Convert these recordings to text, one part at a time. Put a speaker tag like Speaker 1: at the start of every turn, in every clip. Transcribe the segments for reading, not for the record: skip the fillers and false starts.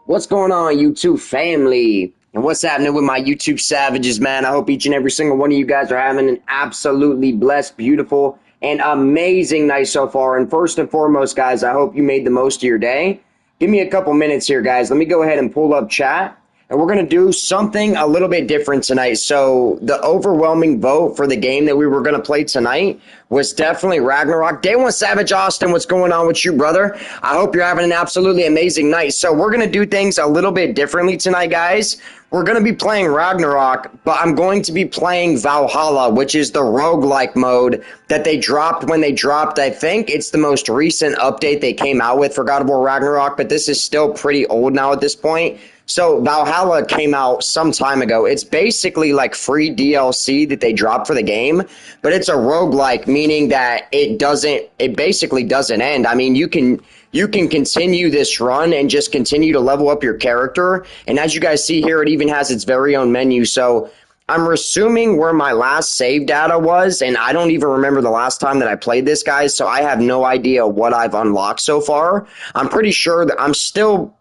Speaker 1: What's going on, YouTube family? And what's happening with my YouTube savages, man? I hope each and every single one of you guys are having an absolutely blessed, beautiful, and amazing night so far. And first and foremost, guys, I hope you made the most of your day. Give me a couple minutes here, guys. Let me go ahead and pull up chat. And we're going to do something a little bit different tonight. So the overwhelming vote for the game that we were going to play tonight was definitely Ragnarok. Day One Savage Austin, what's going on with you, brother? I hope you're having an absolutely amazing night. So we're going to do things a little bit differently tonight, guys. We're going to be playing Ragnarok, but I'm going to be playing Valhalla, which is the roguelike mode that they dropped when they dropped, I think it's the most recent update they came out with for God of War Ragnarok, but this is still pretty old now at this point. So Valhalla came out some time ago. It's basically like free DLC that they dropped for the game, but it's a roguelike, meaning that it basically doesn't end. I mean, you can continue this run and just continue to level up your character. And as you guys see here, it even has its very own menu. So I'm assuming where my last save data was, and I don't even remember the last time that I played this, guys, so I have no idea what I've unlocked so far. I'm pretty sure that I'm still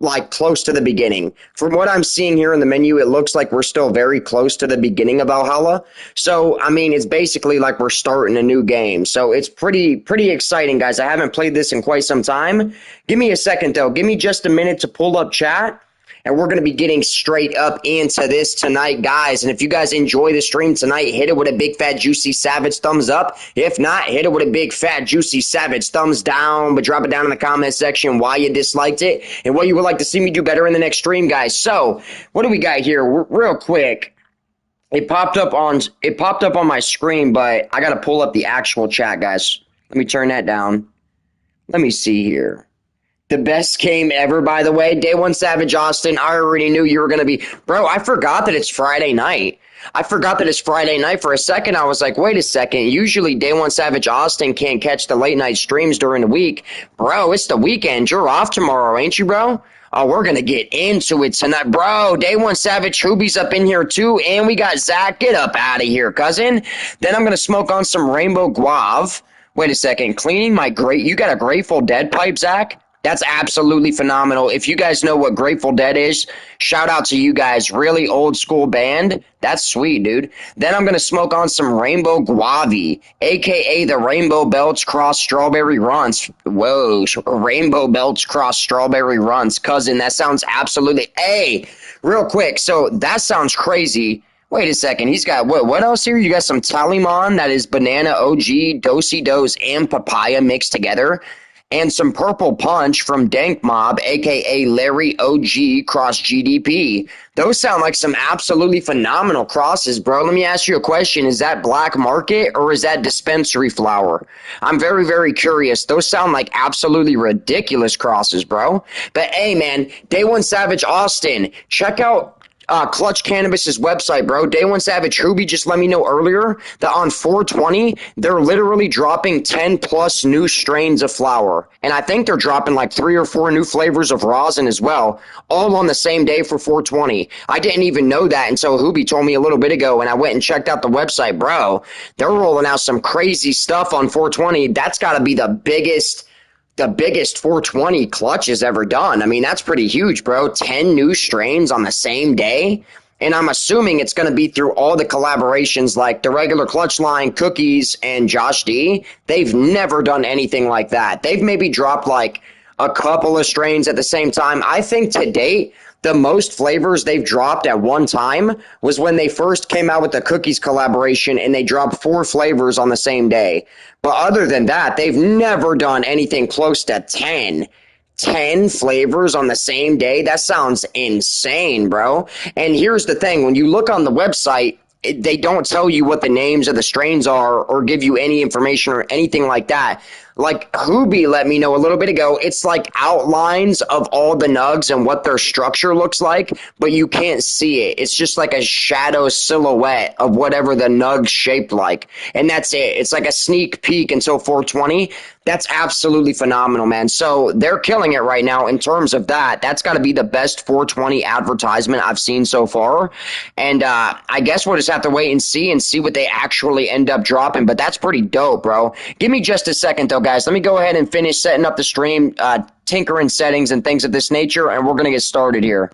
Speaker 1: like close to the beginning. From what I'm seeing here in the menu, it looks like we're still very close to the beginning of Valhalla. So, I mean, it's basically like we're starting a new game. So it's pretty exciting, guys. I haven't played this in quite some time. Give me a second, though. Give me just a minute to pull up chat. And we're going to be getting straight up into this tonight, guys. And if you guys enjoy the stream tonight, hit it with a big, fat, juicy, savage thumbs up. If not, hit it with a big, fat, juicy, savage thumbs down. But drop it down in the comment section why you disliked it and what you would like to see me do better in the next stream, guys. So, what do we got here? Real quick. It popped up on my screen, but I got to pull up the actual chat, guys. Let me turn that down. Let me see here. The best game ever, by the way. Day One Savage Austin, I already knew you were going to be. Bro, I forgot that it's Friday night. For a second, I was like, wait a second. Usually, Day One Savage Austin can't catch the late night streams during the week. Bro, it's the weekend. You're off tomorrow, ain't you, bro? Oh, we're going to get into it tonight. Bro, Day One Savage Hoobie's up in here, too. And we got Zach. Get up out of here, cousin. Then I'm going to smoke on some Rainbow Guave. Wait a second. Cleaning my grate. You got a Grateful Dead pipe, Zach? That's absolutely phenomenal. If you guys know what Grateful Dead is, shout out to you guys. Really old school band. That's sweet, dude. Then I'm going to smoke on some Rainbow Guave, a.k.a. the Rainbow Belts Cross Strawberry Runs. Whoa, Rainbow Belts Cross Strawberry Runs. Cousin, that sounds absolutely... Hey, real quick, so that sounds crazy. Wait a second, he's got... What else here? You got some Talimon, that is banana OG, Do-si-dos, and papaya mixed together. And some Purple Punch from Dank Mob, a.k.a. Larry OG Cross GDP. Those sound like some absolutely phenomenal crosses, bro. Let me ask you a question. Is that black market or is that dispensary flower? I'm very, very curious. Those sound like absolutely ridiculous crosses, bro. But, hey, man, Day One Savage Austin, check out Clutch Cannabis's website, bro. Day One Savage Hoobie just let me know earlier that on 420, they're literally dropping 10 plus new strains of flower. And I think they're dropping like 3 or 4 new flavors of rosin as well, all on the same day for 420. I didn't even know that until Hoobie told me a little bit ago, and I went and checked out the website, bro. They're rolling out some crazy stuff on 420. That's got to be the biggest 420 Clutch has ever done. I mean, that's pretty huge, bro. 10 new strains on the same day. And I'm assuming it's going to be through all the collaborations like the regular Clutch line, Cookies, and Josh D. They've never done anything like that. They've maybe dropped like a couple of strains at the same time. I think to date, the most flavors they've dropped at one time was when they first came out with the Cookies collaboration and they dropped 4 flavors on the same day. But other than that, they've never done anything close to 10. 10 flavors on the same day? That sounds insane, bro. And here's the thing. When you look on the website, they don't tell you what the names of the strains are or give you any information or anything like that. Like Hoobie let me know a little bit ago, it's like outlines of all the nugs and what their structure looks like, but you can't see it. It's just like a shadow silhouette of whatever the nug's shaped like. And that's it. It's like a sneak peek until 420. That's absolutely phenomenal, man. So they're killing it right now in terms of that. That's got to be the best 420 advertisement I've seen so far. And I guess we'll just have to wait and see what they actually end up dropping. But that's pretty dope, bro. Give me just a second, though. guys. Let me go ahead and finish setting up the stream, tinkering settings and things of this nature, and we're going to get started here.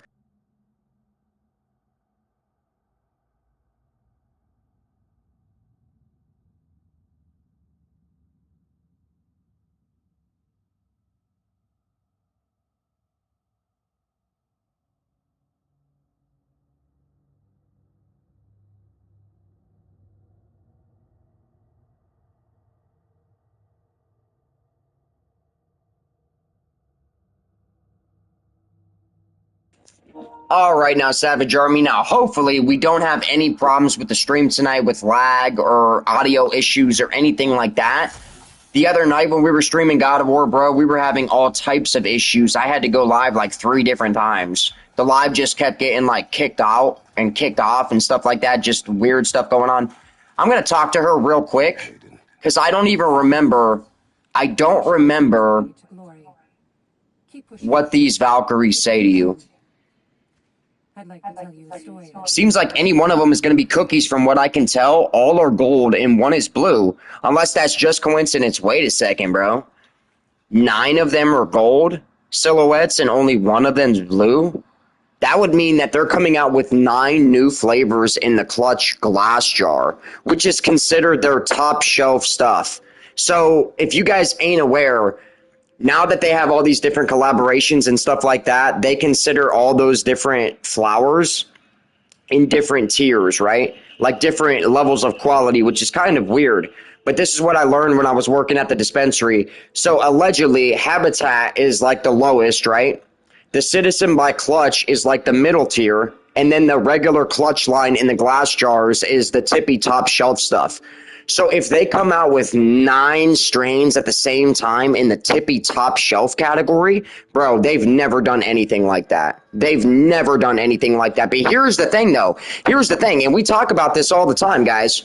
Speaker 1: All right, now, Savage Army. Now, hopefully, we don't have any problems with the stream tonight with lag or audio issues or anything like that. The other night when we were streaming God of War, bro, we were having all types of issues. I had to go live like 3 different times. The live just kept getting like kicked out and kicked off and stuff like that. Just weird stuff going on. I'm going to talk to her real quick because I don't even remember. I don't remember what these Valkyries say to you. I'd like to tell you a story. Seems like any one of them is going to be cookies from what I can tell. All are gold and one is blue. Unless that's just coincidence. Wait a second, bro. 9 of them are gold silhouettes and only one of them is blue? That would mean that they're coming out with 9 new flavors in the Clutch glass jar, which is considered their top shelf stuff. So if you guys ain't aware, now that they have all these different collaborations and stuff like that, they consider all those different flowers in different tiers, right? Like different levels of quality, which is kind of weird. But this is what I learned when I was working at the dispensary. So allegedly, Habitat is like the lowest, right? The Citizen by Clutch is like the middle tier. And then the regular Clutch line in the glass jars is the tippy top shelf stuff. So if they come out with 9 strains at the same time in the tippy top shelf category, bro, they've never done anything like that. They've never done anything like that. But here's the thing, though. Here's the thing, and we talk about this all the time, guys.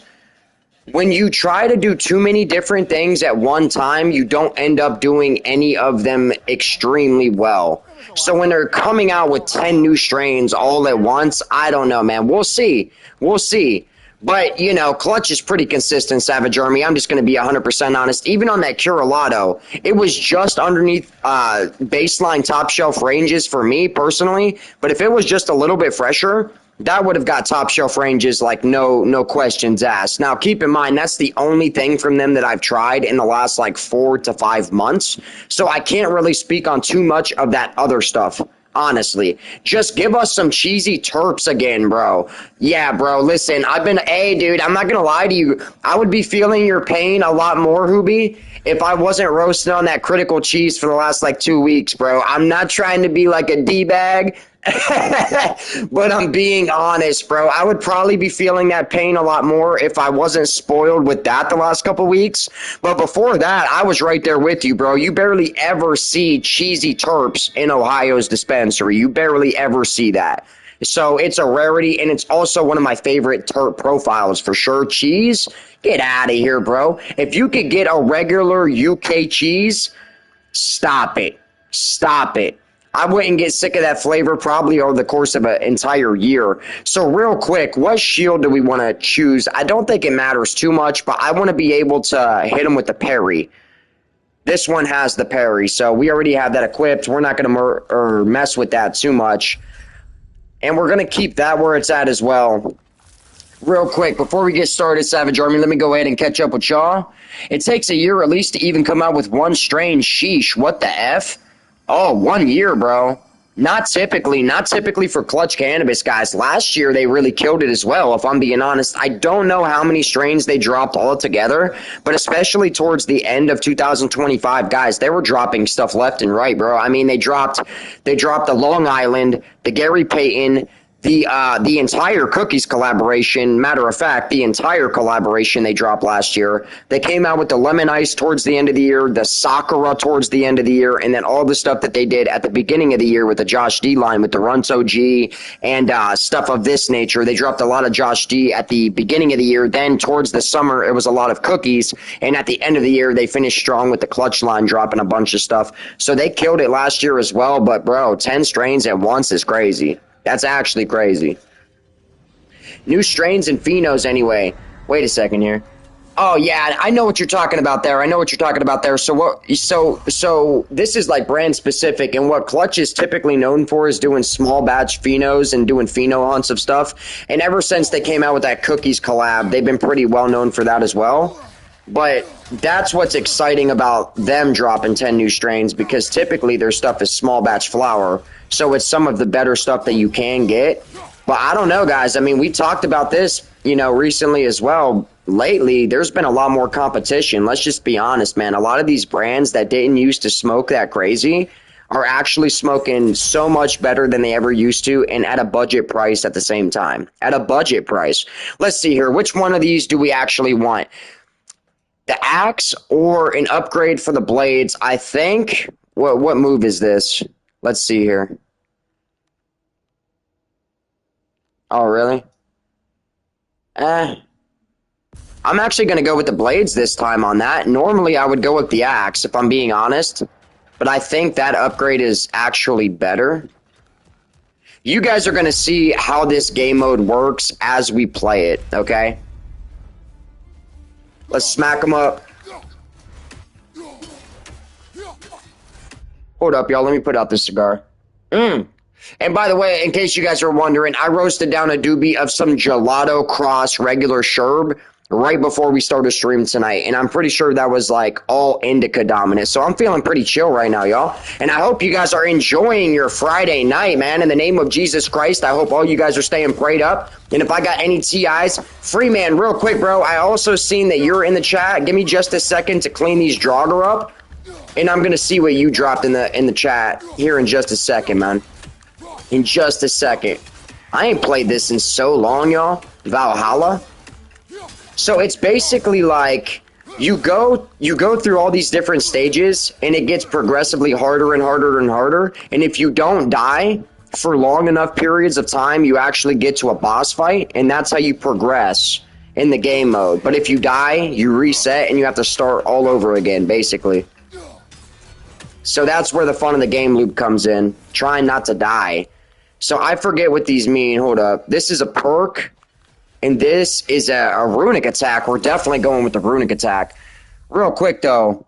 Speaker 1: When you try to do too many different things at one time, you don't end up doing any of them extremely well. So when they're coming out with 10 new strains all at once, I don't know, man. We'll see. We'll see. But, you know, Clutch is pretty consistent, Savage Army. I'm just going to be 100% honest. Even on that Curalato, it was just underneath baseline top shelf ranges for me personally. But if it was just a little bit fresher, that would have got top shelf ranges like no questions asked. Now, keep in mind, that's the only thing from them that I've tried in the last like 4 to 5 months. So I can't really speak on too much of that other stuff. Honestly, just give us some cheesy terps again, bro. Yeah, bro, listen, hey, dude, I'm not gonna lie to you. I would be feeling your pain a lot more, Hoobie, if I wasn't roasting on that critical cheese for the last, like, 2 weeks, bro. I'm not trying to be like a D-bag, but I'm being honest, bro. I would probably be feeling that pain a lot more if I wasn't spoiled with that the last couple weeks. But before that, I was right there with you, bro. You barely ever see cheesy terps in Ohio's dispensary. You barely ever see that. So it's a rarity, and it's also one of my favorite terp profiles for sure. Cheese, get out of here, bro. If you could get a regular UK cheese, stop it. Stop it. I wouldn't get sick of that flavor probably over the course of an entire year. So real quick, what shield do we want to choose? I don't think it matters too much, but I want to be able to hit him with the parry. This one has the parry, so we already have that equipped. We're not going to mess with that too much. And we're going to keep that where it's at as well. Real quick, before we get started, Savage Army, let me go ahead and catch up with y'all. It takes a year at least to even come out with one strain. Sheesh, what the F? Oh, 1 year, bro. Not typically for Clutch Cannabis, guys. Last year, they really killed it as well, if I'm being honest. I don't know how many strains they dropped altogether, but especially towards the end of 2025, guys, they were dropping stuff left and right, bro. I mean, they dropped the Long Island, the Gary Payton, the entire Cookies collaboration. Matter of fact, the entire collaboration they dropped last year. They came out with the Lemon Ice towards the end of the year, the Sakura towards the end of the year, and then all the stuff that they did at the beginning of the year with the Josh D line, with the Runto G and stuff of this nature. They dropped a lot of Josh D at the beginning of the year. Then towards the summer, it was a lot of Cookies, and at the end of the year, they finished strong with the Clutch line, dropping a bunch of stuff. So they killed it last year as well, but bro, 10 strains at once is crazy. That's actually crazy. New strains and phenos anyway. Wait a second here. Oh yeah, I know what you're talking about there. I know what you're talking about there. So what? So this is like brand specific, and what Clutch is typically known for is doing small batch phenos and doing pheno hunts of stuff. And ever since they came out with that cookies collab, they've been pretty well known for that as well. But that's what's exciting about them dropping 10 new strains because typically their stuff is small batch flower. So it's some of the better stuff that you can get. But I don't know, guys. I mean, we talked about this, recently as well. Lately, there's been a lot more competition. Let's just be honest, man. A lot of these brands that didn't used to smoke that crazy are actually smoking so much better than they ever used to and at a budget price at the same time. At a budget price. Let's see here. Which one of these do we actually want? The axe or an upgrade for the blades? I think. What move is this? Let's see here. Oh, really? Eh. I'm actually going to go with the blades this time on that. Normally, I would go with the axe, if I'm being honest. But I think that upgrade is actually better. You guys are going to see how this game mode works as we play it, okay? Let's smack them up. Hold up, y'all. Let me put out this cigar. And by the way, in case you guys are wondering, I roasted down a doobie of some Gelato Cross regular Sherb right before we started stream tonight. And I'm pretty sure that was like all indica dominant. So I'm feeling pretty chill right now, y'all. And I hope you guys are enjoying your Friday night, man. In the name of Jesus Christ, I hope all you guys are staying prayed up. And if I got any TIs, free man, real quick, bro. I also seen that you're in the chat. Give me just a second to clean these jogger up. And I'm going to see what you dropped in the chat here in just a second, man. In just a second. I ain't played this in so long, y'all. Valhalla. So it's basically like you go through all these different stages and it gets progressively harder and harder and harder. And if you don't die for long enough periods of time, you actually get to a boss fight, and that's how you progress in the game mode. But if you die, you reset and you have to start all over again, basically. So that's where the fun of the game loop comes in. Trying not to die. So I forget what these mean. Hold up. This is a perk. And this is a runic attack. We're definitely going with the runic attack. Real quick, though.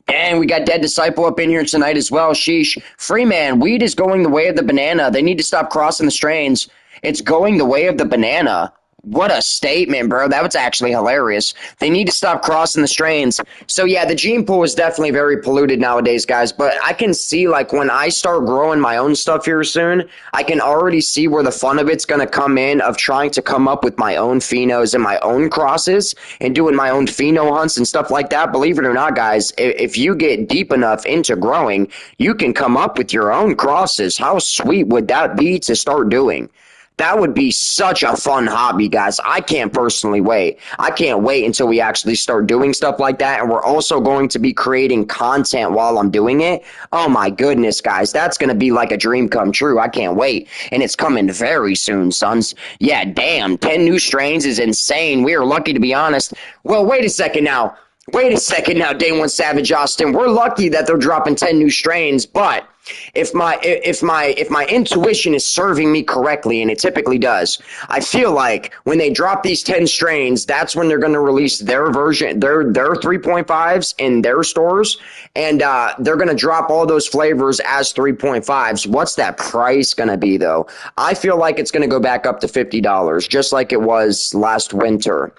Speaker 1: And we got Dead Disciple up in here tonight as well. Sheesh. Freeman, weed is going the way of the banana. They need to stop crossing the strains. It's going the way of the banana. What a statement, bro. That was actually hilarious. They need to stop crossing the strains. So, yeah, the gene pool is definitely very polluted nowadays, guys. But I can see, like, when I start growing my own stuff here soon, I can already see where the fun of it's going to come in of trying to come up with my own phenos and my own crosses and doing my own pheno hunts and stuff like that. Believe it or not, guys, if you get deep enough into growing, you can come up with your own crosses. How sweet would that be to start doing? That would be such a fun hobby, guys. I can't personally wait. I can't wait until we actually start doing stuff like that. And we're also going to be creating content while I'm doing it. Oh my goodness, guys. That's going to be like a dream come true. I can't wait. And it's coming very soon, sons. Yeah, damn. 10 new strains is insane. We are lucky, to be honest. Well, wait a second now. Wait a second now, Day One Savage Austin. We're lucky that they're dropping 10 new strains, but if my intuition is serving me correctly, and it typically does, I feel like when they drop these 10 strains, that's when they're going to release their version, their 3.5s in their stores, and they're going to drop all those flavors as 3.5s. What's that price going to be, though? I feel like it's going to go back up to $50, just like it was last winter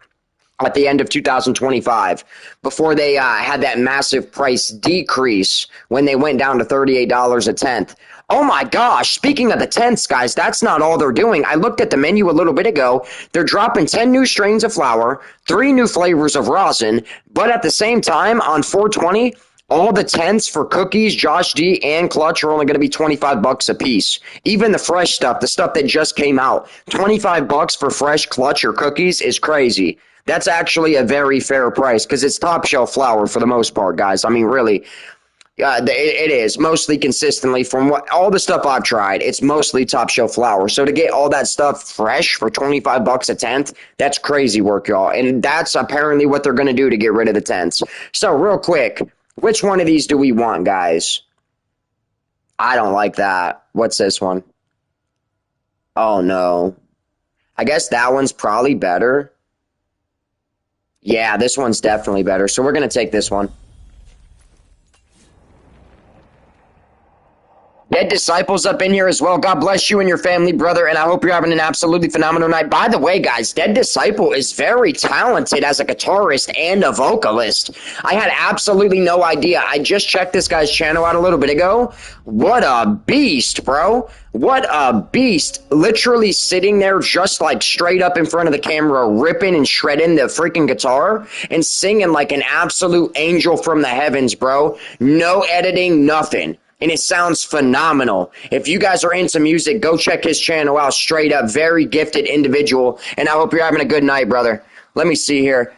Speaker 1: at the end of 2025, before they had that massive price decrease when they went down to $38 a tenth. Oh my gosh, speaking of the tenths, guys, that's not all they're doing. I looked at the menu a little bit ago. They're dropping 10 new strains of flour, 3 new flavors of rosin, but at the same time, on 420, all the tenths for cookies, Josh D, and Clutch are only going to be $25 a piece. Even the fresh stuff, the stuff that just came out, $25 for fresh Clutch or cookies is crazy. That's actually a very fair price because it's top shelf flour for the most part, guys. I mean, really, it is mostly consistently from all the stuff I've tried. It's mostly top shelf flour. So to get all that stuff fresh for $25 a tenth, that's crazy work, y'all. And that's apparently what they're going to do to get rid of the tenths. So real quick, which one of these do we want, guys? I don't like that. What's this one? Oh, no. I guess that one's probably better. Yeah, this one's definitely better. So we're going to take this one. Dead Disciples up in here as well. God bless you and your family, brother, and I hope you're having an absolutely phenomenal night. By the way, guys, Dead Disciple is very talented as a guitarist and a vocalist. I had absolutely no idea. I just checked this guy's channel out a little bit ago. What a beast, bro. What a beast. Literally sitting there just like straight up in front of the camera, ripping and shredding the freaking guitar and singing like an absolute angel from the heavens, bro. No editing, nothing. And it sounds phenomenal. If you guys are into music, go check his channel out straight up. Very gifted individual. And I hope you're having a good night, brother. Let me see here.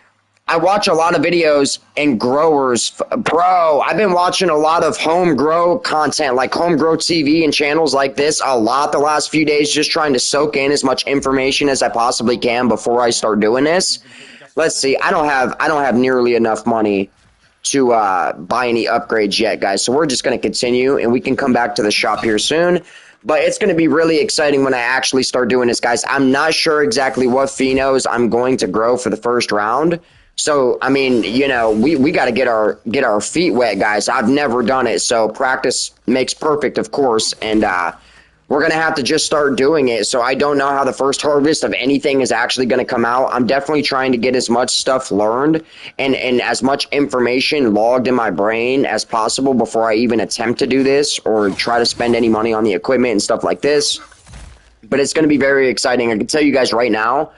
Speaker 1: I watch a lot of videos and growers. Bro, I've been watching a lot of home grow content, like home grow TV and channels like this a lot the last few days, just trying to soak in as much information as I possibly can before I start doing this. Let's see. I don't have nearly enough money to buy any upgrades yet, guys. So we're just going to continue, and we can come back to the shop here soon. But it's going to be really exciting when I actually start doing this, guys. I'm not sure exactly what phenos I'm going to grow for the first round. So, I mean, you know, we got to get our feet wet, guys. I've never done it, so practice makes perfect, of course. And we're going to have to just start doing it. So I don't know how the first harvest of anything is actually going to come out. I'm definitely trying to get as much stuff learned and as much information logged in my brain as possible before I even attempt to do this or try to spend any money on the equipment and stuff like this. But it's going to be very exciting. I can tell you guys right now,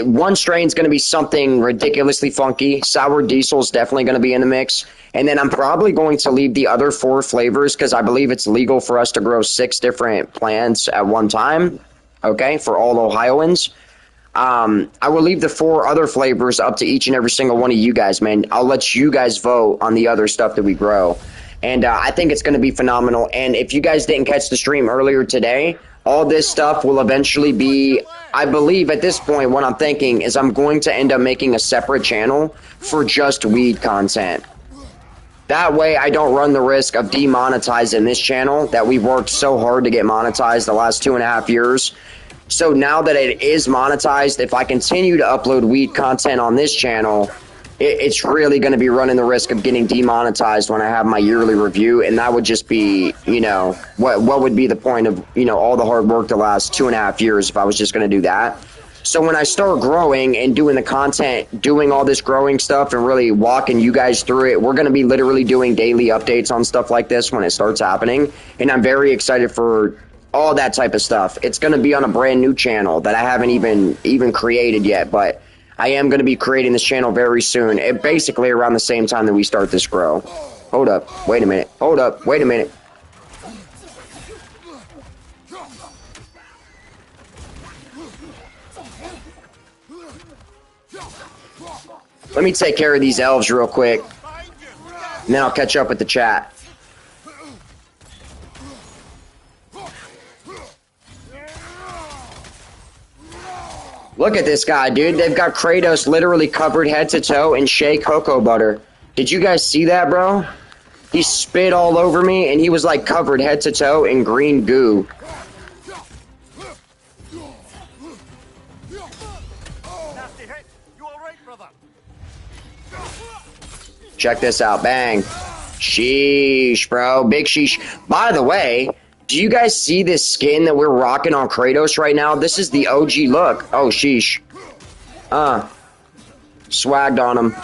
Speaker 1: one strain is going to be something ridiculously funky. Sour Diesel is definitely going to be in the mix. And then I'm probably going to leave the other 4 flavors because I believe it's legal for us to grow 6 different plants at one time, okay, for all Ohioans. I will leave the 4 other flavors up to each and every single one of you guys, man. I'll let you guys vote on the other stuff that we grow. And I think it's going to be phenomenal. And if you guys didn't catch the stream earlier today, all this stuff will eventually be, I believe at this point, what I'm thinking is I'm going to end up making a separate channel for just weed content. That way I don't run the risk of demonetizing this channel that we've worked so hard to get monetized the last 2.5 years. So now that it is monetized, if I continue to upload weed content on this channel, it's really going to be running the risk of getting demonetized when I have my yearly review, and that would just be, you know, what would be the point of, you know, all the hard work the last 2.5 years if I was just going to do that. So when I start growing and doing the content, doing all this growing stuff and really walking you guys through it, we're going to be literally doing daily updates on stuff like this when it starts happening, and I'm very excited for all that type of stuff. It's going to be on a brand new channel that I haven't even created yet, but I am going to be creating this channel very soon, basically around the same time that we start this grow. Hold up. Wait a minute. Hold up. Wait a minute. Let me take care of these elves real quick, and then I'll catch up with the chat. Look at this guy, dude. They've got Kratos literally covered head to toe in shea cocoa butter. Did you guys see that, bro? He spit all over me, and he was like covered head to toe in green goo. Check this out. Bang. Sheesh, bro. Big sheesh. By the way, do you guys see this skin that we're rocking on Kratos right now? This is the OG look. Oh, sheesh. Swagged on him.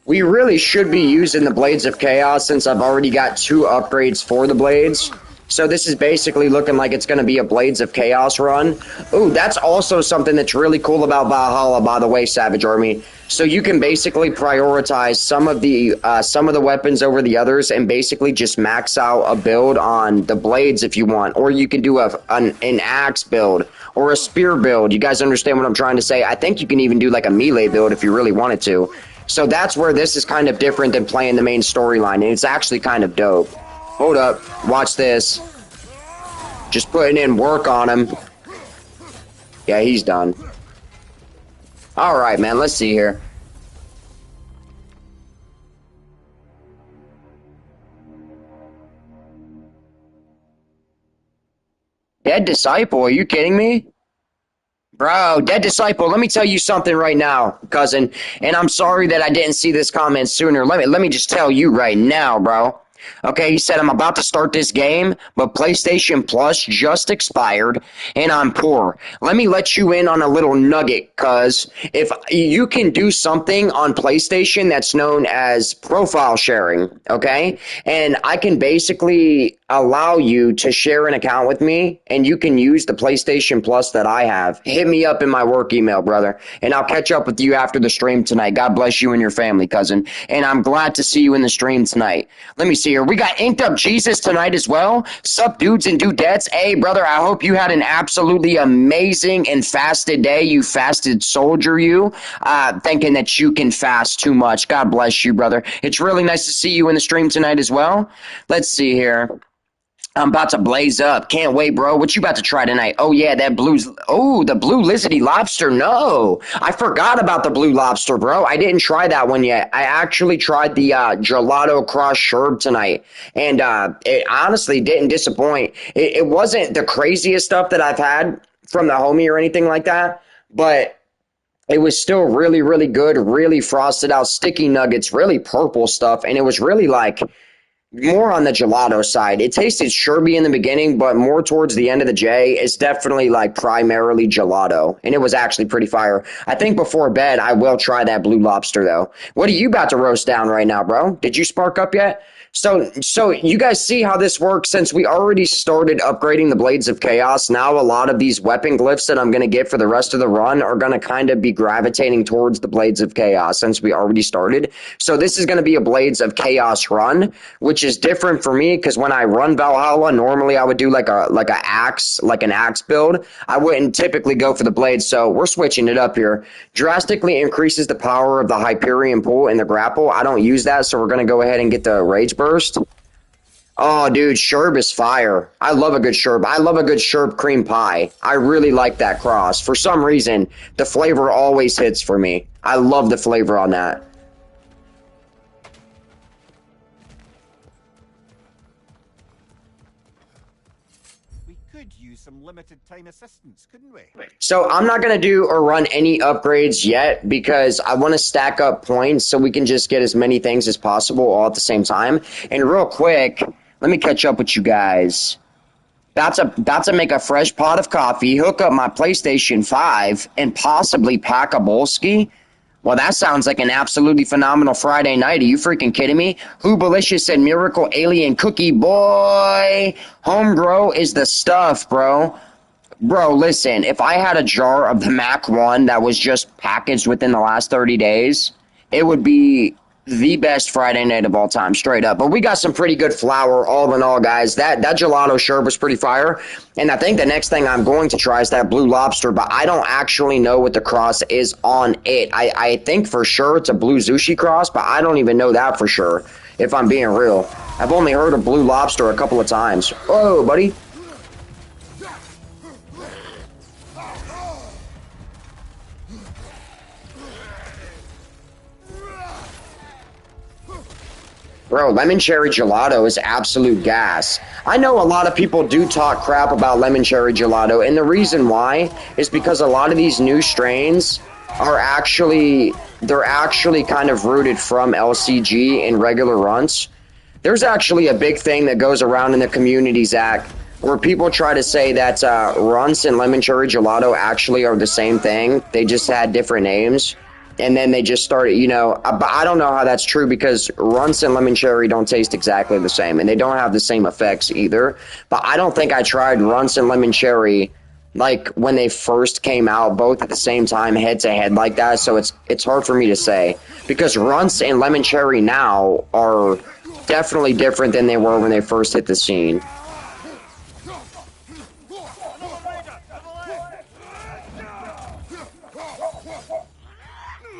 Speaker 1: We really should be using the Blades of Chaos since I've already got 2 upgrades for the Blades. So this is basically looking like it's going to be a Blades of Chaos run. Ooh, that's also something that's really cool about Valhalla, by the way, Savage Army. So you can basically prioritize some of the weapons over the others and basically just max out a build on the Blades if you want. Or you can do an axe build or a spear build. You guys understand what I'm trying to say? I think you can even do like a melee build if you really wanted to. So that's where this is kind of different than playing the main storyline, and it's actually kind of dope. Hold up. Watch this. Just putting in work on him. Yeah, he's done. Alright, man, let's see here. Dead Disciple, are you kidding me? Bro, Dead Disciple, let me tell you something right now, cousin. And I'm sorry that I didn't see this comment sooner. Let me just tell you right now, bro. Okay, he said, I'm about to start this game, but PlayStation Plus just expired, and I'm poor. Let me let you in on a little nugget, cuz if you can do something on PlayStation that's known as profile sharing, okay? And I can basically allow you to share an account with me, and you can use the PlayStation Plus that I have. Hit me up in my work email, brother, and I'll catch up with you after the stream tonight. God bless you and your family, cousin. And I'm glad to see you in the stream tonight. Let me see here. We got Inked Up Jesus tonight as well. Sup, dudes and dudettes. Hey, brother, I hope you had an absolutely amazing and fasted day. You fasted soldier, you. Thinking that you can fast too much. God bless you, brother. It's really nice to see you in the stream tonight as well. Let's see here. I'm about to blaze up. Can't wait, bro. What you about to try tonight? Oh, yeah, the blue lizardy lobster. No, I forgot about the blue lobster, bro. I didn't try that one yet. I actually tried the gelato cross sherb tonight, and it honestly didn't disappoint. It wasn't the craziest stuff that I've had from the homie or anything like that, but it was still really, really good, really frosted out sticky nuggets, really purple stuff, and it was really like more on the gelato side. It tasted sherby in the beginning, but more towards the end of the J, it's definitely like primarily gelato. And it was actually pretty fire. I think before bed, I will try that blue lobster though. What are you about to roast down right now, bro? Did you spark up yet? So you guys see how this works. Since we already started upgrading the Blades of Chaos, now a lot of these weapon glyphs that I'm going to get for the rest of the run are going to kind of be gravitating towards the Blades of Chaos since we already started. So this is going to be a Blades of Chaos run, which is different for me because when I run Valhalla, normally I would do like an axe build. I wouldn't typically go for the blades, so we're switching it up here. Drastically increases the power of the Hyperion pull and the grapple. I don't use that, so we're going to go ahead and get the Rage Burst. Oh, dude, sherb is fire. I love a good sherb. I love a good sherb cream pie. I really like that cross. For some reason, the flavor always hits for me. I love the flavor on that.
Speaker 2: Some limited time assistance, couldn't we?
Speaker 1: So I'm not going to do or run any upgrades yet because I want to stack up points so we can just get as many things as possible all at the same time. And real quick, let me catch up with you guys. About to make a fresh pot of coffee, hook up my PlayStation 5, and possibly pack a Bolski. Well, that sounds like an absolutely phenomenal Friday night. Are you freaking kidding me? Hoobalicious said Miracle Alien Cookie. Boy, Homegrow is the stuff, bro. Bro, listen, if I had a jar of the Mac 1 that was just packaged within the last 30 days, it would be the best Friday night of all time, straight up. But we got some pretty good flour, all in all, guys. That gelato sherb was pretty fire. And I think the next thing I'm going to try is that blue lobster, but I don't actually know what the cross is on it. I think for sure it's a blue sushi cross, but I don't even know that for sure, if I'm being real. I've only heard of blue lobster a couple of times. Oh, buddy. Bro, lemon cherry gelato is absolute gas. I know a lot of people do talk crap about lemon cherry gelato, and the reason why is because a lot of these new strains are actually kind of rooted from LCG in regular runs. There's actually a big thing that goes around in the community, Zach, where people try to say that runts and lemon cherry gelato actually are the same thing. They just had different names. And then they just started, but I don't know how that's true because runts and lemon cherry don't taste exactly the same, and they don't have the same effects either. But I don't think I tried runts and lemon cherry like when they first came out, both at the same time, head to head like that. So it's hard for me to say because runts and lemon cherry now are definitely different than they were when they first hit the scene.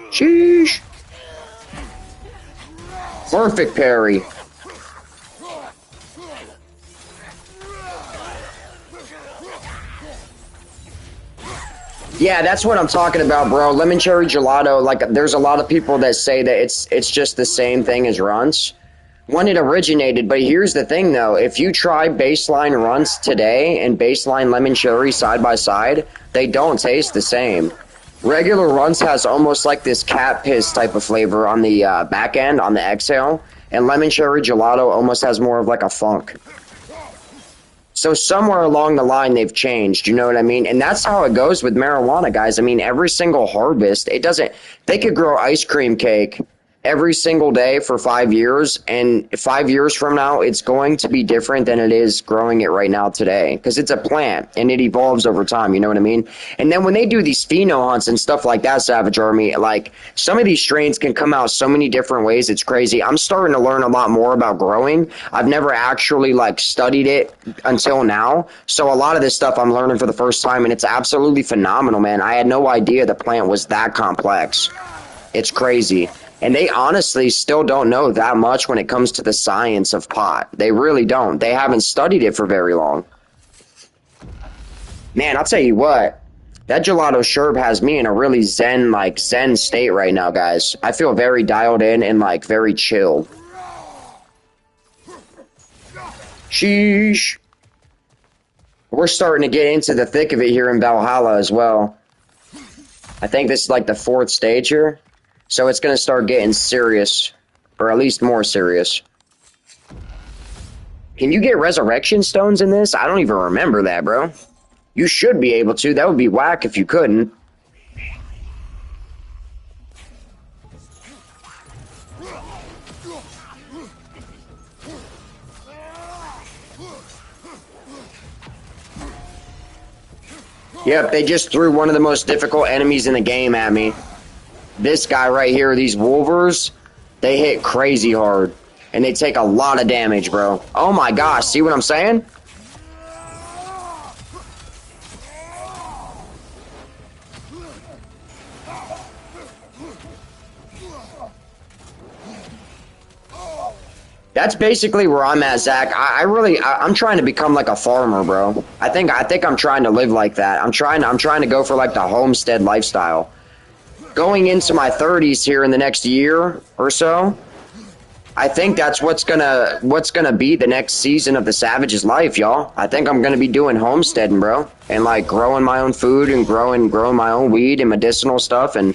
Speaker 1: Sheesh. Perfect parry. Yeah, that's what I'm talking about, bro. Lemon cherry gelato, like there's a lot of people that say that it's just the same thing as Runts when it originated. But here's the thing though, if you try baseline Runts today and baseline lemon cherry side by side, they don't taste the same. Regular Runts has almost like this cat piss type of flavor on the back end, on the exhale, and lemon cherry gelato almost has more of like a funk. So somewhere along the line they've changed, you know what I mean? And that's how it goes with marijuana, guys. I mean, every single harvest, it doesn't, they could grow ice cream cake every single day for 5 years, and 5 years from now it's going to be different than it is growing it right now today, because it's a plant and it evolves over time, you know what I mean? And then when they do these pheno hunts and stuff like that, Savage Army, like some of these strains can come out so many different ways, it's crazy. I'm starting to learn a lot more about growing. I've never actually like studied it until now, so a lot of this stuff I'm learning for the first time, and it's absolutely phenomenal, man. I had no idea the plant was that complex. It's crazy. And they honestly still don't know that much when it comes to the science of pot. They really don't. They haven't studied it for very long. Man, I'll tell you what. That gelato sherb has me in a really zen state right now, guys. I feel very dialed in and like very chill. Sheesh. We're starting to get into the thick of it here in Valhalla as well. I think this is like the 4th stage here. So it's going to start getting serious, or at least more serious. Can you get resurrection stones in this? I don't even remember that, bro. You should be able to. That would be whack if you couldn't. Yep, they just threw one of the most difficult enemies in the game at me. This guy right here, these Wolvers, they hit crazy hard. And they take a lot of damage, bro. Oh my gosh, see what I'm saying? That's basically where I'm at, Zach. I'm trying to become like a farmer, bro. I think I'm trying to live like that. I'm trying to go for like the homestead lifestyle. Going into my 30s here in the next year or so, I think that's what's gonna be the next season of the Savage's life, y'all. I think I'm gonna be doing homesteading, bro, and like growing my own food and growing my own weed and medicinal stuff, and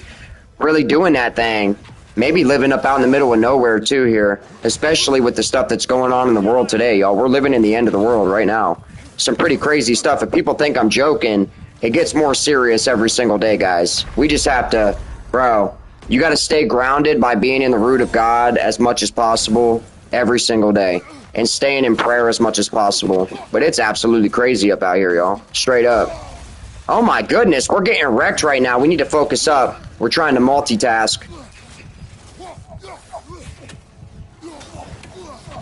Speaker 1: really doing that thing. Maybe living up out in the middle of nowhere too here, especially with the stuff that's going on in the world today, y'all. We're living in the end of the world right now. Some pretty crazy stuff. If people think I'm joking, it gets more serious every single day, guys. We just have to, bro, you got to stay grounded by being in the root of God as much as possible every single day, and staying in prayer as much as possible. But it's absolutely crazy up out here, y'all. Straight up. Oh my goodness, we're getting wrecked right now. We need to focus up. We're trying to multitask.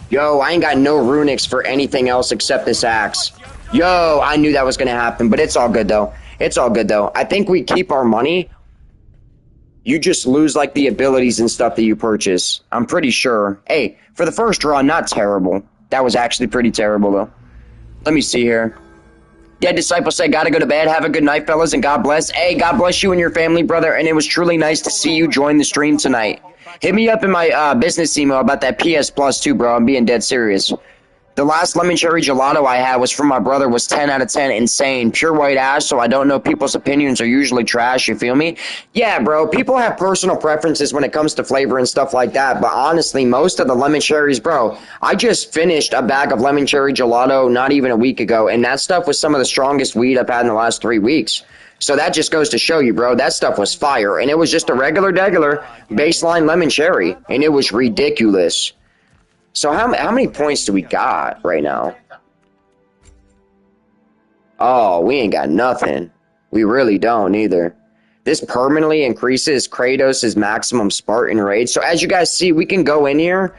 Speaker 1: Yo, I ain't got no runics for anything else except this axe. Yo, I knew that was going to happen, but it's all good, though. It's all good, though. I think we keep our money. You just lose, like, the abilities and stuff that you purchase. I'm pretty sure. Hey, for the first run, not terrible. That was actually pretty terrible, though. Let me see here. Dead Disciple said, gotta go to bed. Have a good night, fellas, and God bless. Hey, God bless you and your family, brother, and it was truly nice to see you join the stream tonight. Hit me up in my business email about that PS Plus too, bro. I'm being dead serious. The last lemon cherry gelato I had was from my brother, was 10 out of 10, insane. Pure white ash, so I don't know, people's opinions are usually trash, you feel me? Yeah, bro, people have personal preferences when it comes to flavor and stuff like that, but honestly, most of the lemon cherries, bro, I just finished a bag of lemon cherry gelato not even a week ago, and that stuff was some of the strongest weed I've had in the last 3 weeks. So that just goes to show you, bro, that stuff was fire, and it was just a regular baseline lemon cherry, and it was ridiculous. So how many points do we got right now? Oh, we ain't got nothing. We really don't either. This permanently increases Kratos' maximum Spartan rate. So as you guys see, we can go in here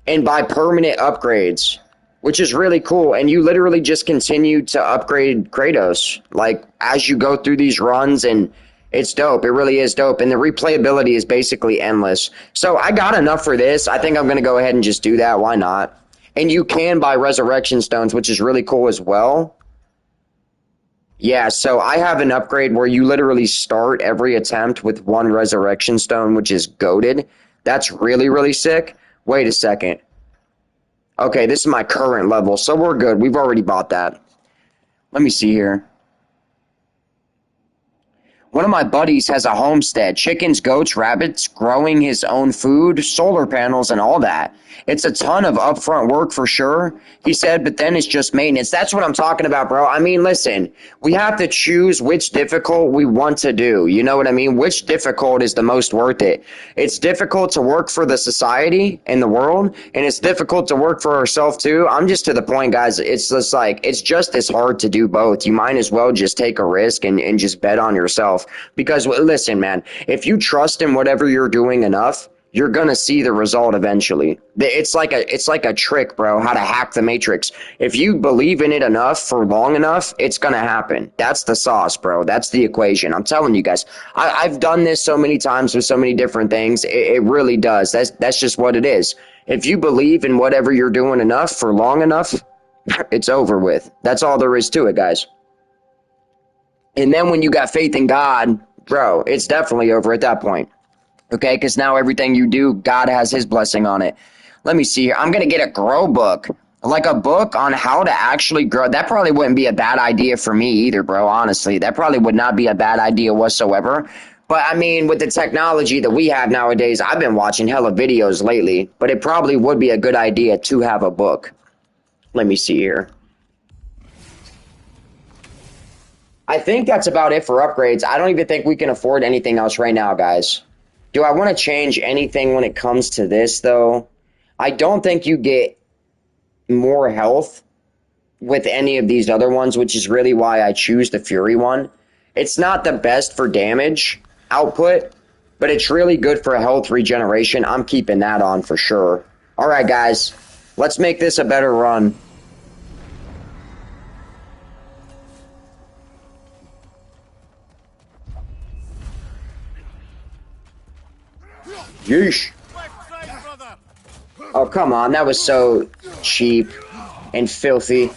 Speaker 1: and buy permanent upgrades, which is really cool. And you literally just continue to upgrade Kratos, like, as you go through these runs, and it's dope. It really is dope. And the replayability is basically endless. So I got enough for this. I think I'm going to go ahead and just do that. Why not? And you can buy resurrection stones, which is really cool as well. Yeah, so I have an upgrade where you literally start every attempt with one resurrection stone, which is goated. That's really, really sick. Wait a second. Okay, this is my current level, so we're good. We've already bought that. Let me see here. One of my buddies has a homestead, chickens, goats, rabbits, growing his own food, solar panels, and all that. It's a ton of upfront work for sure, he said, but then it's just maintenance. That's what I'm talking about, bro. I mean, listen, we have to choose which difficult we want to do. You know what I mean? Which difficult is the most worth it? It's difficult to work for the society and the world, and it's difficult to work for ourselves too. I'm just to the point, guys. It's just like, it's just as hard to do both. You might as well just take a risk and just bet on yourself. Because listen, man, if you trust in whatever you're doing enough, you're gonna see the result eventually. It's like a trick, bro, how to hack the matrix. If you believe in it enough for long enough, it's gonna happen. That's the sauce, bro. That's the equation. I'm telling you guys. I've done this so many times with so many different things. It really does. That's just what it is. If you believe in whatever you're doing enough for long enough, it's over with. That's all there is to it, guys. And then when you got faith in God, bro, it's definitely over at that point. Okay, because now everything you do, God has his blessing on it. Let me see here. I'm going to get a grow book, like a book on how to actually grow. That probably wouldn't be a bad idea for me either, bro, honestly. That probably would not be a bad idea whatsoever. But, I mean, with the technology that we have nowadays, I've been watching hella videos lately, but it probably would be a good idea to have a book. Let me see here. I think that's about it for upgrades. I don't even think we can afford anything else right now, guys. Do I want to change anything when it comes to this, though? I don't think you get more health with any of these other ones, which is really why I choose the Fury one. It's not the best for damage output, but it's really good for health regeneration. I'm keeping that on for sure. All right, guys, let's make this a better run. Yeesh. Oh, come on. That was so cheap and filthy.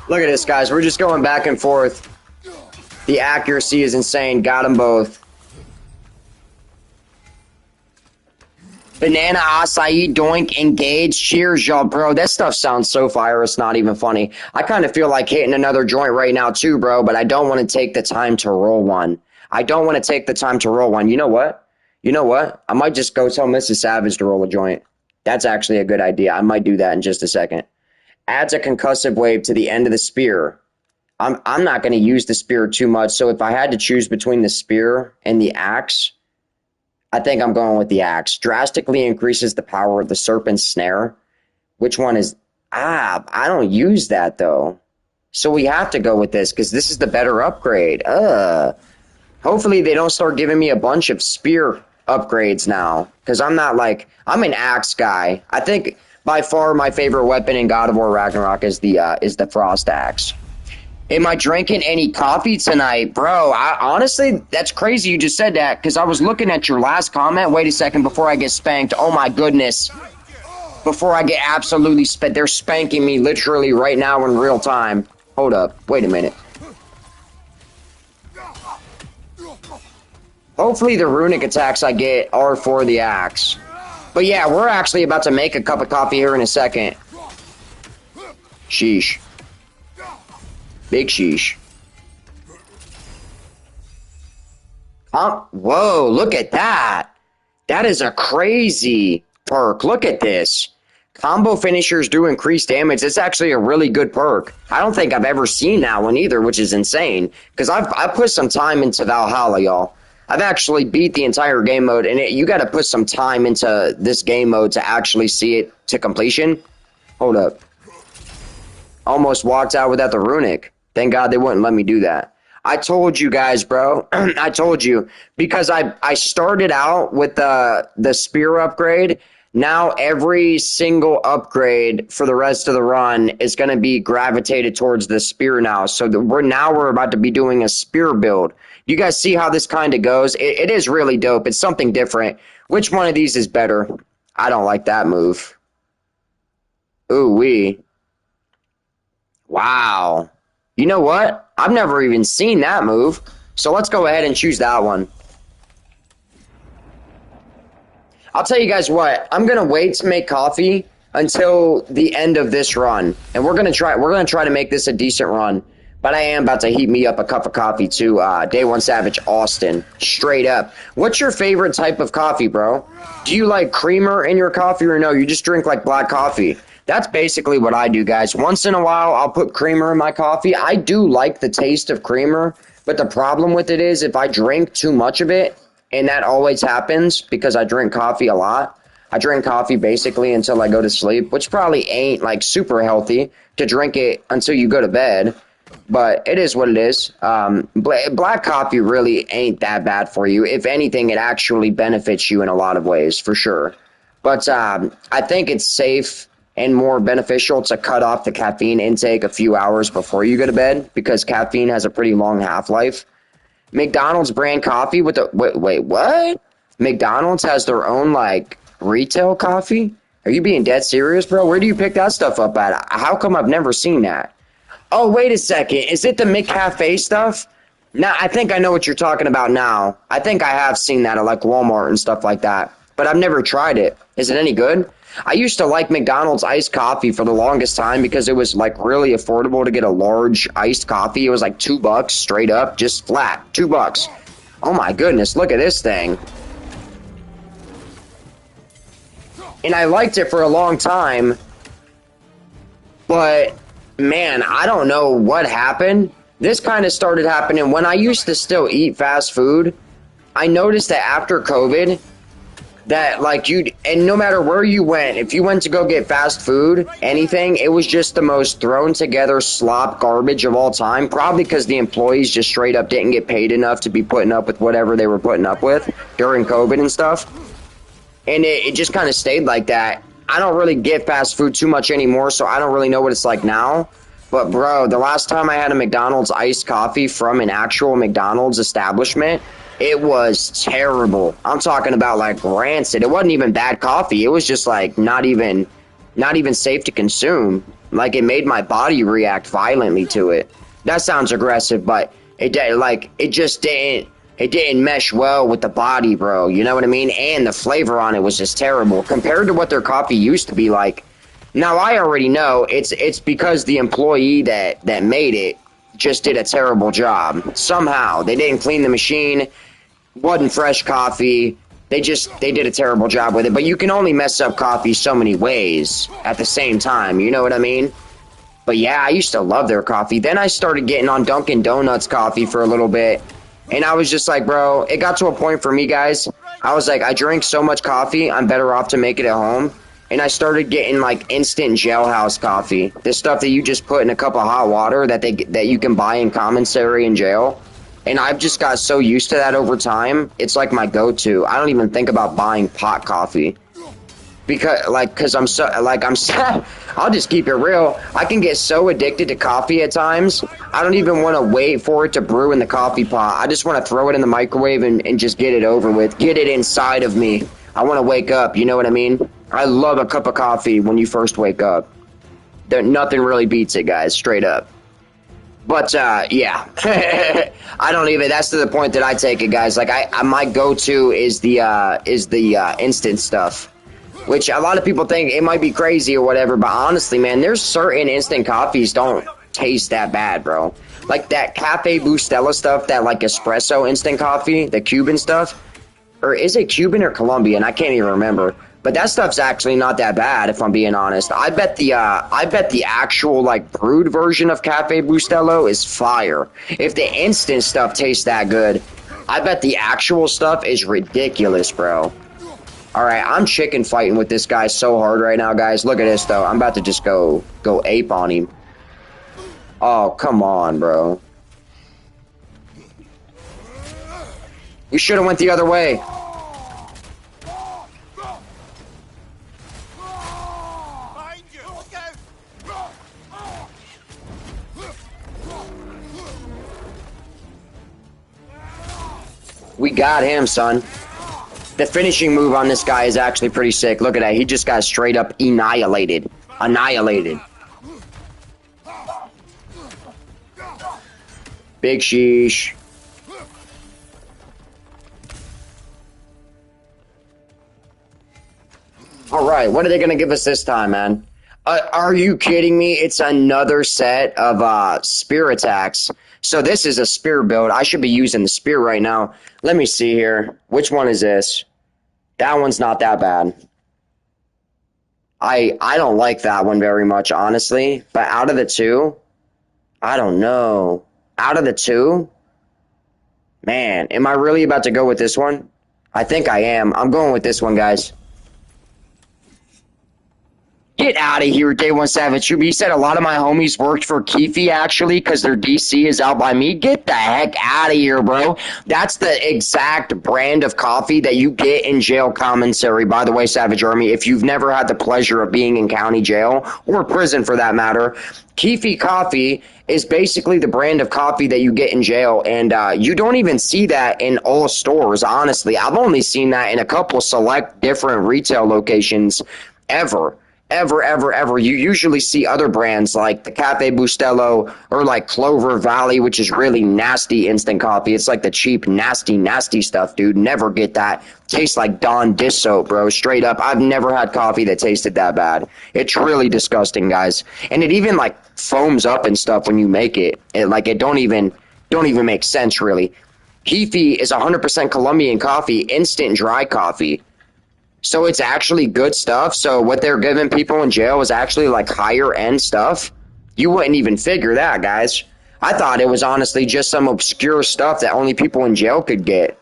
Speaker 1: Look at this, guys. We're just going back and forth. The accuracy is insane. Got them both. Banana, acai, doink, engage, cheers, y'all, bro. That stuff sounds so fire, it's not even funny. I kind of feel like hitting another joint right now too, bro, but I don't want to take the time to roll one. I don't want to take the time to roll one. You know what? You know what? I might just go tell Mrs. Savage to roll a joint. That's actually a good idea. I might do that in just a second. Adds a concussive wave to the end of the spear. I'm not going to use the spear too much, so if I had to choose between the spear and the axe, I think I'm going with the axe. Drastically increases the power of the serpent's snare. Which one is... I don't use that, though. So we have to go with this, because this is the better upgrade. Hopefully they don't start giving me a bunch of spear upgrades now. Because I'm not like... I'm an axe guy. I think, by far, my favorite weapon in God of War Ragnarok is the Frost Axe. Am I drinking any coffee tonight? Bro, honestly, that's crazy you just said that, because I was looking at your last comment. Wait a second, before I get spanked. Oh my goodness. Before I get absolutely spanked. They're spanking me literally right now in real time. Hold up. Wait a minute. Hopefully the runic attacks I get are for the axe. But yeah, we're actually about to make a cup of coffee here in a second. Sheesh. Big sheesh. Whoa, look at that. That is a crazy perk. Look at this. Combo finishers do increase damage. It's actually a really good perk. I don't think I've ever seen that one either, which is insane. Because I put some time into Valhalla, y'all. I've actually beat the entire game mode, and you got to put some time into this game mode to actually see it to completion. Hold up. Almost walked out without the runic. Thank God they wouldn't let me do that. I told you guys, bro. I told you. Because I started out with the spear upgrade. Now every single upgrade for the rest of the run is going to be gravitated towards the spear now. So we're about to be doing a spear build. You guys see how this kind of goes? It is really dope. It's something different. Which one of these is better? I don't like that move. Ooh wee. Wow. You know what? I've never even seen that move. So let's go ahead and choose that one. I'll tell you guys what. I'm gonna wait to make coffee until the end of this run, and we're gonna try to make this a decent run. But I am about to heat me up a cup of coffee too. Day One Savage Austin, straight up. What's your favorite type of coffee, bro? Do you like creamer in your coffee, or no? You just drink like black coffee? That's basically what I do, guys. Once in a while, I'll put creamer in my coffee. I do like the taste of creamer, but the problem with it is if I drink too much of it, and that always happens because I drink coffee a lot. I drink coffee basically until I go to sleep, which probably ain't like super healthy to drink it until you go to bed. But it is what it is. Black coffee really ain't that bad for you. If anything, it actually benefits you in a lot of ways, for sure. But I think it's safe and more beneficial to cut off the caffeine intake a few hours before you go to bed because caffeine has a pretty long half-life. McDonald's brand coffee with the wait, what? McDonald's has their own like retail coffee? Are you being dead serious, bro? Where do you pick that stuff up at? How come I've never seen that? Oh, wait a second. Is it the McCafe stuff? Now, I think I know what you're talking about now. I think I have seen that at like Walmart and stuff like that, but I've never tried it. Is it any good? I used to like McDonald's iced coffee for the longest time because it was like really affordable to get a large iced coffee. It was like $2 straight up, just flat, $2. Oh my goodness, look at this thing. And I liked it for a long time, but man, I don't know what happened. This kind of started happening when I used to still eat fast food. I noticed that after COVID, that like and no matter where you went, if you went to go get fast food, anything, it was just the most thrown together slop garbage of all time, probably because the employees just straight up didn't get paid enough to be putting up with whatever they were putting up with during COVID and stuff. And it just kind of stayed like that. I don't really get fast food too much anymore, so I don't really know what it's like now. But bro, the last time I had a McDonald's iced coffee from an actual McDonald's establishment, it was terrible. I'm talking about like rancid. It wasn't even bad coffee. It was just like not even safe to consume. Like it made my body react violently to it. That sounds aggressive, but it just didn't mesh well with the body, bro. You know what I mean? And the flavor on it was just terrible compared to what their coffee used to be like. Now I already know it's because the employee that made it just did a terrible job. Somehow they didn't clean the machine. Wasn't fresh coffee. They did a terrible job with it. But you can only mess up coffee so many ways at the same time. You know what I mean? But yeah, I used to love their coffee. Then I started getting on Dunkin' Donuts coffee for a little bit. And I was just like, bro, it got to a point for me, guys. I was like, I drink so much coffee, I'm better off to make it at home. And I started getting like instant jailhouse coffee. This stuff that you just put in a cup of hot water that you can buy in commissary in jail. And I've just got so used to that over time. It's like my go-to. I don't even think about buying pot coffee. Because I'm so I'll just keep it real. I can get so addicted to coffee at times. I don't even want to wait for it to brew in the coffee pot. I just want to throw it in the microwave and just get it over with. Get it inside of me. I want to wake up, you know what I mean? I love a cup of coffee when you first wake up. Nothing really beats it, guys, straight up. But yeah, I don't even. That's to the point that I take it, guys. Like my go-to is the instant stuff, which a lot of people think it might be crazy or whatever. But honestly, man, there's certain instant coffees don't taste that bad, bro. Like that Cafe Bustelo stuff, that like espresso instant coffee, the Cuban stuff, or is it Cuban or Colombian? I can't even remember. But that stuff's actually not that bad, if I'm being honest. I bet the actual like brewed version of Cafe Bustelo is fire. If the instant stuff tastes that good, I bet the actual stuff is ridiculous, bro. All right, I'm chicken fighting with this guy so hard right now, guys. Look at this though. I'm about to just go ape on him. Oh, come on, bro. You should have went the other way. We got him, son. The finishing move on this guy is actually pretty sick. Look at that. He just got straight up annihilated. Annihilated. Big sheesh. Alright, what are they going to give us this time, man? Are you kidding me? It's another set of spear attacks. So this is a spear build. I should be using the spear right now. Let me see here. Which one is this? That one's not that bad. I don't like that one very much, honestly. But out of the two, I don't know. Out of the two, man, am I really about to go with this one? I think I am. I'm going with this one, guys. Get out of here, Day One Savage. You said a lot of my homies worked for Keefe, actually, because their DC is out by me. Get the heck out of here, bro. That's the exact brand of coffee that you get in jail commissary. By the way, Savage Army, if you've never had the pleasure of being in county jail, or prison for that matter, Keefe coffee is basically the brand of coffee that you get in jail, and you don't even see that in all stores, honestly. I've only seen that in a couple select different retail locations ever. Ever. You usually see other brands like the Cafe Bustelo or like Clover Valley, which is really nasty instant coffee. It's like the cheap, nasty stuff, dude. Never get that. Tastes like Dawn dish soap, bro. Straight up. I've never had coffee that tasted that bad. It's really disgusting, guys. And it even like foams up and stuff when you make it. It don't even make sense, really. Keefe is 100% Colombian coffee, instant dry coffee. So it's actually good stuff. So what they're giving people in jail is actually like higher end stuff. You wouldn't even figure that, guys. I thought it was honestly just some obscure stuff that only people in jail could get.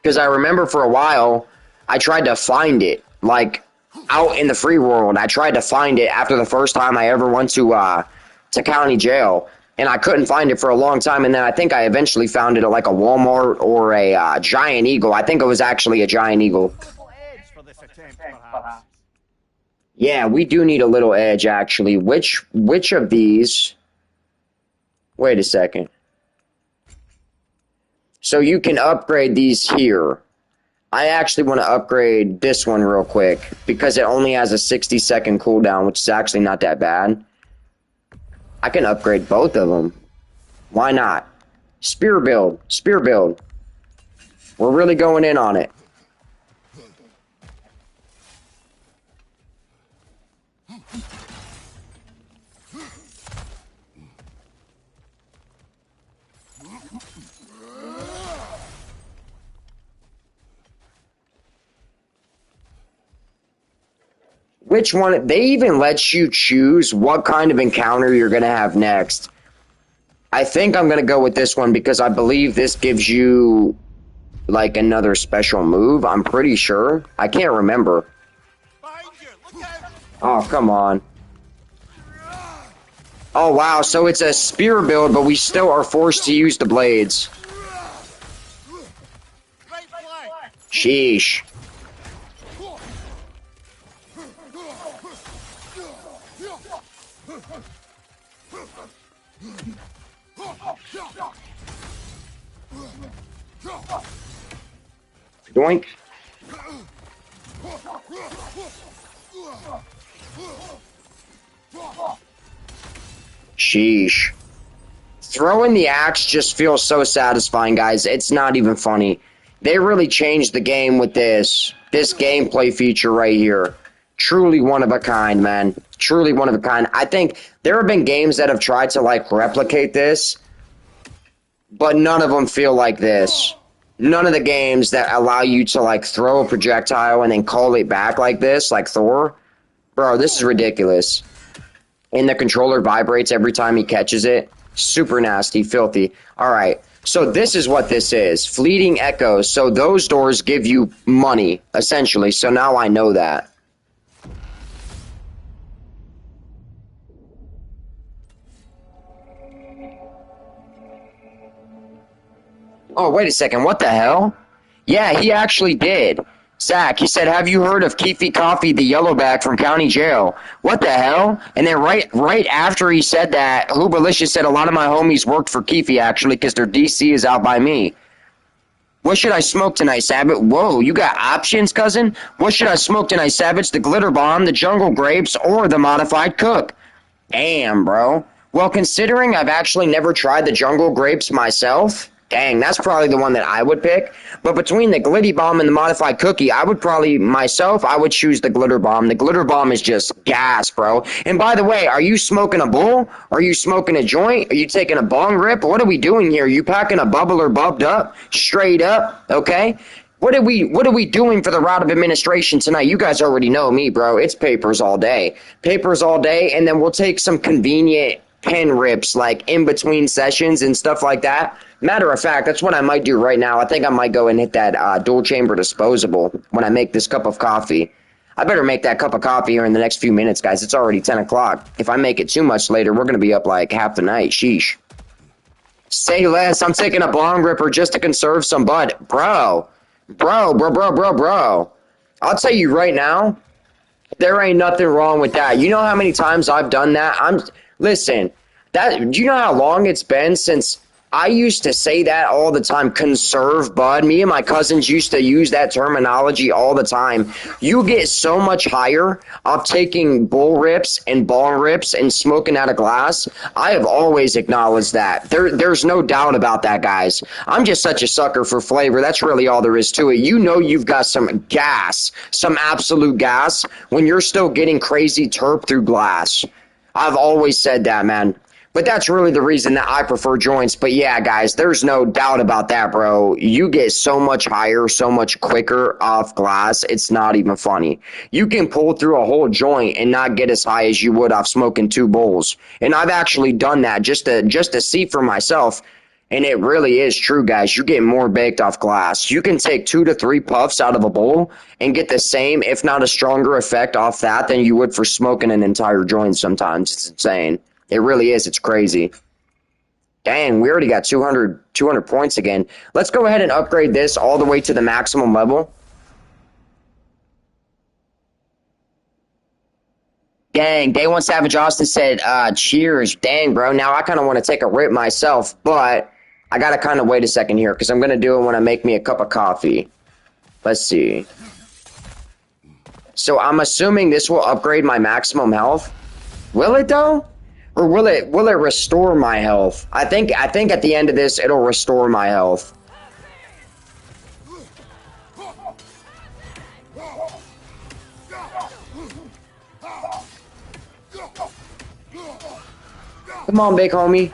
Speaker 1: Because I remember for a while, I tried to find it, like out in the free world. I tried to find it after the first time I ever went to county jail. And I couldn't find it for a long time. And then I think I eventually found it at like a Walmart or a Giant Eagle. I think it was actually a Giant Eagle. Yeah, we do need a little edge, actually. Which of these... Wait a second. So you can upgrade these here. I actually want to upgrade this one real quick, because it only has a 60-second cooldown, which is actually not that bad. I can upgrade both of them. Why not? Spear build. We're really going in on it. Which one? They even let you choose what kind of encounter you're going to have next. I think I'm going to go with this one because I believe this gives you like another special move. I'm pretty sure. I can't remember. Oh, come on. Oh, wow. So it's a spear build, but we still are forced to use the blades. Sheesh. Doink. Sheesh. Throwing the axe just feels so satisfying, guys. It's not even funny. They really changed the game with this gameplay feature right here. Truly one of a kind, man. Truly one of a kind. I think there have been games that have tried to, like, replicate this, but none of them feel like this. None of the games that allow you to, like, throw a projectile and then call it back like this, like Thor. Bro, this is ridiculous. And the controller vibrates every time he catches it. Super nasty, filthy. All right. So this is what this is. Fleeting echoes. So those doors give you money, essentially. So now I know that. Oh, wait a second. What the hell? Yeah, he actually did. Zach, he said, have you heard of Keefe Coffee, the yellowback from county jail? What the hell? And then right after he said that, Huberlicious said a lot of my homies worked for Keefe, actually, because their DC is out by me. What should I smoke tonight, Savage? Whoa, you got options, cousin? What should I smoke tonight, Savage? The glitter bomb, the jungle grapes, or the modified cook? Damn, bro. Well, considering I've actually never tried the jungle grapes myself, dang, that's probably the one that I would pick. But between the glitty bomb and the modified cookie, I would choose the glitter bomb. The glitter bomb is just gas, bro. And by the way, are you smoking a bowl? Are you smoking a joint? Are you taking a bong rip? What are we doing here? You packing a bubble or bubbed up? Straight up, okay? What are we doing for the route of administration tonight? You guys already know me, bro. It's papers all day. Papers all day, and then we'll take some convenient pen rips like in between sessions and stuff like that. Matter of fact, that's what I might do right now. I think I might go and hit that dual chamber disposable when I make this cup of coffee. I better make that cup of coffee here in the next few minutes, guys. It's already 10 o'clock. If I make it too much later, we're going to be up like half the night. Sheesh. Say less. I'm taking a bong ripper just to conserve some bud. Bro. I'll tell you right now, there ain't nothing wrong with that. You know how many times I've done that? Listen, do you know how long it's been since I used to say that all the time, conserve bud. Me and my cousins used to use that terminology all the time. You get so much higher off taking bull rips and bong rips and smoking out of glass. I have always acknowledged that. There's no doubt about that, guys. I'm just such a sucker for flavor. That's really all there is to it. You know you've got some gas, some absolute gas, when you're still getting crazy terp through glass. I've always said that, man. But that's really the reason that I prefer joints. But yeah, guys, there's no doubt about that, bro. You get so much higher, so much quicker off glass. It's not even funny. You can pull through a whole joint and not get as high as you would off smoking 2 bowls. And I've actually done that just to see for myself. And it really is true, guys. You get more baked off glass. You can take 2 to 3 puffs out of a bowl and get the same, if not a stronger effect off that than you would for smoking an entire joint sometimes. It's insane. It really is. It's crazy. Dang, we already got 200 points again. Let's go ahead and upgrade this all the way to the maximum level. Dang, Day One Savage Austin said, cheers. Dang, bro. Now I kind of want to take a rip myself, but I got to kind of wait a second here because I'm going to do it when I make me a cup of coffee. Let's see. So I'm assuming this will upgrade my maximum health. Will it, though? Or will it restore my health? I think at the end of this, it'll restore my health. Come on, big homie.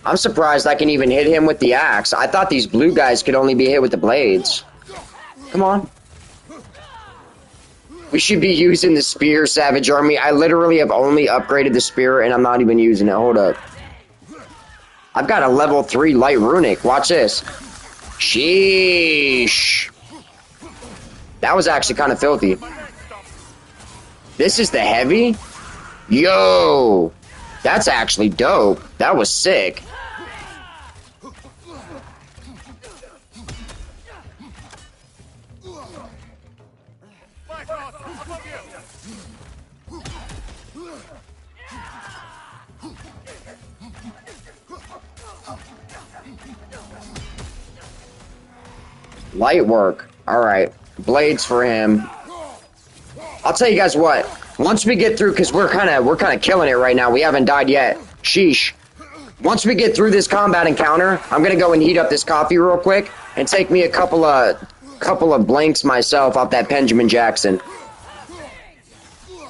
Speaker 1: I'm surprised I can even hit him with the axe. I thought these blue guys could only be hit with the blades. Come on. We should be using the spear, Savage Army. I literally have only upgraded the spear, and I'm not even using it. Hold up. I've got a level 3 light runic. Watch this. Sheesh. That was actually kind of filthy. This is the heavy? Yo. That's actually dope. That was sick. Light work. Alright. Blades for him. I'll tell you guys what. Once we get through, because we're kind of killing it right now. We haven't died yet. Sheesh. Once we get through this combat encounter, I'm gonna go and heat up this coffee real quick and take me a couple of blanks myself off that Benjamin Jackson.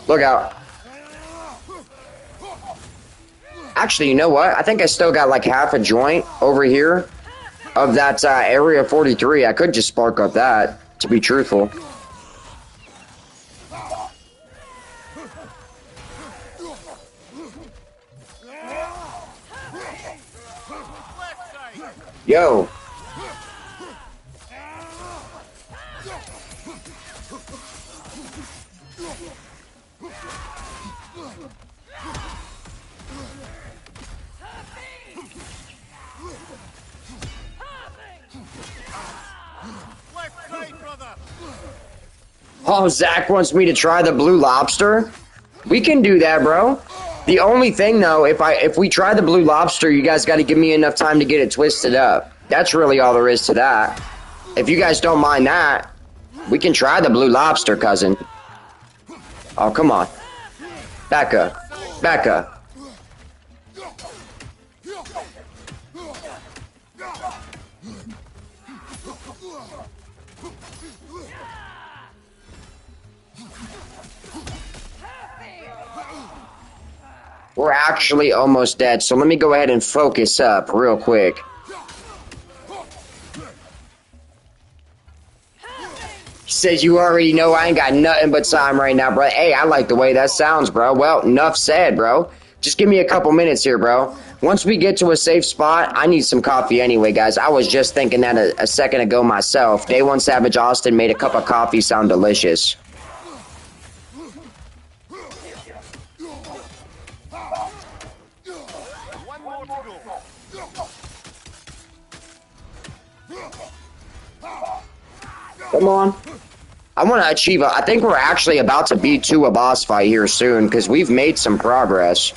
Speaker 1: Look out. Actually, you know what? I think I still got like half a joint over here of that Area 43. I could just spark up that, to be truthful. Yo. Oh, Zach wants me to try the blue lobster? We can do that, bro. The only thing, though, if we try the blue lobster, you guys got to give me enough time to get it twisted up. That's really all there is to that. If you guys don't mind that, we can try the blue lobster, cousin. Oh, come on. Back up. Back up. We're actually almost dead, so let me go ahead and focus up real quick. He says, you already know I ain't got nothing but time right now, bro. Hey, I like the way that sounds, bro. Well, enough said, bro. Just give me a couple minutes here, bro. Once we get to a safe spot, I need some coffee anyway, guys. I was just thinking that a second ago myself. Day One Savage Austin made a cup of coffee sound delicious.
Speaker 2: One more to go.
Speaker 1: Come on. I want to achieve I think we're actually about to beat to a boss fight here soon because we've made some progress.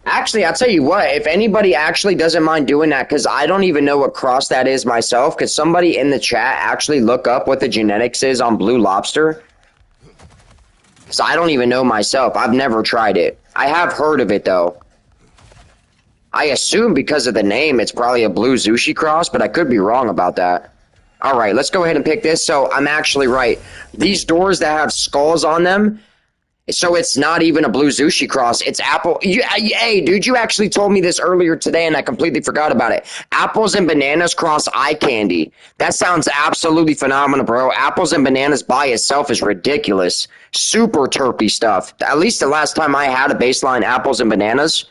Speaker 1: Actually, I'll tell you what, if anybody actually doesn't mind doing that, because I don't even know what cross that is myself, could somebody in the chat actually look up what the genetics is on blue lobster? Because I don't even know myself. I've never tried it. I have heard of it, though. I assume because of the name, it's probably a blue sushi cross, but I could be wrong about that. All right, let's go ahead and pick this. So I'm actually right. These doors that have skulls on them, so it's not even a blue sushi cross. It's apple. Hey, dude, you actually told me this earlier today, and I completely forgot about it. Apples and bananas cross eye candy. That sounds absolutely phenomenal, bro. Apples and bananas by itself is ridiculous. Super terpy stuff. At least the last time I had a baseline apples and bananas.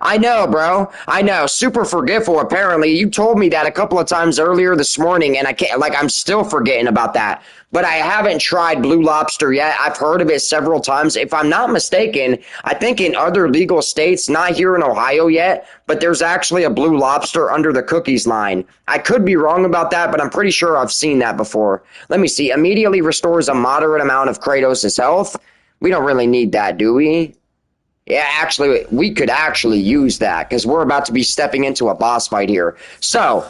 Speaker 1: I know, bro. I know. Super forgetful, apparently. You told me that a couple of times earlier this morning, and I can't, like, I'm still forgetting about that. But I haven't tried Blue Lobster yet. I've heard of it several times. If I'm not mistaken, I think in other legal states, not here in Ohio yet, but there's actually a Blue Lobster under the cookies line. I could be wrong about that, but I'm pretty sure I've seen that before. Let me see. Immediately restores a moderate amount of Kratos' health. We don't really need that, do we? Yeah, actually, we could actually use that because we're about to be stepping into a boss fight here. So,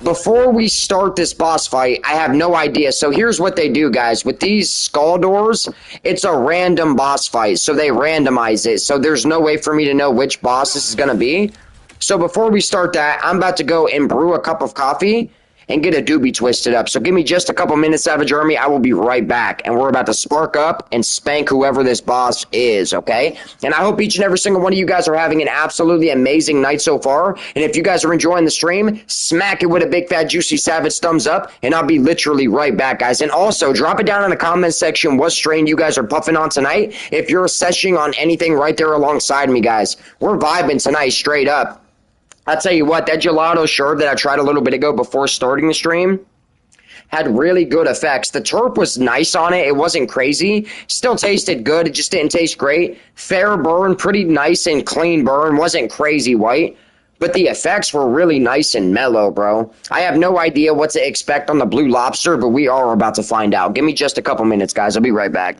Speaker 1: before we start this boss fight, I have no idea. So here's what they do, guys. With these skull doors, it's a random boss fight. So they randomize it. So there's no way for me to know which boss this is going to be. So before we start that, I'm about to go and brew a cup of coffee and get a doobie twisted up. So give me just a couple minutes, Savage Army. I will be right back. And we're about to spark up and spank whoever this boss is, okay? And I hope each and every single one of you guys are having an absolutely amazing night so far. And if you guys are enjoying the stream, smack it with a big, fat, juicy, savage thumbs up. And I'll be literally right back, guys. And also, drop it down in the comment section what strain you guys are puffing on tonight. If you're seshing on anything right there alongside me, guys. We're vibing tonight straight up. I'll tell you what, that gelato sherb that I tried a little bit ago before starting the stream had really good effects. The terp was nice on it. It wasn't crazy. Still tasted good. It just didn't taste great. Fair burn, pretty nice and clean burn. Wasn't crazy white. But the effects were really nice and mellow, bro. I have no idea what to expect on the Blue Lobster, but we are about to find out. Give me just a couple minutes, guys. I'll be right back.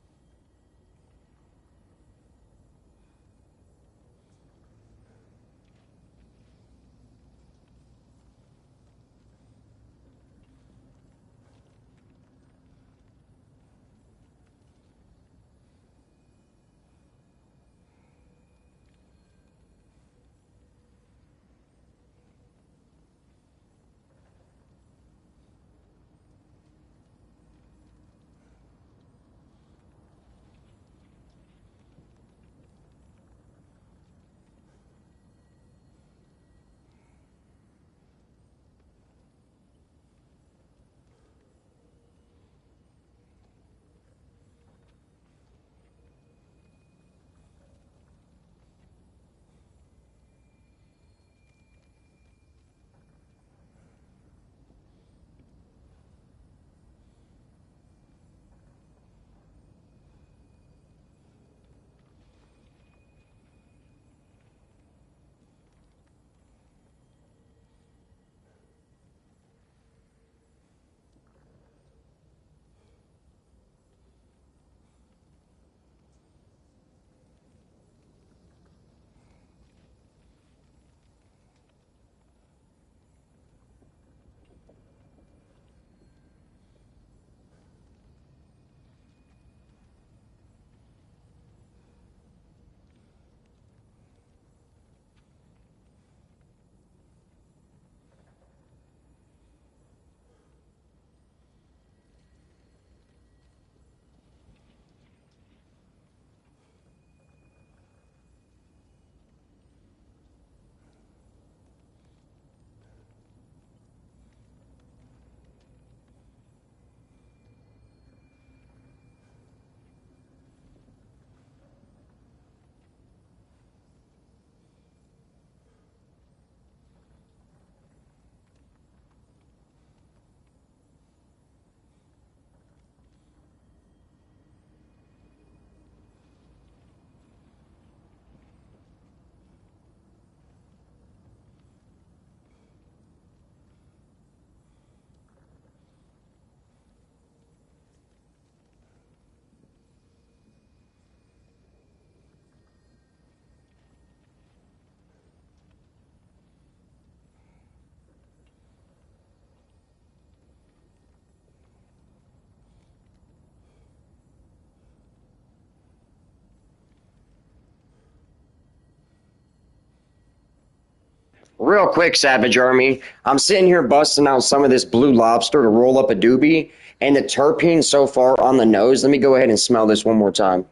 Speaker 1: Real quick, Savage Army. I'm sitting here busting out some of this blue lobster to roll up a doobie, and the terpene so far on the nose. Let me go ahead and smell this one more time.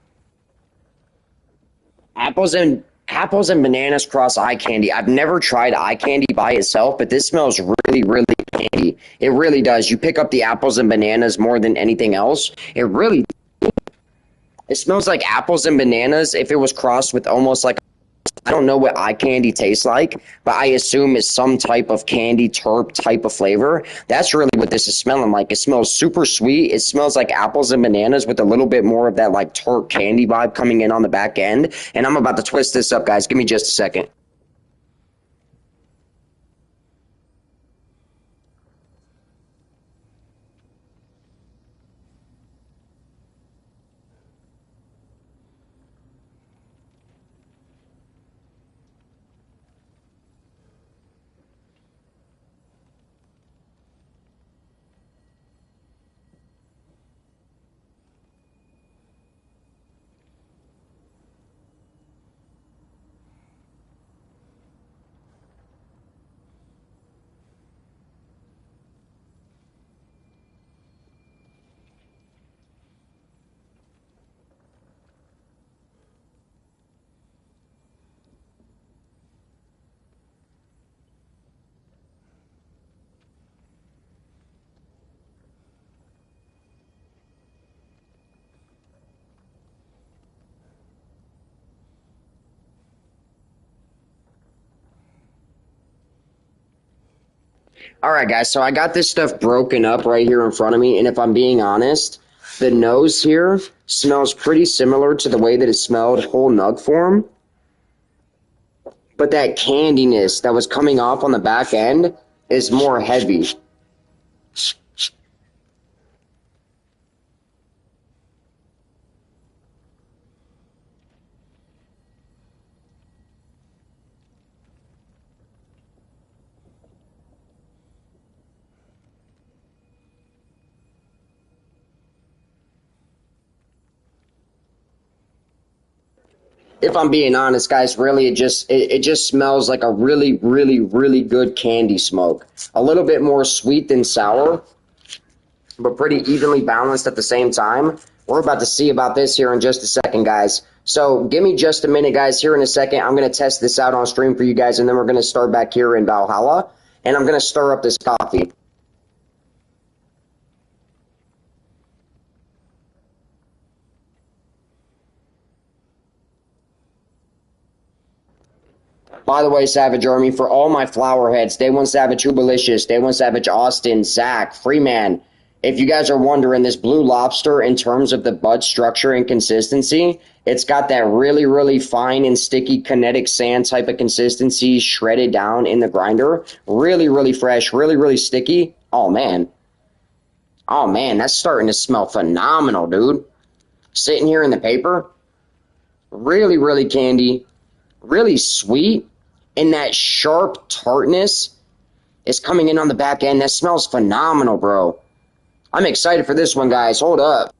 Speaker 1: Apples and bananas cross eye candy. I've never tried eye candy by itself, but this smells really, really candy. It really does. You pick up the apples and bananas more than anything else. It smells like apples and bananas if it was crossed with almost like, I don't know what eye candy tastes like, but I assume it's some type of candy terp type of flavor. That's really what this is smelling like. It smells super sweet. It smells like apples and bananas with a little bit more of that like terp candy vibe coming in on the back end. And I'm about to twist this up, guys. Give me just a second. All right, guys. So I got this stuff broken up right here in front of me. And if I'm being honest, the nose here smells pretty similar to the way that it smelled whole nug form. But that candiness that was coming off on the back end is more heavy. If I'm being honest, guys, really it just smells like a really, really, really good candy smoke. A little bit more sweet than sour, but pretty evenly balanced at the same time. We're about to see about this here in just a second, guys. So give me just a minute, guys. Here in a second, I'm going to test this out on stream for you guys, and then we're going to start back here in Valhalla, and I'm going to stir up this coffee. By the way, Savage Army, for all my flower heads, Day One Savage Hubalicious, Day One Savage Austin, Zach, Freeman, if you guys are wondering, this blue lobster, in terms of the bud structure and consistency, it's got that really, really fine and sticky kinetic sand type of consistency shredded down in the grinder. Really, really fresh, really, really sticky. Oh, man. Oh, man, that's starting to smell phenomenal, dude. Sitting here in the paper, really, really candy, really sweet, and that sharp tartness is coming in on the back end. That smells phenomenal, bro. I'm excited for this one, guys. Hold up.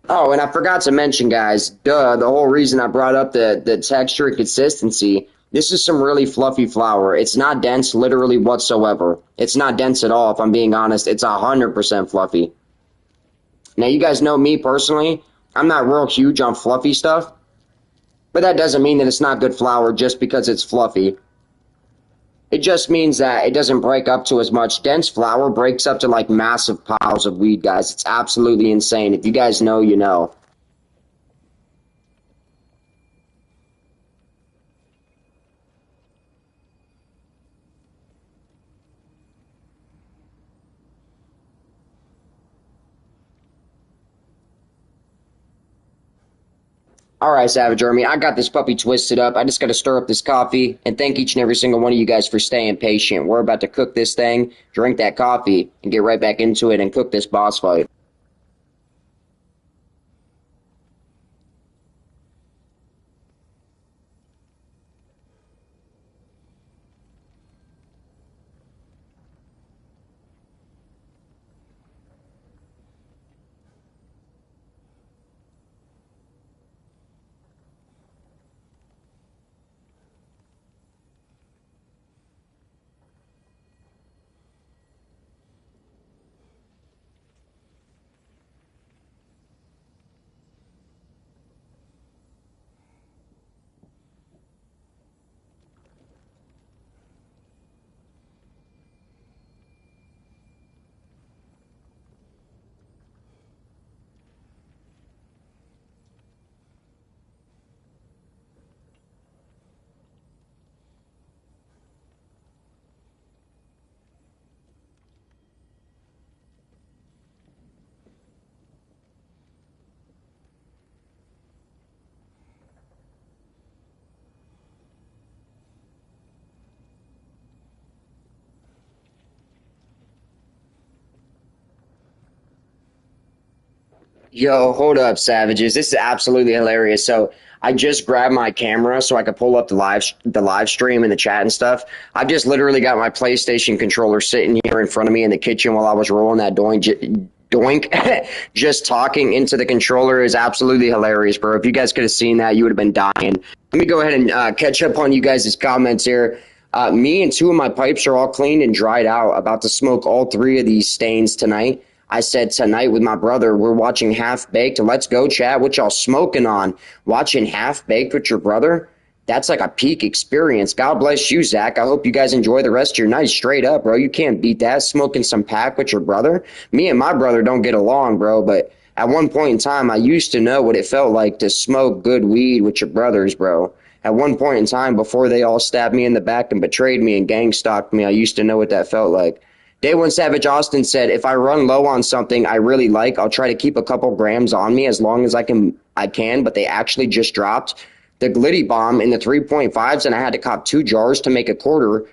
Speaker 1: Oh, and I forgot to mention, guys, duh, the whole reason I brought up the texture and consistency, this is some really fluffy flour. It's not dense literally whatsoever. It's not dense at all, if I'm being honest. It's 100% fluffy. Now, you guys know me personally. I'm not real huge on fluffy stuff, but that doesn't mean that it's not good flour just because it's fluffy. It just means that it doesn't break up to as much. Dense flour breaks up to like massive piles of weed, guys. It's absolutely insane. If you guys know, you know. All right, Savage Army, I got this puppy twisted up. I just got to stir up this coffee and thank each and every single one of you guys for staying patient. We're about to cook this thing, drink that coffee, and get right back into it and cook this boss fight. Yo, hold up, savages. This is absolutely hilarious. So I just grabbed my camera so I could pull up the live stream and the chat and stuff. I've just literally got my PlayStation controller sitting here in front of me in the kitchen while I was rolling that doink. Just talking into the controller is absolutely hilarious, bro. If you guys could have seen that, you would have been dying. Let me go ahead and catch up on you guys' comments here. Me and two of my pipes are all cleaned and dried out. About to smoke all three of these stains tonight. I said tonight with my brother, we're watching Half Baked. Let's go, chat. What y'all smoking on? Watching Half Baked with your brother? That's like a peak experience. God bless you, Zach. I hope you guys enjoy the rest of your night. Straight up, bro. You can't beat that. Smoking some pack with your brother. Me and my brother don't get along, bro. But at one point in time, I used to know what it felt like to smoke good weed with your brothers, bro. At one point in time, before they all stabbed me in the back and betrayed me and gang stalked me, I used to know what that felt like. Day One Savage Austin said, if I run low on something I really like, I'll try to keep a couple grams on me as long as I can, but they actually just dropped the Glitty Bomb in the 3.5s, and I had to cop 2 jars to make a quarter.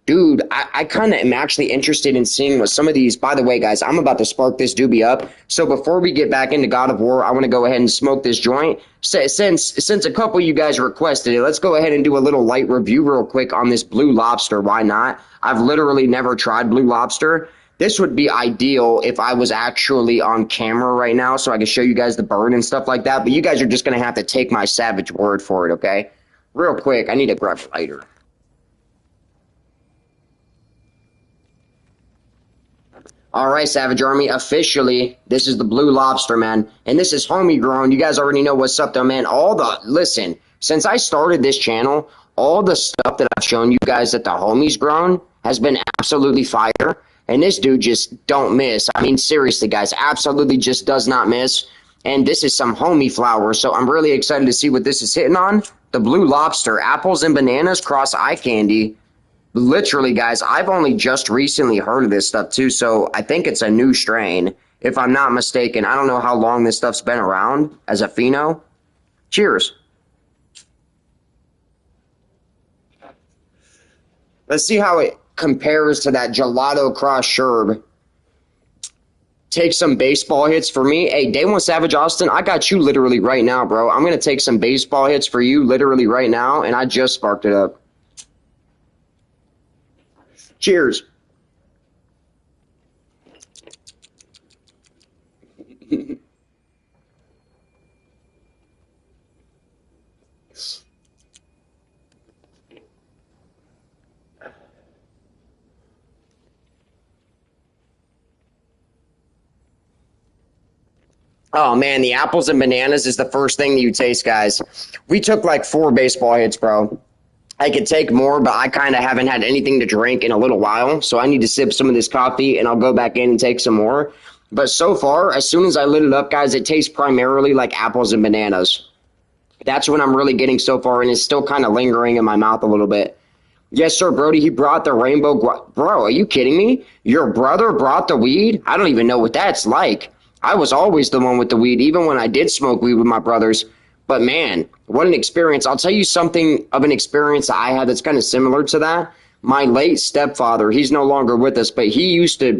Speaker 1: Dude, I kind of am actually interested in seeing what some of these, by the way, guys, I'm about to spark this doobie up. So before we get back into God of War, I want to go ahead and smoke this joint. Since a couple of you guys requested it, let's go ahead and do a little light review real quick on this Blue Lobster. Why not? I've literally never tried Blue Lobster. This would be ideal if I was actually on camera right now so I could show you guys the burn and stuff like that. But you guys are just going to have to take my savage word for it, okay? Real quick, I need a grab lighter. All right, Savage Army, officially, this is the Blue Lobster, man. And this is homie grown. You guys already know what's up, though, man. Listen, since I started this channel, all the stuff that I've shown you guys that the homie's grown has been absolutely fire. And this dude just don't miss. I mean, seriously, guys, absolutely just does not miss. And this is some homie flower, so I'm really excited to see what this is hitting on. The Blue Lobster, apples and bananas cross eye candy. Literally, guys, I've only just recently heard of this stuff, too, so I think it's a new strain, if I'm not mistaken. I don't know how long this stuff's been around as a pheno. Cheers. Let's see how it compares to that Gelato Cross Sherb. Take some baseball hits for me. Hey, Day One Savage Austin, I got you literally right now, bro. I'm going to take some baseball hits for you literally right now, and I just sparked it up. Cheers. Oh, man, the apples and bananas is the first thing that you taste, guys. We took like 4 baseball hits, bro. I could take more, but I kind of haven't had anything to drink in a little while, so I need to sip some of this coffee, and I'll go back in and take some more. But so far, as soon as I lit it up, guys, it tastes primarily like apples and bananas. That's what I'm really getting so far, and it's still kind of lingering in my mouth a little bit. Yes, sir, Brody, he brought the rainbow. Bro, are you kidding me? Your brother brought the weed? I don't even know what that's like. I was always the one with the weed, even when I did smoke weed with my brothers. But man, what an experience. I'll tell you something of an experience I had that's kind of similar to that. My late stepfather, he's no longer with us, but he used to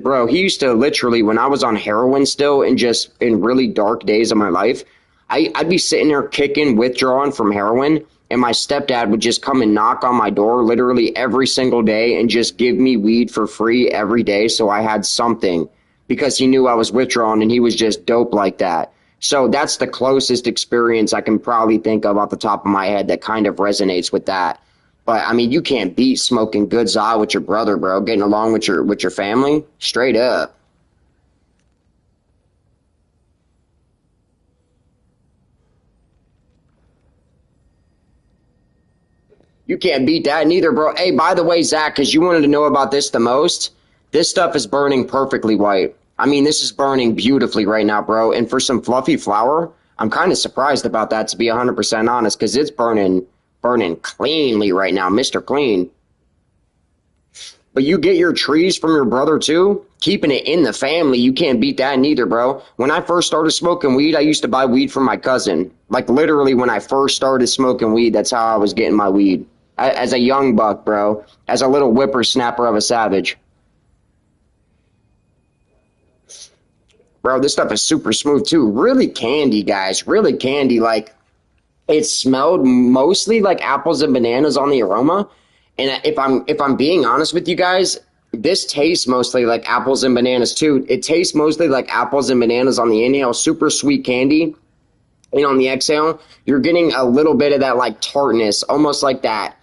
Speaker 1: literally, when I was on heroin still and just in really dark days of my life, I'd be sitting there kicking, withdrawing from heroin, and my stepdad would just come and knock on my door literally every single day and just give me weed for free every day so I had something because he knew I was withdrawing and he was just dope like that. So that's the closest experience I can probably think of off the top of my head that kind of resonates with that. But I mean, you can't beat smoking good za with your brother, bro. Getting along with your family, straight up. You can't beat that neither, bro. Hey, by the way, Zach, because you wanted to know about this the most, this stuff is burning perfectly white. I mean, this is burning beautifully right now, bro. And for some fluffy flower, I'm kind of surprised about that, to be 100% honest, because it's burning cleanly right now, Mr. Clean. But you get your trees from your brother too? Keeping it in the family, you can't beat that neither, bro. When I first started smoking weed, I used to buy weed from my cousin. Like literally when I first started smoking weed, that's how I was getting my weed. As a young buck, bro. As a little whippersnapper of a savage. Bro, this stuff is super smooth too. Really candy, guys. Really candy. Like, it smelled mostly like apples and bananas on the aroma. And if I'm being honest with you guys, this tastes mostly like apples and bananas too. It tastes mostly like apples and bananas on the inhale, super sweet candy. And on the exhale, you're getting a little bit of that like tartness, almost like that.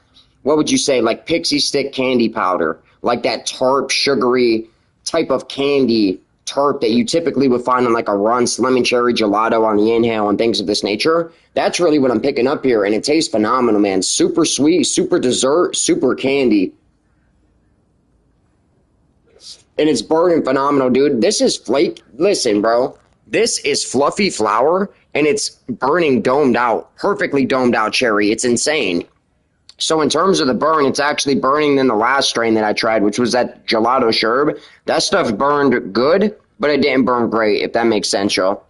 Speaker 1: What would you say? Like pixie stick candy powder, like that tart, sugary type of candy tart that you typically would find on like a Runts lemon cherry gelato on the inhale and things of this nature. That's really what I'm picking up here, and it tastes phenomenal, man. Super sweet, super dessert, super candy. And it's burning phenomenal, dude. This is flake. Listen, bro. This is fluffy flower, and it's burning domed out, perfectly domed out cherry. It's insane. So in terms of the burn, it's actually burning than the last strain that I tried, which was that gelato sherb. That stuff burned good, but it didn't burn great, if that makes sense, y'all.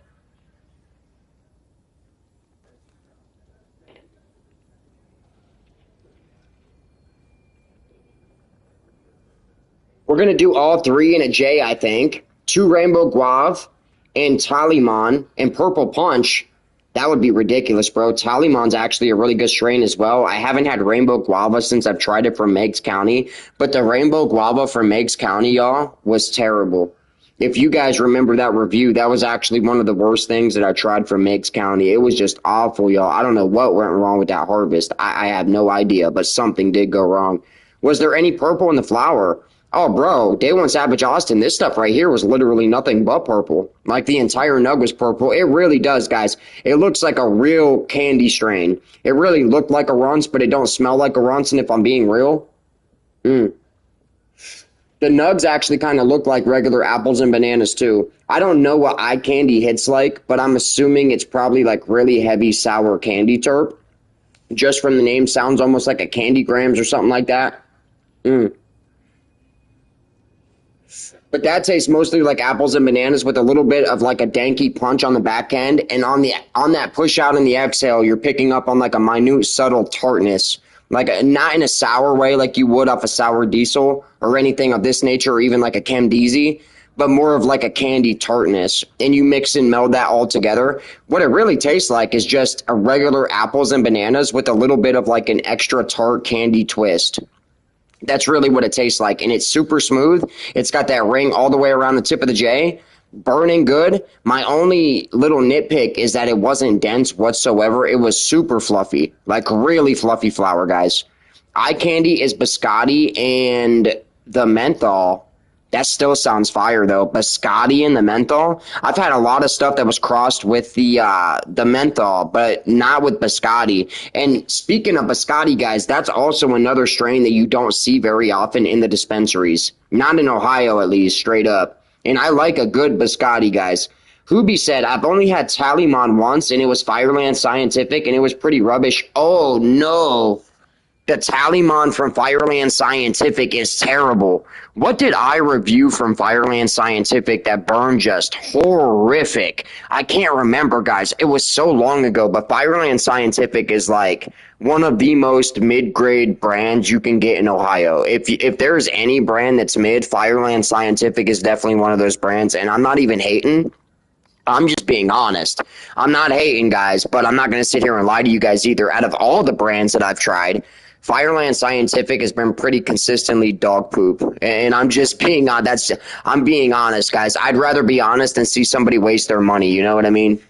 Speaker 1: We're going to do all three in a J, I think. Two Rainbow Guave and Taliman and Purple Punch. That would be ridiculous, bro. Taliman's actually a really good strain as well. I haven't had Rainbow Guava since I've tried it from Meigs County, but the Rainbow Guava from Meigs County, y'all, was terrible. If you guys remember that review, that was actually one of the worst things that I tried from Meigs County. It was just awful, y'all. I don't know what went wrong with that harvest. I have no idea, but something did go wrong. Was there any purple in the flower? Oh, bro, Day One Savage Austin, this stuff right here was literally nothing but purple. Like the entire nug was purple. It really does, guys. It looks like a real candy strain. It really looked like a Runts, but it don't smell like a Runts, and if I'm being real, the nugs actually kind of look like regular apples and bananas too. I don't know what eye candy hits like, but I'm assuming it's probably like really heavy sour candy terp. Just from the name, sounds almost like a Candy Grams or something like that. But that tastes mostly like apples and bananas with a little bit of like a danky punch on the back end. And on that push out in the exhale, you're picking up on like a minute, subtle tartness. Like not in a sour way like you would off a sour diesel or anything of this nature, or even like a Camdeezy, but more of like a candy tartness. And you mix and meld that all together. What it really tastes like is just a regular apples and bananas with a little bit of like an extra tart candy twist. That's really what it tastes like, and it's super smooth. It's got that ring all the way around the tip of the J, burning good. My only little nitpick is that it wasn't dense whatsoever. It was super fluffy, like really fluffy flower, guys. Eye candy is biscotti and the menthol. That still sounds fire though. Biscotti and the menthol. I've had a lot of stuff that was crossed with the menthol, but not with biscotti. And speaking of biscotti, guys, that's also another strain that you don't see very often in the dispensaries. Not in Ohio, at least, straight up. And I like a good biscotti, guys. Hoobie said, I've only had Taliman once, and it was Fireland Scientific, and it was pretty rubbish. Oh, no. The Tallyman from Fireland Scientific is terrible. What did I review from Fireland Scientific that burned just horrific? I can't remember, guys. It was so long ago, but Fireland Scientific is like one of the most mid-grade brands you can get in Ohio. If there's any brand that's mid, Fireland Scientific is definitely one of those brands, and I'm not even hating. I'm just being honest. I'm not hating, guys, but I'm not going to sit here and lie to you guys either. Out of all the brands that I've tried, Fireland Scientific has been pretty consistently dog poop, and I'm just being I'm being honest, guys. I'd rather be honest than see somebody waste their money. You know what I mean?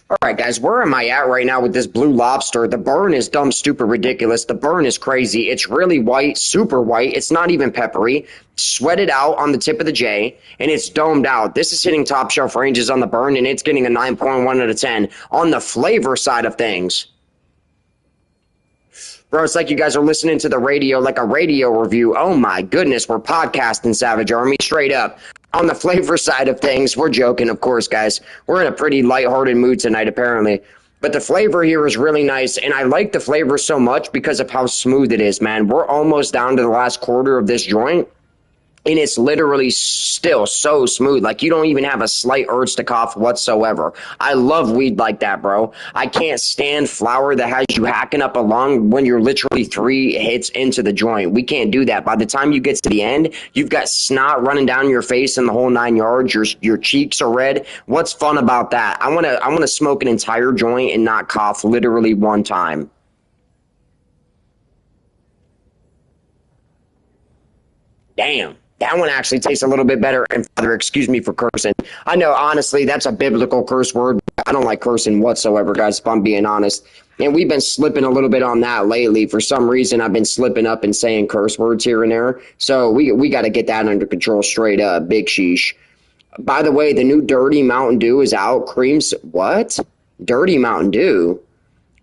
Speaker 1: All right, guys, where am I at right now with this Blue Lobster? The burn is dumb, stupid, ridiculous. The burn is crazy. It's really white, super white. It's not even peppery. Sweated out on the tip of the J, and it's domed out. This is hitting top shelf ranges on the burn, and it's getting a 9.1 out of 10. On the flavor side of things, bro, it's like you guys are listening to the radio, like a radio review. Oh my goodness, we're podcasting, Savage Army, straight up. On the flavor side of things, we're joking, of course, guys. We're in a pretty lighthearted mood tonight, apparently. But the flavor here is really nice, and I like the flavor so much because of how smooth it is, man. We're almost down to the last quarter of this joint, and it's literally still so smooth. Like, you don't even have a slight urge to cough whatsoever. I love weed like that, bro. I can't stand flower that has you hacking up a lung when you're literally 3 hits into the joint. We can't do that. By the time you get to the end, you've got snot running down your face and the whole 9 yards. Your cheeks are red. What's fun about that? I wanna smoke an entire joint and not cough literally one time. Damn. That one actually tastes a little bit better. And Father, excuse me for cursing. I know, honestly, that's a biblical curse word. I don't like cursing whatsoever, guys, if I'm being honest. And we've been slipping a little bit on that lately. For some reason, I've been slipping up and saying curse words here and there. So we got to get that under control straight up. Big sheesh. By the way, the new Dirty Mountain Dew is out. What? Dirty Mountain Dew?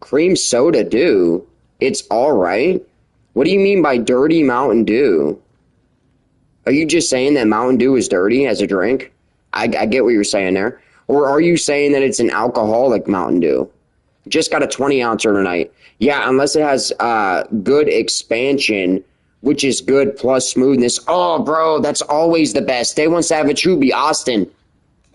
Speaker 1: Cream Soda Dew? It's all right. What do you mean by Dirty Mountain Dew? Are you just saying that Mountain Dew is dirty as a drink? I get what you're saying there. Or are you saying that it's an alcoholic Mountain Dew? Just got a 20-ouncer tonight. Yeah, unless it has good expansion, which is good plus smoothness. Oh, bro, that's always the best. Day One Savage Hoobie, Austin.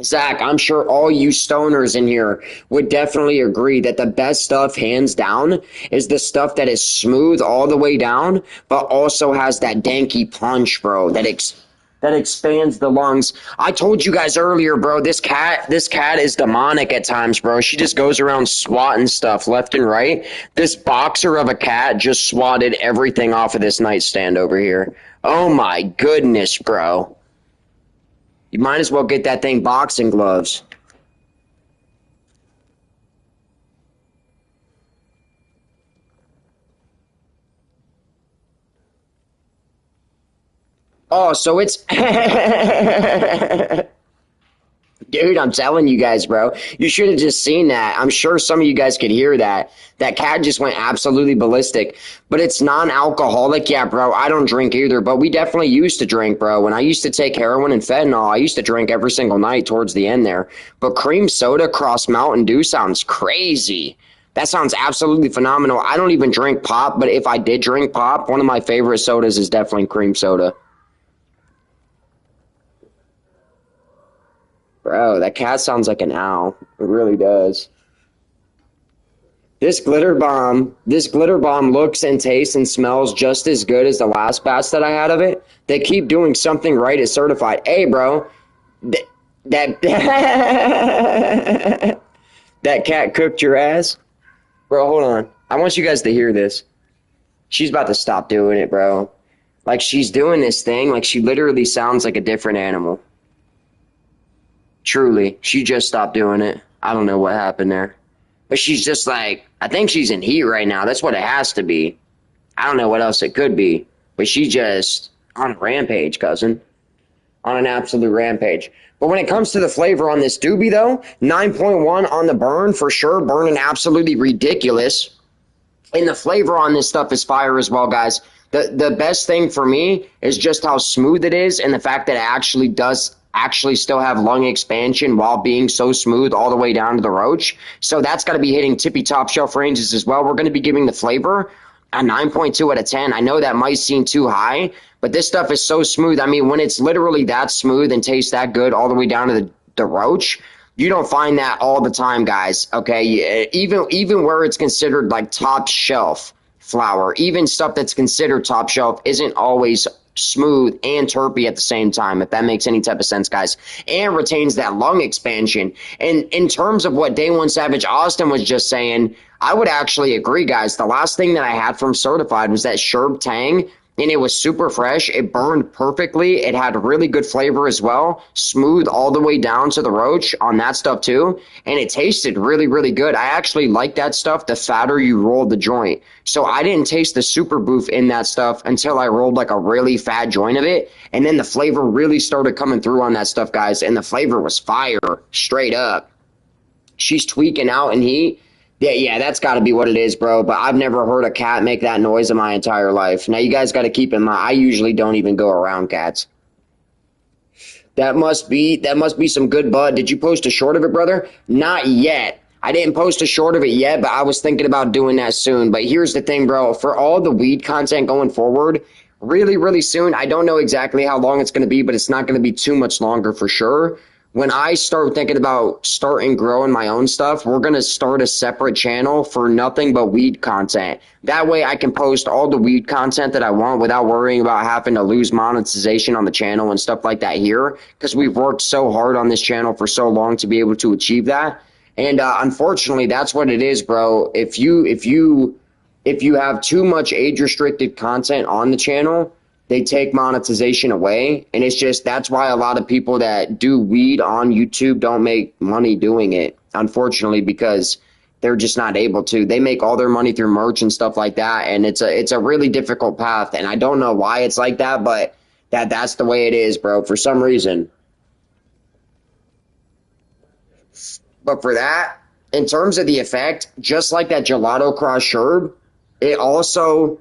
Speaker 1: Zach, I'm sure all you stoners in here would definitely agree that the best stuff, hands down, is the stuff that is smooth all the way down, but also has that danky punch, bro, that expands the lungs. I told you guys earlier, bro, this cat is demonic at times, bro. She just goes around swatting stuff left and right. This boxer of a cat just swatted everything off of this nightstand over here. Oh my goodness, bro. You might as well get that thing boxing gloves. Oh, so it's... Dude, I'm telling you guys, bro. You should have just seen that. I'm sure some of you guys could hear that. That cat just went absolutely ballistic. But it's non-alcoholic. Yeah, bro, I don't drink either. But we definitely used to drink, bro. When I used to take heroin and fentanyl, I used to drink every single night towards the end there. But cream soda cross Mountain Dew sounds crazy. That sounds absolutely phenomenal. I don't even drink pop, but if I did drink pop, one of my favorite sodas is definitely cream soda. Bro, that cat sounds like an owl. It really does. This glitter bomb looks and tastes and smells just as good as the last batch that I had of it. They keep doing something right. It's certified. Hey, bro, that that cat cooked your ass, bro. Hold on. I want you guys to hear this. She's about to stop doing it, bro. Like, she's doing this thing. Like, she literally sounds like a different animal. Truly, she just stopped doing it. I don't know what happened there. But she's just like, I think she's in heat right now. That's what it has to be. I don't know what else it could be. But she just on a rampage, cousin. On an absolute rampage. But when it comes to the flavor on this doobie, though, 9.1 on the burn, for sure. Burning absolutely ridiculous. And the flavor on this stuff is fire as well, guys. The best thing for me is just how smooth it is and the fact that it actually does actually still have lung expansion while being so smooth all the way down to the roach. So that's got to be hitting tippy top shelf ranges as well. We're going to be giving the flavor a 9.2 out of 10. I know that might seem too high, but this stuff is so smooth. I mean, when it's literally that smooth and tastes that good all the way down to the roach, you don't find that all the time, guys. Okay, even where it's considered like top shelf flour, even stuff that's considered top shelf isn't always smooth and terpy at the same time, if that makes any type of sense, guys, and retains that lung expansion. And in terms of what Day One Savage Austin was just saying, I would actually agree, guys. The last thing that I had from Certified was that Sherb Tang, and it was super fresh. It burned perfectly. It had really good flavor as well, smooth all the way down to the roach on that stuff too, and it tasted really, really good. I actually like that stuff the fatter you roll the joint. So I didn't taste the super boof in that stuff until I rolled like a really fat joint of it, and then the flavor really started coming through on that stuff, guys, and the flavor was fire, straight up. She's tweaking out in heat. Yeah, that's got to be what it is, bro. But I've never heard a cat make that noise in my entire life. Now, you guys got to keep in mind, I usually don't even go around cats. That must be some good bud. Did you post a short of it, brother? Not yet. I didn't post a short of it yet, but I was thinking about doing that soon. But here's the thing, bro. For all the weed content going forward, really, really soon, I don't know exactly how long it's going to be, but it's not going to be too much longer for sure. When I start thinking about starting growing my own stuff, we're going to start a separate channel for nothing but weed content. That way I can post all the weed content that I want without worrying about having to lose monetization on the channel and stuff like that here, because we've worked so hard on this channel for so long to be able to achieve that. And unfortunately, that's what it is, bro. If you have too much age-restricted content on the channel, they take monetization away, and it's just that's why a lot of people that do weed on YouTube don't make money doing it, unfortunately, because they're just not able to. They make all their money through merch and stuff like that, and it's a really difficult path, and I don't know why it's like that, but that's the way it is, bro, for some reason. But for that, in terms of the effect, just like that Gelato Cross Sherb, it also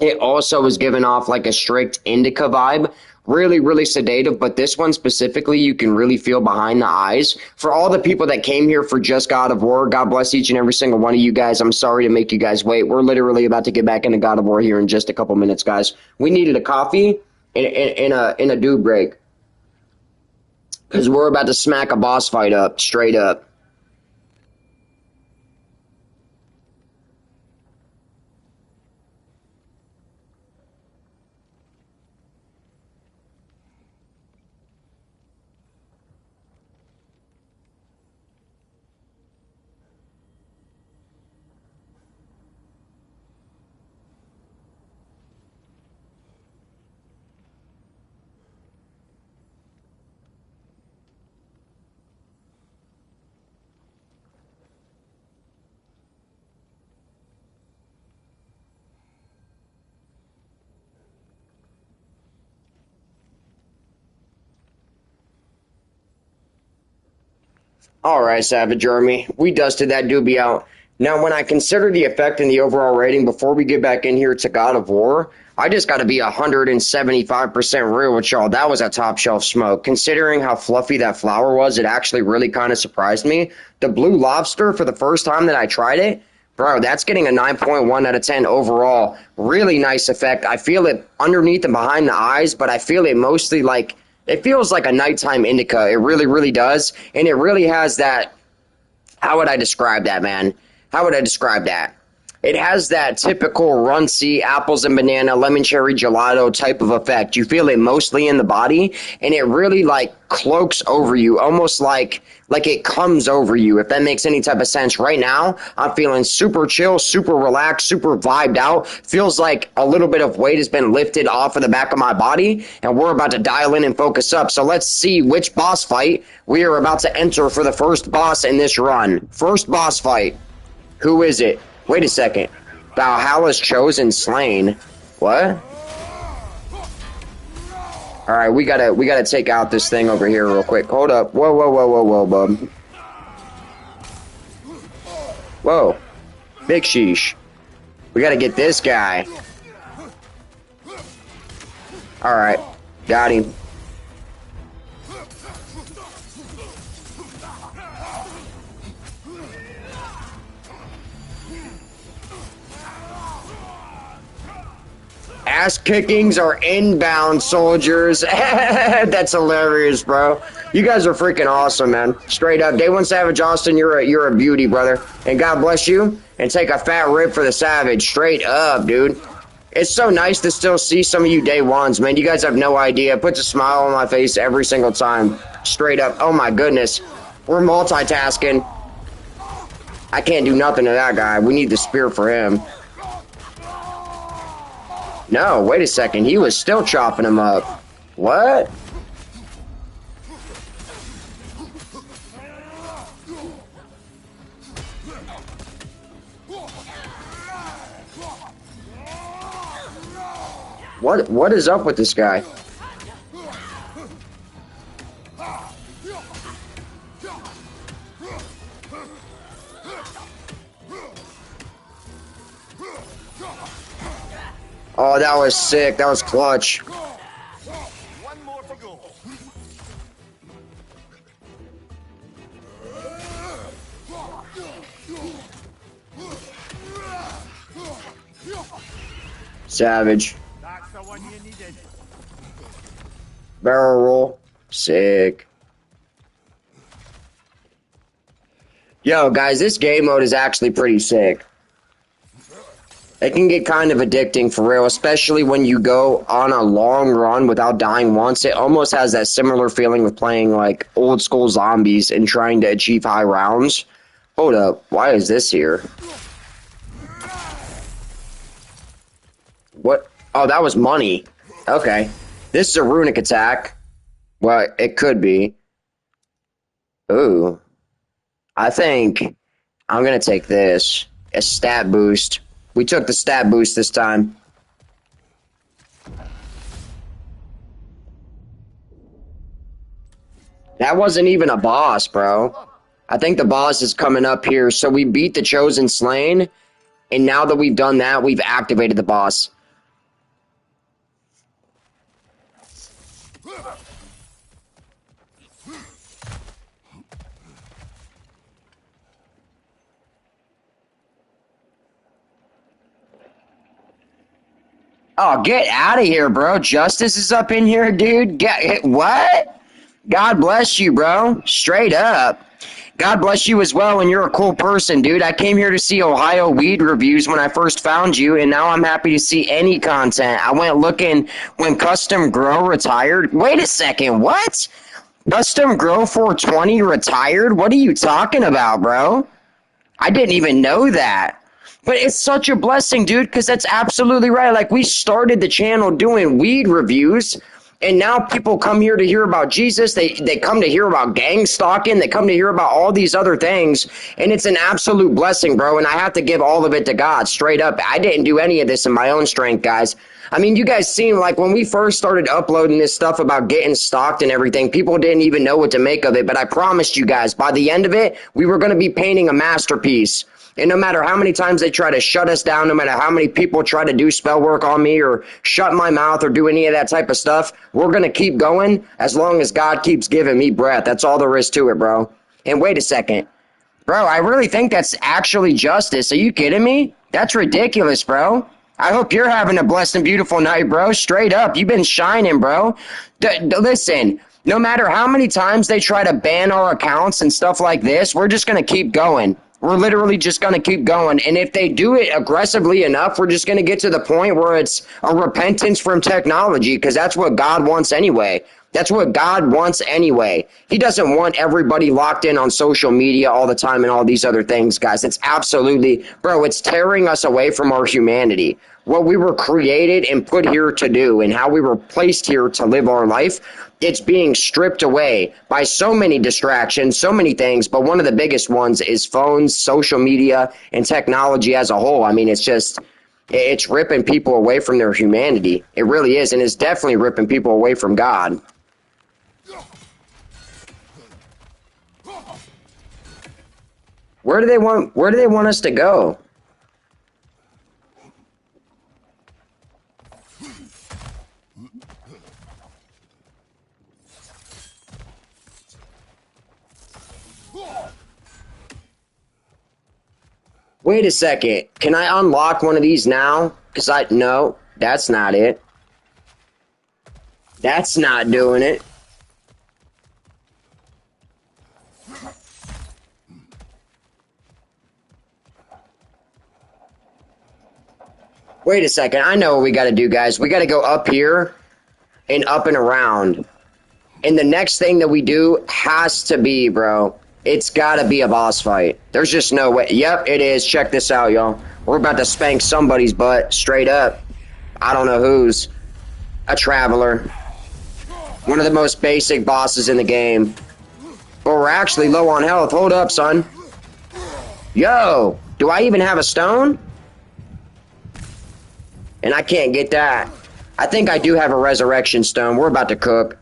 Speaker 1: is giving off like a strict indica vibe. Really, really sedative, but this one specifically, you can really feel behind the eyes. For all the people that came here for just God of War, God bless each and every single one of you guys. I'm sorry to make you guys wait. We're literally about to get back into God of War here in just a couple minutes, guys. We needed a coffee and a dew break, because we're about to smack a boss fight up, straight up. All right, Savage Army, we dusted that doobie out. Now, when I consider the effect and the overall rating, before we get back in here to God of War, I just got to be 175% real with y'all. That was a top shelf smoke. Considering how fluffy that flower was, it actually really kind of surprised me. The Blue Lobster, for the first time that I tried it, bro, that's getting a 9.1 out of 10 overall. Really nice effect. I feel it underneath and behind the eyes, but I feel it mostly like, it feels like a nighttime indica. It really, really does. And it really has that, how would I describe that, man? How would I describe that? It has that typical runcy apples and banana lemon cherry gelato type of effect. You feel it mostly in the body, and it really like cloaks over you, almost like it comes over you, if that makes any type of sense. Right now, I'm feeling super chill, super relaxed, super vibed out. Feels like a little bit of weight has been lifted off of the back of my body, and we're about to dial in and focus up. So let's see which boss fight we are about to enter for the first boss in this run. First boss fight. Who is it? Wait a second. Valhalla's chosen slain. What? Alright, we gotta take out this thing over here real quick. Hold up. Whoa, whoa, whoa, whoa, whoa, bub. Whoa. Big sheesh. We gotta get this guy. Alright. Got him. ass kickings are inbound, soldiers. That's hilarious, bro. You guys are freaking awesome, man. Straight up. Day One Savage Austin, you're a beauty, brother. And God bless you. And take a fat rib for the Savage. Straight up, dude. It's so nice to still see some of you Day Ones, man. You guys have no idea. It puts a smile on my face every single time. Straight up. Oh, my goodness. We're multitasking. I can't do nothing to that guy. We need the spear for him. No, wait a second. He was still chopping him up. What? What is up with this guy? Oh, that was sick. That was clutch.
Speaker 2: One more to go.
Speaker 1: Savage.
Speaker 2: That's the one you needed.
Speaker 1: Barrel roll. Sick. Yo, guys, this game mode is actually pretty sick. It can get kind of addicting for real, especially when you go on a long run without dying once. It almost has that similar feeling with playing like old school zombies and trying to achieve high rounds. Hold up, why is this here? What? Oh, that was money. Okay. This is a runic attack. Well, it could be. Ooh. I think I'm going to take this. A stat boost. We took the stat boost this time. That wasn't even a boss, bro. I think the boss is coming up here. So we beat the Chosen Slain. And now that we've done that, we've activated the boss. Oh, get out of here, bro. Justice is up in here, dude. What? God bless you, bro. Straight up. God bless you as well, and you're a cool person, dude. I came here to see Ohio weed reviews when I first found you, and now I'm happy to see any content. I went looking when Custom Grow retired. Wait a second, what? Custom Grow 420 retired? What are you talking about, bro? I didn't even know that. But it's such a blessing, dude, because that's absolutely right. Like, we started the channel doing weed reviews, and now people come here to hear about Jesus. They come to hear about gang stalking. They come to hear about all these other things, and it's an absolute blessing, bro, and I have to give all of it to God, straight up. I didn't do any of this in my own strength, guys. I mean, you guys seem like when we first started uploading this stuff about getting stalked and everything, people didn't even know what to make of it, but I promised you guys, by the end of it, we were going to be painting a masterpiece. And no matter how many times they try to shut us down, no matter how many people try to do spell work on me or shut my mouth or do any of that type of stuff, we're going to keep going as long as God keeps giving me breath. That's all there is to it, bro. And wait a second. Bro, I really think that's actually justice. Are you kidding me? That's ridiculous, bro. I hope you're having a blessed and beautiful night, bro. Straight up. You've been shining, bro. Listen, no matter how many times they try to ban our accounts and stuff like this, we're just going to keep going. We're literally just going to keep going. And if they do it aggressively enough, we're just going to get to the point where it's a repentance from technology, because that's what God wants anyway. That's what God wants anyway. He doesn't want everybody locked in on social media all the time and all these other things, guys. It's absolutely, bro, it's tearing us away from our humanity. What we were created and put here to do and how we were placed here to live our life, it's being stripped away by so many distractions, so many things. But one of the biggest ones is phones, social media, and technology as a whole. I mean, it's ripping people away from their humanity. It really is. And it's definitely ripping people away from God. Where do they want us to go? Wait a second. Can I unlock one of these now? No. That's not it. That's not doing it. Wait a second. I know what we got to do, guys. We got to go up here and up and around. And the next thing that we do has to be, bro, it's got to be a boss fight. There's just no way. Yep, it is. Check this out, y'all. We're about to spank somebody's butt straight up. I don't know whose. A traveler. One of the most basic bosses in the game. But we're actually low on health. Hold up, son. Yo, do I even have a stone? And I can't get that. I think I do have a resurrection stone. We're about to cook.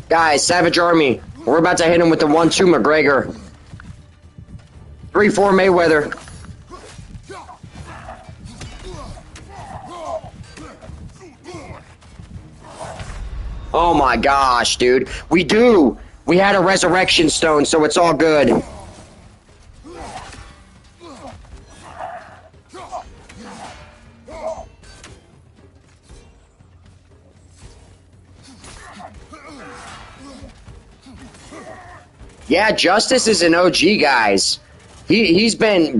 Speaker 1: Guys, Savage Army. We're about to hit him with the 1-2 McGregor. 3-4 Mayweather. Oh my gosh, dude. We do. We had a resurrection stone, so it's all good. Yeah, Justice is an OG, guys. He's been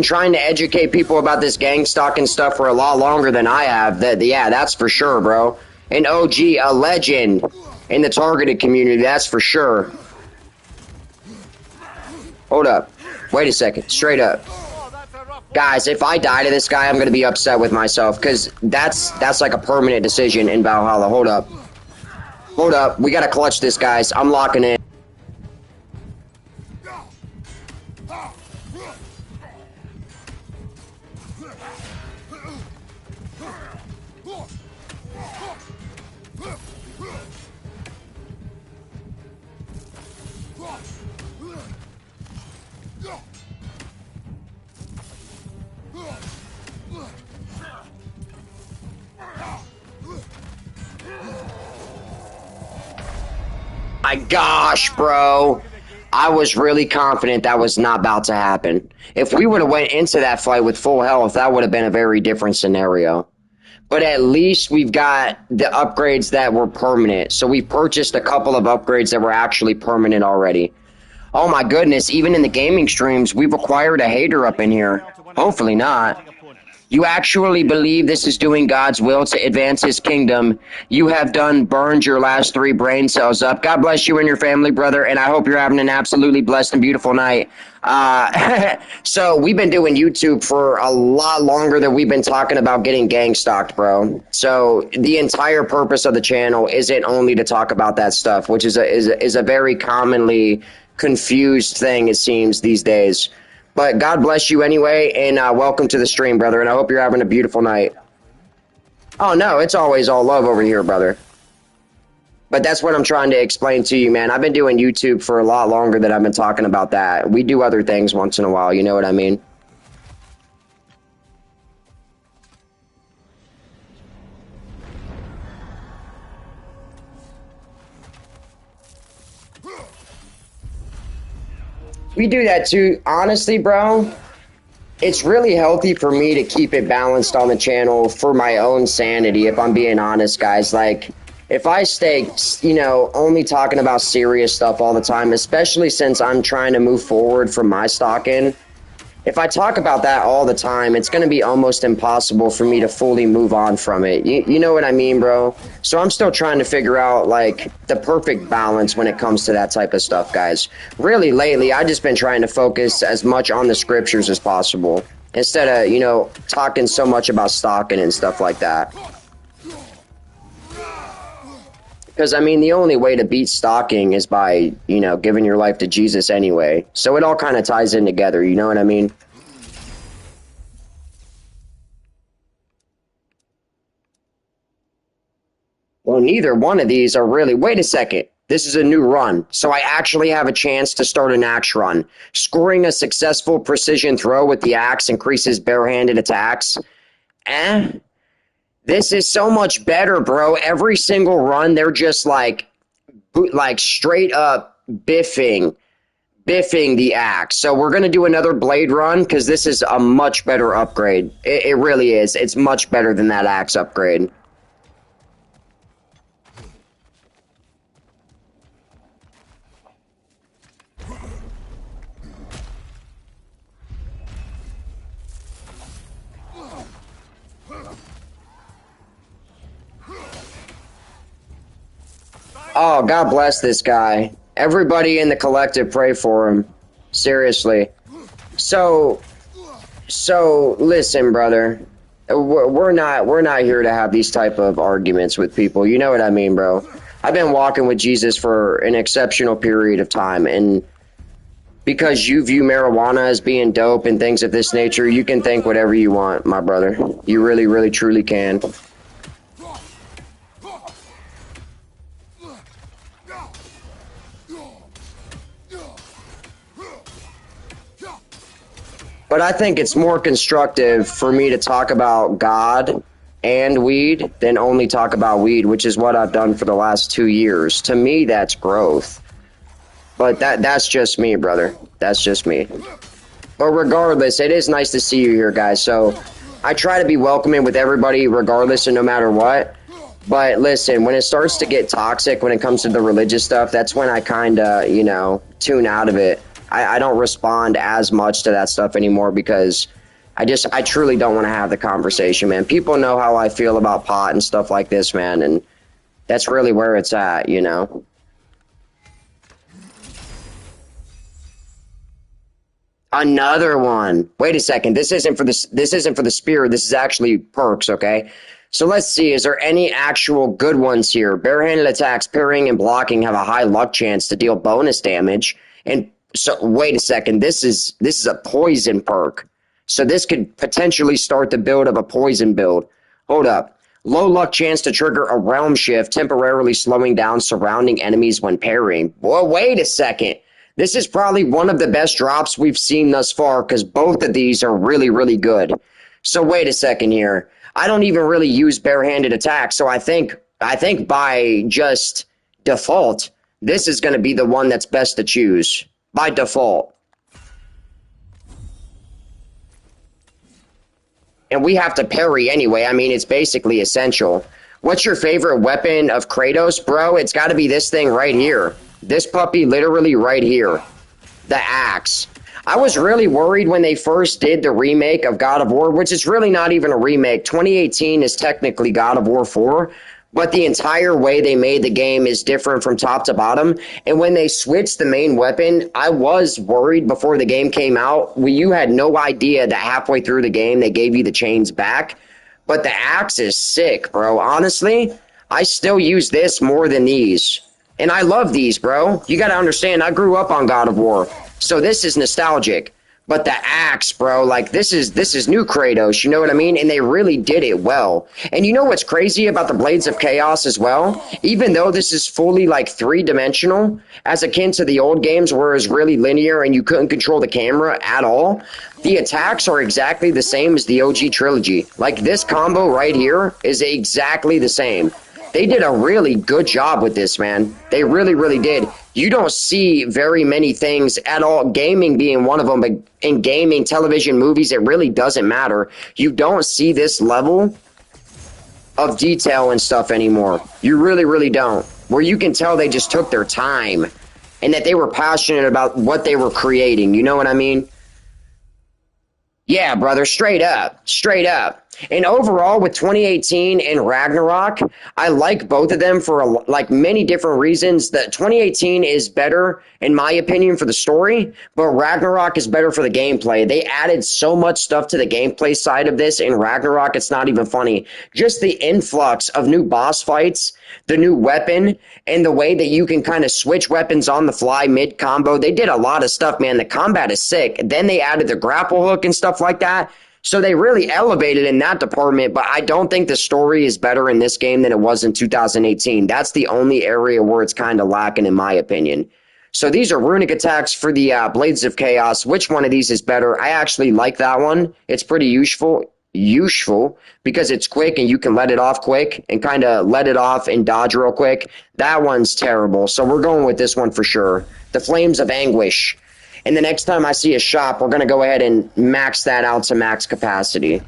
Speaker 1: trying to educate people about this gang stalking stuff for a lot longer than I have. Yeah, that's for sure, bro. An OG, a legend in the targeted community, that's for sure. Hold up. Wait a second. Straight up. Guys, if I die to this guy, I'm going to be upset with myself, because that's like a permanent decision in Valhalla. Hold up. Hold up. We got to clutch this, guys. I'm locking in. My gosh, bro. I was really confident that was not about to happen. If we would have went into that fight with full health, that would have been a very different scenario. But at least we've got the upgrades that were permanent. So we purchased a couple of upgrades that were actually permanent already. Oh my goodness, even in the gaming streams, we've acquired a hater up in here. Hopefully not. You actually believe this is doing God's will to advance his kingdom. You have burned your last 3 brain cells up. God bless you and your family, brother, and I hope you're having an absolutely blessed and beautiful night. So we've been doing YouTube for a lot longer than we've been talking about getting gang stalked, bro. So the entire purpose of the channel isn't only to talk about that stuff, which is a very commonly confused thing, it seems, these days. But God bless you anyway, and welcome to the stream, brother, and I hope you're having a beautiful night. Oh, no, it's always all love over here, brother. But that's what I'm trying to explain to you, man. I've been doing YouTube for a lot longer than I've been talking about that. We do other things once in a while, you know what I mean? We do that too. Honestly, bro, it's really healthy for me to keep it balanced on the channel for my own sanity, if I'm being honest, guys. Like, if I stay, you know, only talking about serious stuff all the time, especially since I'm trying to move forward from my stalking, if I talk about that all the time, it's going to be almost impossible for me to fully move on from it. You know what I mean, bro? So I'm still trying to figure out, like, the perfect balance when it comes to that type of stuff, guys. Really, lately, I've just been trying to focus as much on the scriptures as possible, instead of, you know, talking so much about stalking and stuff like that. Because, I mean, the only way to beat stalking is by, you know, giving your life to Jesus anyway. So it all kind of ties in together, you know what I mean? neither one of these are really... Wait a second. This is a new run, so I actually have a chance to start an axe run. Scoring a successful precision throw with the axe increases barehanded attacks. This is so much better, bro. Every single run, they're just like straight up biffing the axe. So we're going to do another blade run because this is a much better upgrade. It really is. It's much better than that axe upgrade. Oh, God bless this guy. Everybody in the collective pray for him. Seriously. So listen, brother. We're not here to have these type of arguments with people. You know what I mean, bro? I've been walking with Jesus for an exceptional period of time, and because you view marijuana as being dope and things of this nature, you can think whatever you want, my brother. You really, really, truly can. But I think it's more constructive for me to talk about God and weed than only talk about weed, which is what I've done for the last 2 years. To me, that's growth. But that's just me, brother. That's just me. But regardless, it is nice to see you here, guys. So I try to be welcoming with everybody regardless and no matter what. But listen, when it starts to get toxic, when it comes to the religious stuff, that's when I kind of, you know, tune out of it. I don't respond as much to that stuff anymore because I truly don't want to have the conversation, man. People know how I feel about pot and stuff like this, man, and that's really where it's at, you know. Another one. Wait a second. This isn't for the spear. This is actually perks, okay? So let's see. Is there any actual good ones here? Barehanded attacks, parrying, and blocking have a high luck chance to deal bonus damage. And so wait a second. This is a poison perk. So this could potentially start the build of a poison build. Hold up. Low luck chance to trigger a realm shift, temporarily slowing down surrounding enemies when parrying. Well, wait a second. This is probably one of the best drops we've seen thus far because both of these are really, really good. So wait a second here. I don't even really use barehanded attacks, so I think by just default, this is going to be the one that's best to choose. By default. And we have to parry anyway. I mean, it's basically essential. What's your favorite weapon of Kratos, bro? It's got to be this thing right here. This puppy literally right here. The axe. I was really worried when they first did the remake of God of War, which is really not even a remake. 2018 is technically God of War 4, but the entire way they made the game is different from top to bottom. And when they switched the main weapon, I was worried before the game came out. You had no idea that halfway through the game they gave you the chains back. But the axe is sick, bro. Honestly, I still use this more than these. And I love these, bro. You got to understand, I grew up on God of War. So this is nostalgic. But the axe, bro, like this is new Kratos, you know what I mean? And they really did it well. And you know what's crazy about the Blades of Chaos as well? Even though this is fully like three-dimensional, as akin to the old games where it was really linear and you couldn't control the camera at all, the attacks are exactly the same as the OG trilogy. Like this combo right here is exactly the same. They did a really good job with this, man. They really, really did. You don't see very many things at all, gaming being one of them, but in gaming, television, movies, it really doesn't matter. You don't see this level of detail and stuff anymore. You really, really don't. Where you can tell they just took their time and that they were passionate about what they were creating. You know what I mean? Yeah, brother, straight up. Straight up. And overall, with 2018 and Ragnarok, I like both of them for like many different reasons. That 2018 is better, in my opinion, for the story, but Ragnarok is better for the gameplay. They added so much stuff to the gameplay side of this in Ragnarok, it's not even funny. Just the influx of new boss fights, the new weapon, and the way that you can kind of switch weapons on the fly mid-combo. They did a lot of stuff, man. The combat is sick. Then they added the grapple hook and stuff like that. So they really elevated in that department, but I don't think the story is better in this game than it was in 2018. That's the only area where it's kind of lacking, in my opinion. So these are runic attacks for the Blades of Chaos. Which one of these is better? I actually like that one. It's pretty useful because it's quick and you can let it off quick and kind of let it off and dodge real quick. That one's terrible. So we're going with this one for sure. The Flames of Anguish. And the next time I see a shop, we're going to go ahead and max that out to max capacity.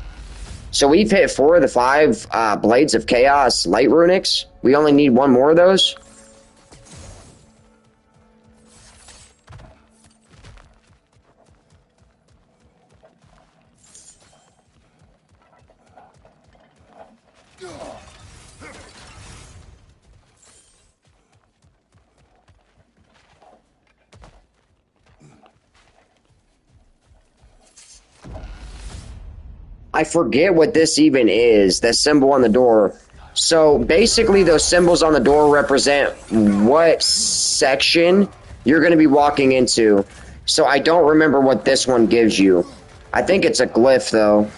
Speaker 1: So we've hit 4 of the 5 Blades of Chaos light runics. We only need 1 more of those. I forget what this even is, that symbol on the door. So basically those symbols on the door represent what section you're going to be walking into. So I don't remember what this one gives you. I think it's a glyph though.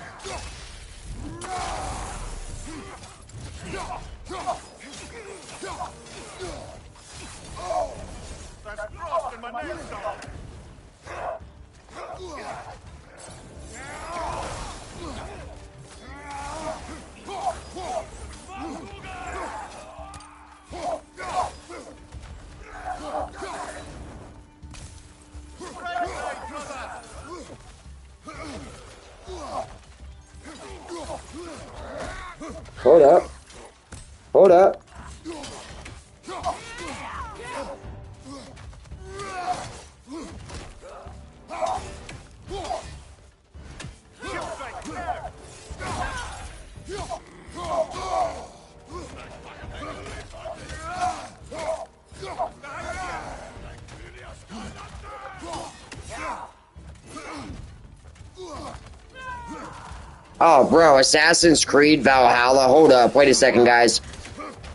Speaker 1: Hold up. Hold up. Oh, bro, Assassin's Creed Valhalla. Hold up. Wait a second, guys.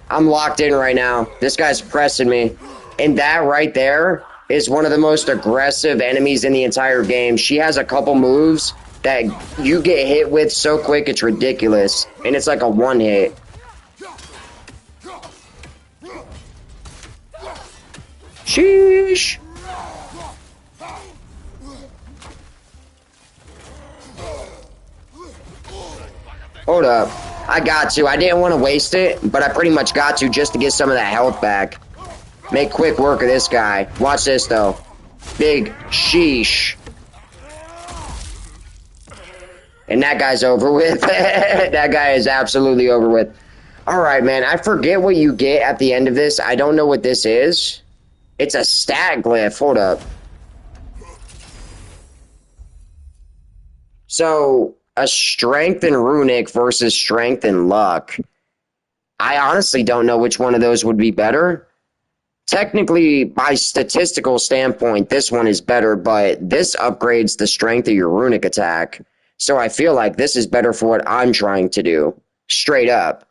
Speaker 1: I'm locked in right now. This guy's pressing me. And that right there is one of the most aggressive enemies in the entire game. She has a couple moves that you get hit with so quick, it's ridiculous. And it's like a one hit. Sheesh. Hold up. I got to. I didn't want to waste it, but I pretty much got to just to get some of that health back. Make quick work of this guy. Watch this, though. Big sheesh. And that guy's over with. That guy is absolutely over with. Alright, man. I forget what you get at the end of this. I don't know what this is. It's a stat glyph. Hold up. So, a strength and runic versus strength and luck. I honestly don't know which one of those would be better. Technically, by statistical standpoint, this one is better, but this upgrades the strength of your runic attack. So I feel like this is better for what I'm trying to do. Straight up.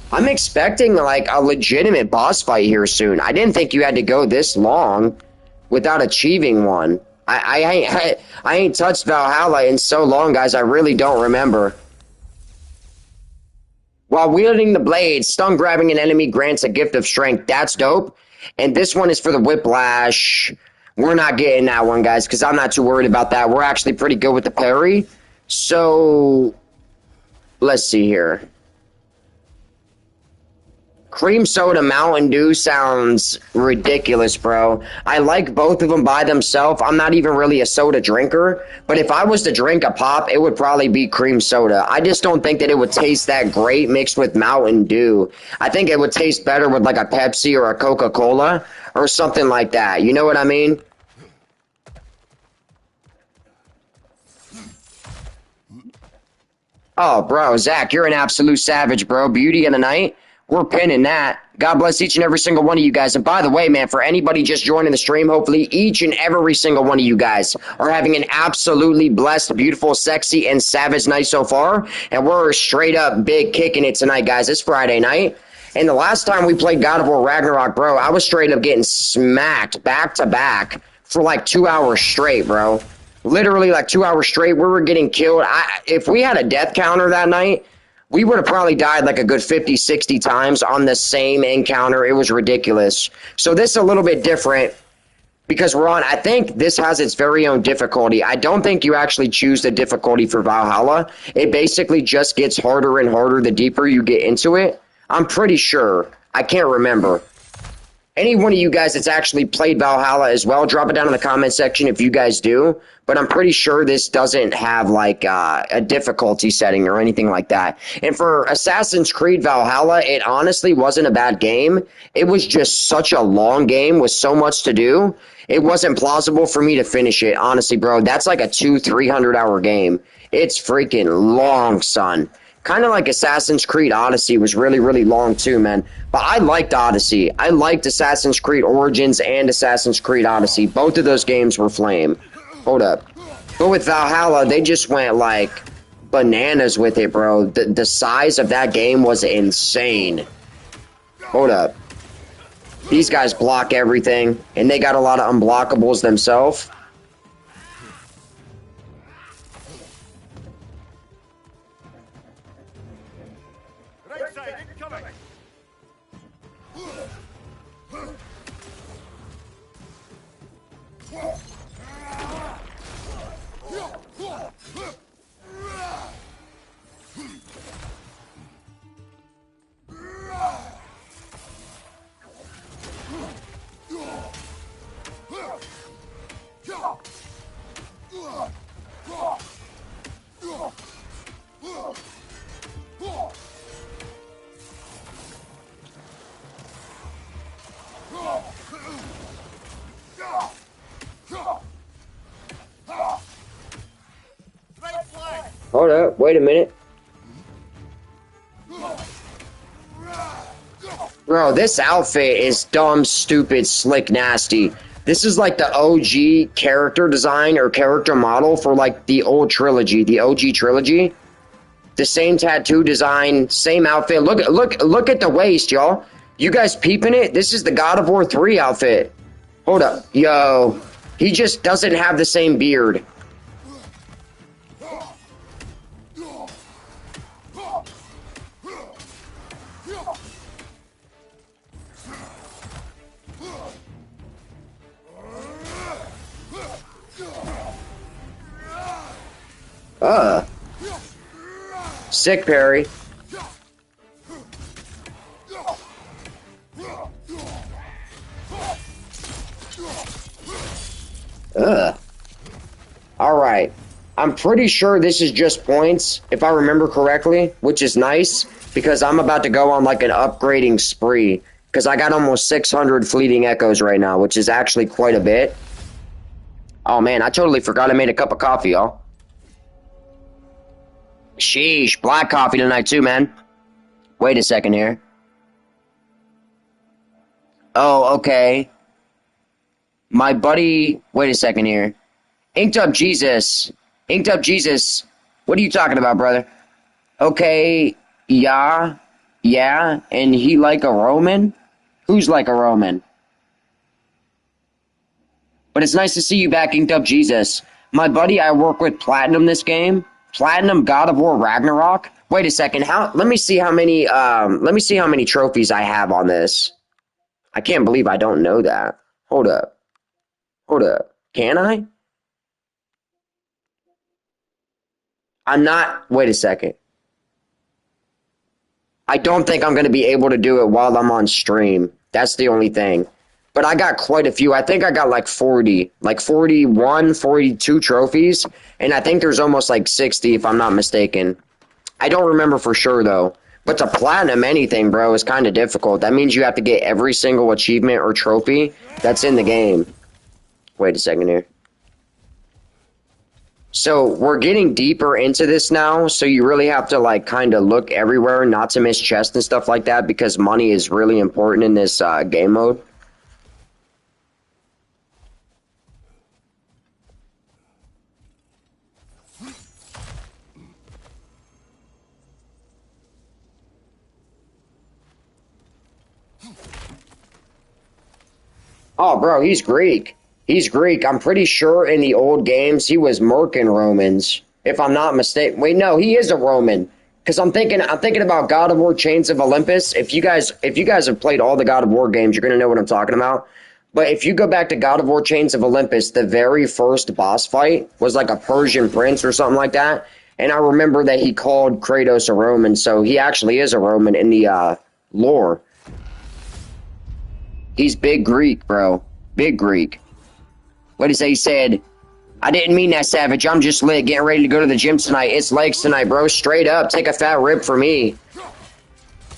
Speaker 1: I'm expecting like a legitimate boss fight here soon. I didn't think you had to go this long without achieving one. I ain't touched Valhalla in so long, guys. I really don't remember. While wielding the blade, stun grabbing an enemy grants a gift of strength. That's dope. And this one is for the whiplash. We're not getting that one, guys, because I'm not too worried about that. We're actually pretty good with the parry. So, let's see here. Cream soda Mountain Dew sounds ridiculous, bro. I like both of them by themselves. I'm not even really a soda drinker, but if I was to drink a pop, it would probably be cream soda. I just don't think that it would taste that great mixed with Mountain Dew. I think it would taste better with like a Pepsi or a Coca-Cola or something like that. You know what I mean? Oh, bro, Zach, you're an absolute savage, bro. Beauty of the night. We're pinning that. God bless each and every single one of you guys. And by the way, man, for anybody just joining the stream, hopefully each and every single one of you guys are having an absolutely blessed, beautiful, sexy, and savage night so far. And we're straight up big kicking it tonight, guys. It's Friday night. And the last time we played God of War Ragnarok, bro, I was straight up getting smacked back to back for like 2 hours straight, bro. Literally like 2 hours straight. We were getting killed. If we had a death counter that night, we would have probably died like a good 50, 60 times on the same encounter. It was ridiculous. So this is a little bit different because I think this has its very own difficulty. I don't think you actually choose the difficulty for Valhalla. It basically just gets harder and harder the deeper you get into it. I'm pretty sure. I can't remember. Any one of you guys that's actually played Valhalla as well, drop it down in the comment section if you guys do. But I'm pretty sure this doesn't have like a difficulty setting or anything like that. And for Assassin's Creed Valhalla, it honestly wasn't a bad game. It was just such a long game with so much to do. It wasn't plausible for me to finish it, honestly, bro. That's like a 200-300 hour game. It's freaking long, son. Kind of like Assassin's Creed Odyssey was really, really long too, man. But I liked Odyssey. I liked Assassin's Creed Origins and Assassin's Creed Odyssey. Both of those games were flame. Hold up. But with Valhalla, they just went like bananas with it, bro. The size of that game was insane. Hold up. These guys block everything, and they got a lot of unblockables themselves.
Speaker 2: Right side incoming.
Speaker 1: Hold up, wait a minute. Bro, this outfit is dumb, stupid, slick, nasty. This is like the OG character design or character model for like the old trilogy, the OG trilogy. The same tattoo design, same outfit. Look at the waist, y'all. You guys peeping it? This is the God of War 3 outfit. Hold up. Yo. He just doesn't have the same beard. Sick parry. Alright. I'm pretty sure this is just points, if I remember correctly, which is nice, because I'm about to go on like an upgrading spree, because I got almost 600 fleeting echoes right now, which is actually quite a bit. Oh man, I totally forgot I made a cup of coffee, y'all. Sheesh, black coffee tonight too, man. Wait a second here. Oh, okay. My buddy, wait a second here. Inked Up Jesus. Inked Up Jesus. What are you talking about, brother? Okay, yeah, and he like a Roman? Who's like a Roman? But it's nice to see you back, Inked Up Jesus. My buddy, I work with Platinum this game. Platinum God of War Ragnarok. Wait a second. Let me see how many trophies I have on this. I can't believe I don't know that. Hold up. Can I? I'm not. Wait a second. I don't think I'm going to be able to do it while I'm on stream. That's the only thing. But I got quite a few. I think I got like 40, like 41, 42 trophies. And I think there's almost like 60 if I'm not mistaken. I don't remember for sure though. But to platinum anything, bro, is kind of difficult. That means you have to get every single achievement or trophy that's in the game. Wait a second here. So we're getting deeper into this now, so you really have to like kind of look everywhere not to miss chests and stuff like that because money is really important in this game mode. Oh, bro, he's Greek. He's Greek. I'm pretty sure in the old games he was mercing Romans, if I'm not mistaken. Wait, no, he is a Roman. Because I'm thinking about God of War Chains of Olympus. If you guys have played all the God of War games, you're gonna know what I'm talking about. But if you go back to God of War Chains of Olympus, the very first boss fight was like a Persian prince or something like that. And I remember that he called Kratos a Roman, so he actually is a Roman in the lore. He's big Greek, bro. Big Greek. What did he say? He said, I didn't mean that, Savage. I'm just lit. Getting ready to go to the gym tonight. It's legs tonight, bro. Straight up. Take a fat rib for me.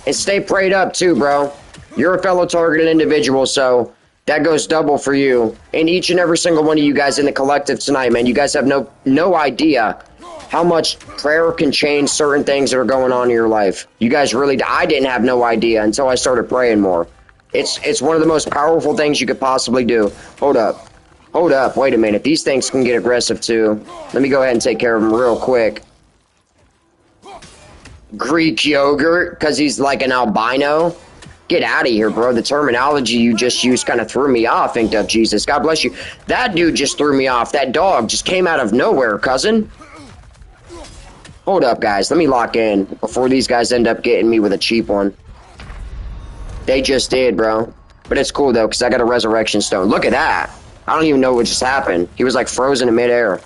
Speaker 1: And stay prayed up, too, bro. You're a fellow targeted individual, so that goes double for you. And each and every single one of you guys in the collective tonight, man. You guys have no idea how much prayer can change certain things that are going on in your life. You guys really... I didn't have no idea until I started praying more. It's one of the most powerful things you could possibly do. Hold up. Hold up. Wait a minute. These things can get aggressive, too. Let me go ahead and take care of them real quick. Greek yogurt, because he's like an albino. Get out of here, bro. The terminology you just used kind of threw me off, Inked Up Jesus. God bless you. That dude just threw me off. That dog just came out of nowhere, cousin. Hold up, guys. Let me lock in before these guys end up getting me with a cheap one. They just did, bro. But it's cool, though, because I got a resurrection stone. Look at that. I don't even know what just happened. He was, like, frozen in midair.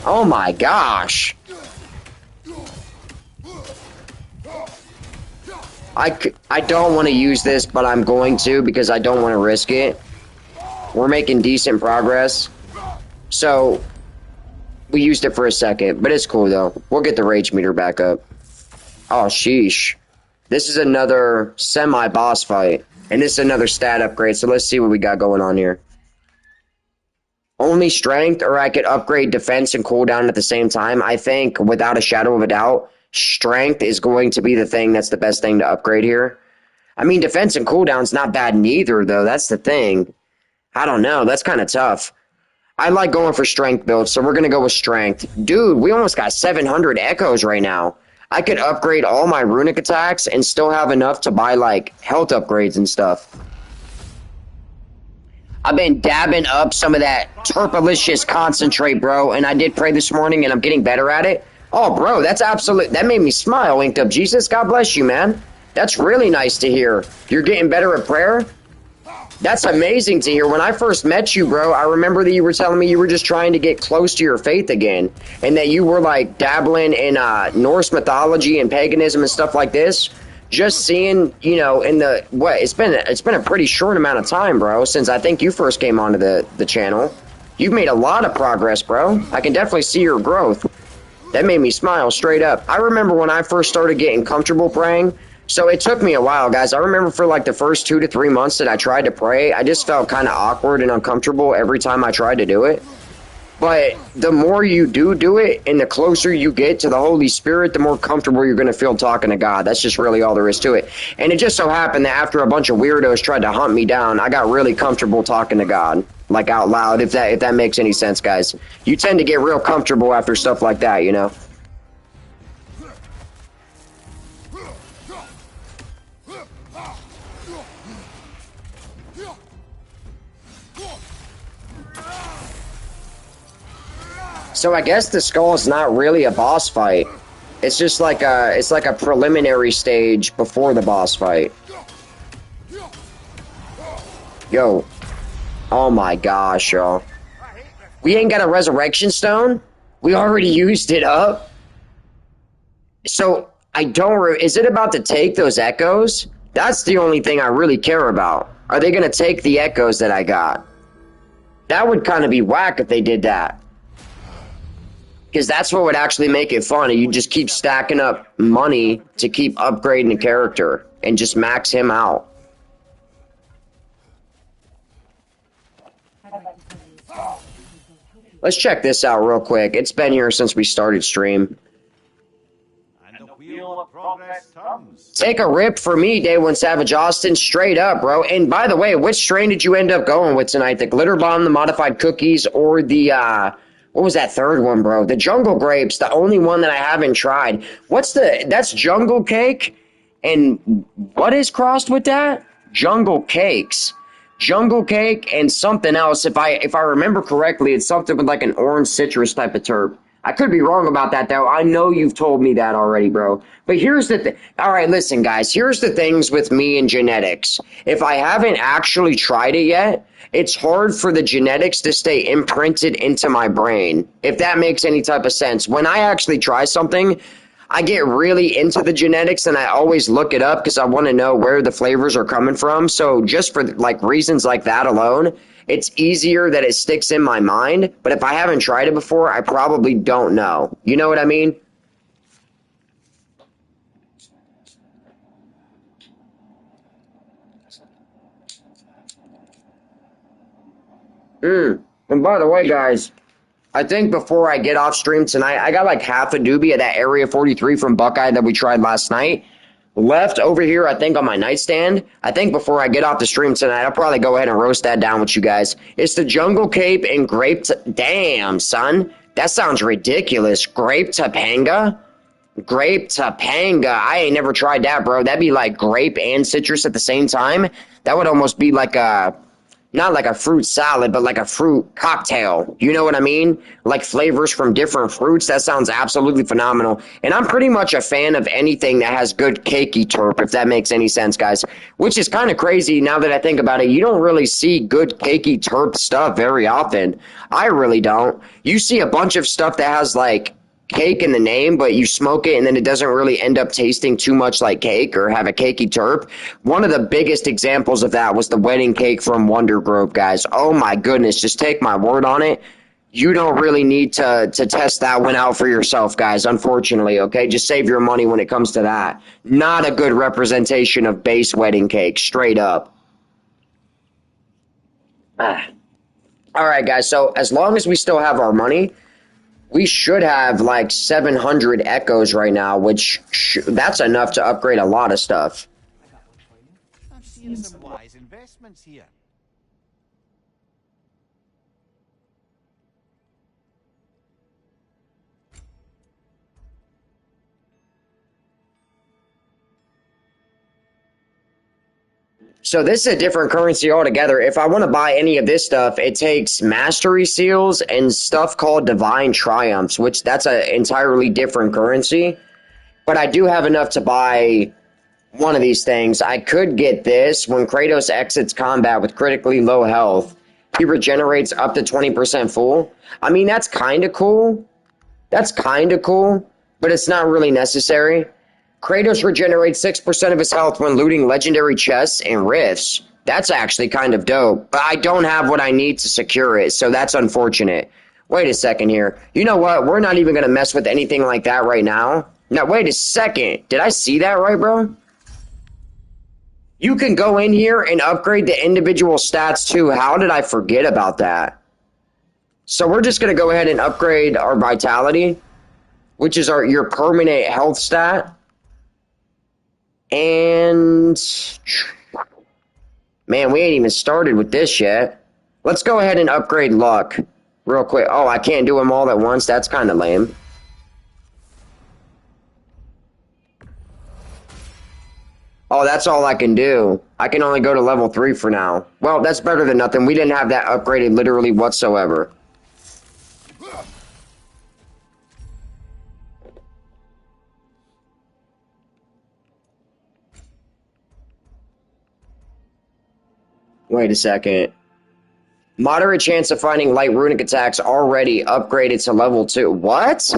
Speaker 1: Oh, my gosh. I don't want to use this, but I'm going to because I don't want to risk it. We're making decent progress. So... we used it for a second, but it's cool, though. We'll get the rage meter back up. Oh, sheesh. This is another semi-boss fight. And this is another stat upgrade, so let's see what we got going on here. Only strength, or I could upgrade defense and cooldown at the same time. I think, without a shadow of a doubt, strength is going to be the thing that's the best thing to upgrade here. I mean, defense and cooldown's not bad neither, though. That's the thing. I don't know. That's kind of tough. I like going for strength builds, so we're going to go with strength. Dude, we almost got 700 echoes right now. I could upgrade all my runic attacks and still have enough to buy, like, health upgrades and stuff. I've been dabbing up some of that Turpalicious concentrate, bro, and I did pray this morning, and I'm getting better at it. Oh, bro, that's absolute. That made me smile, Inked Up Jesus. God bless you, man. That's really nice to hear. You're getting better at prayer? That's amazing to hear. When I first met you, bro, I remember that you were telling me you were just trying to get close to your faith again, and that you were, like, dabbling in Norse mythology and paganism and stuff like this. Just seeing, you know, in the, what, it's been a pretty short amount of time, bro, since I think you first came onto the channel. You've made a lot of progress, bro. I can definitely see your growth. That made me smile straight up. I remember when I first started getting comfortable praying. So it took me a while, guys. I remember for like the first 2 to 3 months that I tried to pray, I just felt kind of awkward and uncomfortable every time I tried to do it. But the more you do it, and the closer you get to the Holy Spirit, the more comfortable you're going to feel talking to God. That's just really all there is to it. And it just so happened that after a bunch of weirdos tried to hunt me down, I got really comfortable talking to God, like out loud, if that makes any sense, guys. You tend to get real comfortable after stuff like that, you know? So I guess the skull is not really a boss fight. It's just like a preliminary stage before the boss fight. Yo. Oh my gosh, y'all. We ain't got a resurrection stone? We already used it up? So, is it about to take those echoes? That's the only thing I really care about. Are they gonna take the echoes that I got? That would kind of be whack if they did that. Because that's what would actually make it fun. You just keep stacking up money to keep upgrading the character and just max him out. Let's check this out real quick. It's been here since we started stream.
Speaker 2: And the wheel of progress turns.
Speaker 1: Take a rip for me, Day One Savage Austin, straight up, bro. And by the way, which strain did you end up going with tonight? The Glitter Bomb, the Modified Cookies, or the, what was that third one, bro? The Jungle Grapes, the only one that I haven't tried. That's Jungle Cake? And what is crossed with that? Jungle Cakes. Jungle Cake and something else. If I remember correctly, it's something with like an orange citrus type of terp. I could be wrong about that, though. I know you've told me that already, bro. But here's the thing. All right, listen, guys. Here's the things with me and genetics. If I haven't actually tried it yet, it's hard for the genetics to stay imprinted into my brain, if that makes any type of sense. When I actually try something, I get really into the genetics and I always look it up because I want to know where the flavors are coming from. So just for like reasons like that alone, it's easier that it sticks in my mind. But if I haven't tried it before, I probably don't know. You know what I mean? And by the way, guys, I think before I get off stream tonight, I got like half a doobie of that Area 43 from Buckeye that we tried last night left over here, I think, on my nightstand. I think before I get off the stream tonight, I'll probably go ahead and roast that down with you guys. It's the Jungle Cape and Grape... Damn, son. That sounds ridiculous. Grape Topanga? Grape Topanga. I ain't never tried that, bro. That'd be like grape and citrus at the same time. That would almost be like a... Not like a fruit salad, but like a fruit cocktail. You know what I mean? Like flavors from different fruits. That sounds absolutely phenomenal. And I'm pretty much a fan of anything that has good cakey terp, if that makes any sense, guys. Which is kind of crazy now that I think about it. You don't really see good cakey terp stuff very often. I really don't. You see a bunch of stuff that has like cake in the name, but you smoke it and then it doesn't really end up tasting too much like cake or have a cakey terp. One of the biggest examples of that was the wedding cake from Wonder Grove, guys. Oh my goodness, just take my word on it. You don't really need to test that one out for yourself, guys, unfortunately, okay? Just save your money when it comes to that. Not a good representation of base wedding cake, straight up. All right, guys, so as long as we still have our money, we should have like 700 echoes right now, which that's enough to upgrade a lot of stuff.
Speaker 2: I'm seeing some wise investments here.
Speaker 1: So this is a different currency altogether. If I want to buy any of this stuff, it takes mastery seals and stuff called divine triumphs, which that's an entirely different currency. But I do have enough to buy one of these things. I could get this. When Kratos exits combat with critically low health, he regenerates up to 20% full. I mean, that's kind of cool. That's kind of cool, but it's not really necessary. Kratos regenerates 6% of his health when looting legendary chests and rifts. That's actually kind of dope, but I don't have what I need to secure it, so that's unfortunate. Wait a second here. You know what? We're not even going to mess with anything like that right now. Now, wait a second. Did I see that right, bro? You can go in here and upgrade the individual stats too. How did I forget about that? So we're just going to go ahead and upgrade our vitality, which is your permanent health stat. And, man, we ain't even started with this yet. Let's go ahead and upgrade luck real quick. Oh, I can't do them all at once. That's kind of lame. Oh, that's all I can do. I can only go to level 3 for now. Well, that's better than nothing. We didn't have that upgraded literally whatsoever. Wait a second. Moderate chance of finding light runic attacks already upgraded to level 2. What?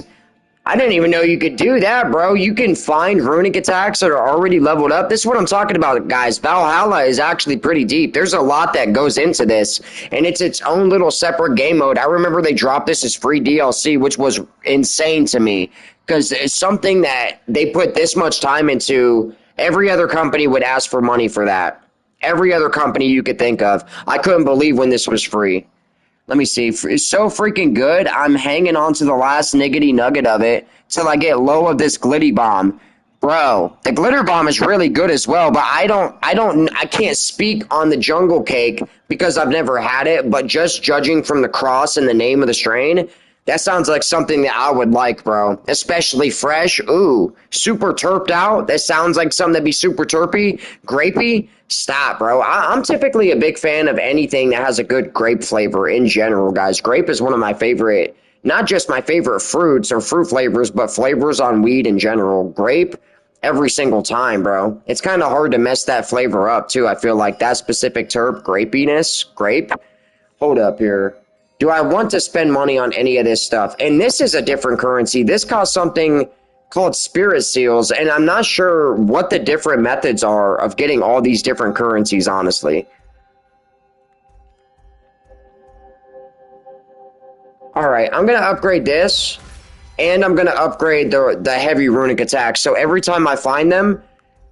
Speaker 1: I didn't even know you could do that, bro. You can find runic attacks that are already leveled up. This is what I'm talking about, guys. Valhalla is actually pretty deep. There's a lot that goes into this, and it's its own little separate game mode. I remember they dropped this as free DLC, which was insane to me, because it's something that they put this much time into. Every other company would ask for money for that. Every other company you could think of. I couldn't believe when this was free. Let me see. It's so freaking good. I'm hanging on to the last niggity nugget of it till I get low of this glitty bomb. Bro, the glitter bomb is really good as well, but I can't speak on the jungle cake because I've never had it, but just judging from the cross and the name of the strain, that sounds like something that I would like, bro. Especially fresh. Ooh, super terped out. That sounds like something that'd be super terpy, grapey. Stop, bro. I'm typically a big fan of anything that has a good grape flavor in general, guys. Grape is one of my favorite, not just my favorite fruits or fruit flavors, but flavors on weed in general. Grape, every single time, bro. It's kind of hard to mess that flavor up, too. I feel like that specific terp, grapiness, grape. Hold up here. Do I want to spend money on any of this stuff? And this is a different currency. This costs something called spirit seals, and I'm not sure what the different methods are of getting all these different currencies, honestly. All right, I'm going to upgrade this, and I'm going to upgrade the heavy runic attack. So every time I find them,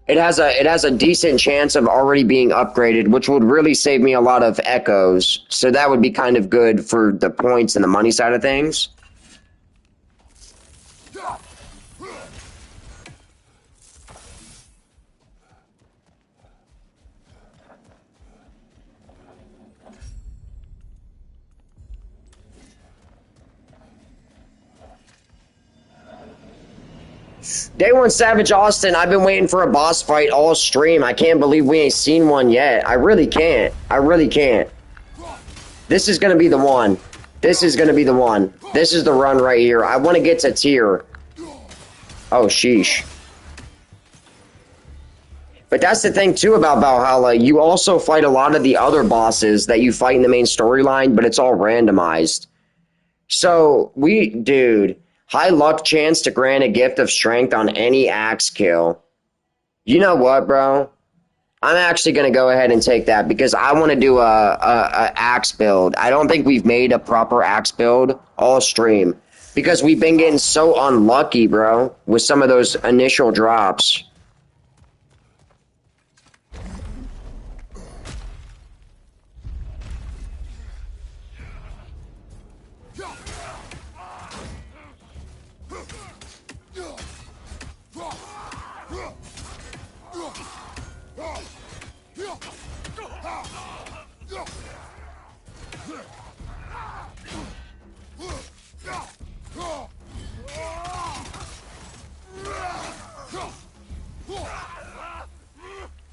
Speaker 1: it has a decent chance of already being upgraded, which would really save me a lot of echoes. So that would be kind of good for the points and the money side of things. Day one Savage Austin, I've been waiting for a boss fight all stream. I can't believe we ain't seen one yet. I really can't. I really can't. This is going to be the one. This is going to be the one. This is the run right here. I want to get to tier. Oh, sheesh. But that's the thing, too, about Valhalla. You also fight a lot of the other bosses that you fight in the main storyline, but it's all randomized. So, dude, high luck chance to grant a gift of strength on any axe kill. You know what, bro? I'm actually going to go ahead and take that because I want to do a axe build. I don't think we've made a proper axe build all stream because we've been getting so unlucky, bro, with some of those initial drops.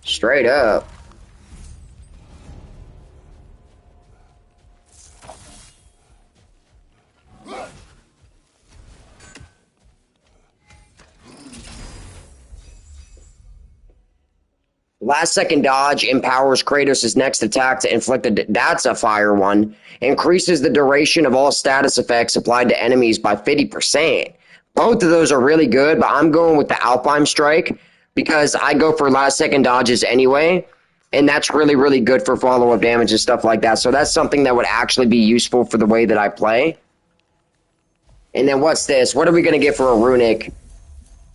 Speaker 1: Straight up. Last second dodge empowers Kratos' next attack to inflict that's a fire one. Increases the duration of all status effects applied to enemies by 50%. Both of those are really good, but I'm going with the Alpine Strike because I go for last second dodges anyway, and that's really, really good for follow-up damage and stuff like that. So that's something that would actually be useful for the way that I play. And then what's this? What are we going to get for a runic?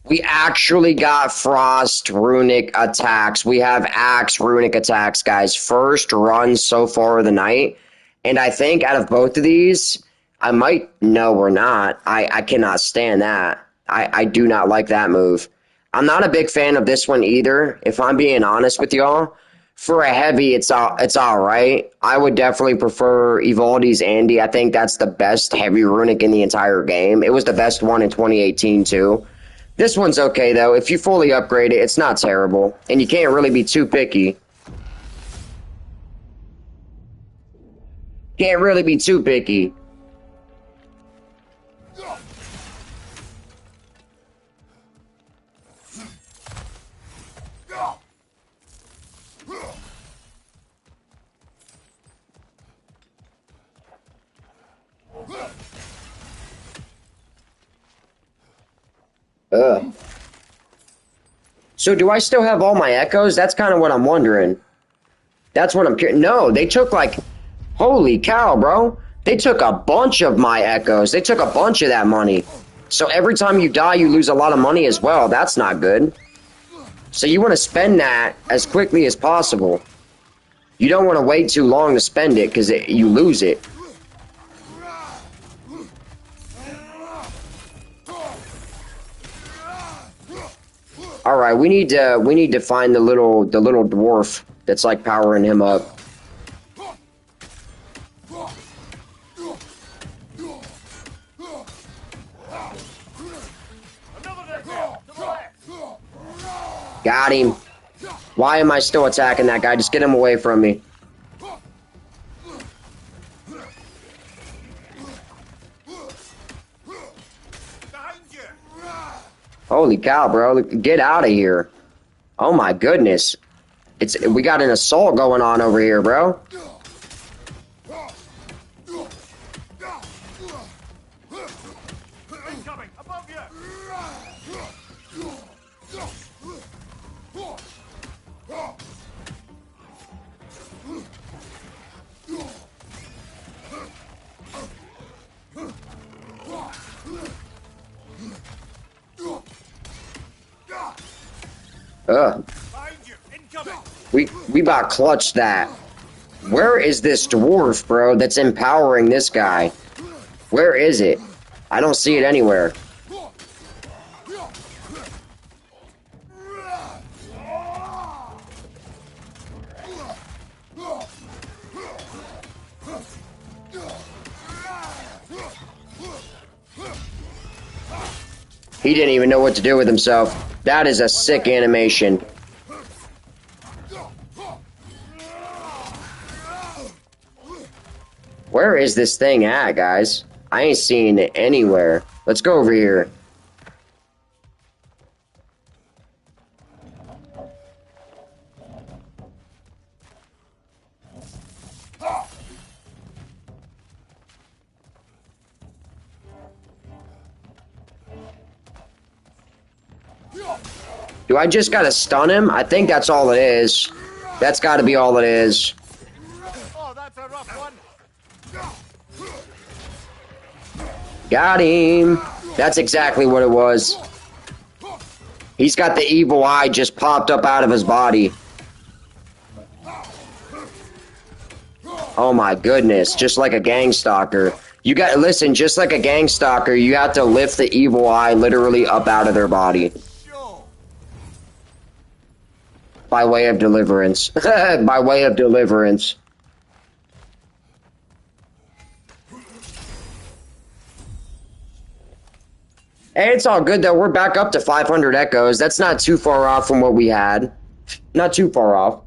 Speaker 1: We actually got frost runic attacks. We have axe runic attacks, guys. First run so far of the night. And I think out of both of these, I might... No, we're not. I cannot stand that. I do not like that move. I'm not a big fan of this one either, if I'm being honest with y'all. For a heavy, it's all right. I would definitely prefer Evaldi's Andy. I think that's the best heavy runic in the entire game. It was the best one in 2018, too. This one's okay, though. If you fully upgrade it, it's not terrible. And you can't really be too picky. Can't really be too picky. So do I still have all my echoes? That's kind of what I'm wondering. That's what I'm curious. No, they took like... Holy cow, bro. They took a bunch of my echoes. They took a bunch of that money. So every time you die, you lose a lot of money as well. That's not good. So you want to spend that as quickly as possible. You don't want to wait too long to spend it because you lose it. All right, we need to find the little dwarf that's like powering him up. Got him. Why am I still attacking that guy? Just get him away from me. Holy cow, bro. Get out of here. Oh my goodness. We got an assault going on over here, bro. Ugh. We about clutched that. Where is this dwarf, bro, that's empowering this guy? Where is it? I don't see it anywhere. He didn't even know what to do with himself. That is a sick animation. Where is this thing at, guys? I ain't seeing it anywhere. Let's go over here. Do I just gotta stun him? I think that's all it is. That's gotta be all it is.
Speaker 2: Oh, that's a rough one.
Speaker 1: Got him. That's exactly what it was. He's got the evil eye just popped up out of his body. Oh my goodness, just like a gang stalker. Listen, just like a gang stalker, you have to lift the evil eye literally up out of their body. By way of deliverance. By way of deliverance. Hey, it's all good though. We're back up to 500 echoes. That's not too far off from what we had. Not too far off.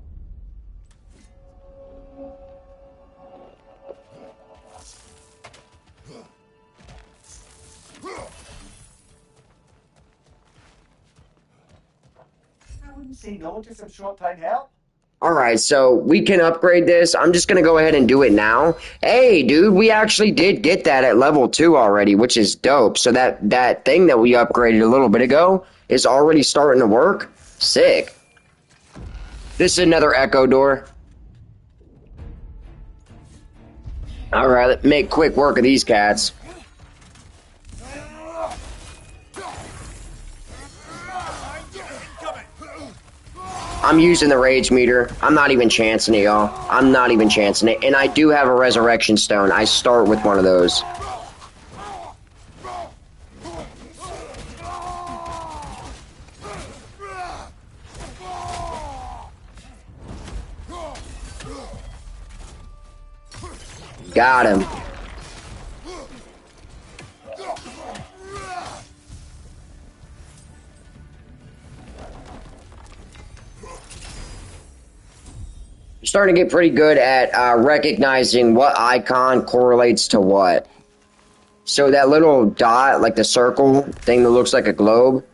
Speaker 3: Say no to some short-time help?
Speaker 1: Alright, so we can upgrade this. I'm just going to go ahead and do it now. Hey, dude, we actually did get that at level 2 already, which is dope. So that thing that we upgraded a little bit ago is already starting to work. Sick. This is another echo door. Alright, let's make quick work of these cats. I'm using the rage meter. I'm not even chancing it, y'all. I'm not even chancing it. And I do have a resurrection stone. I start with one of those. Got him. Starting to get pretty good at recognizing what icon correlates to what. So that little dot, like the circle thing that looks like a globe,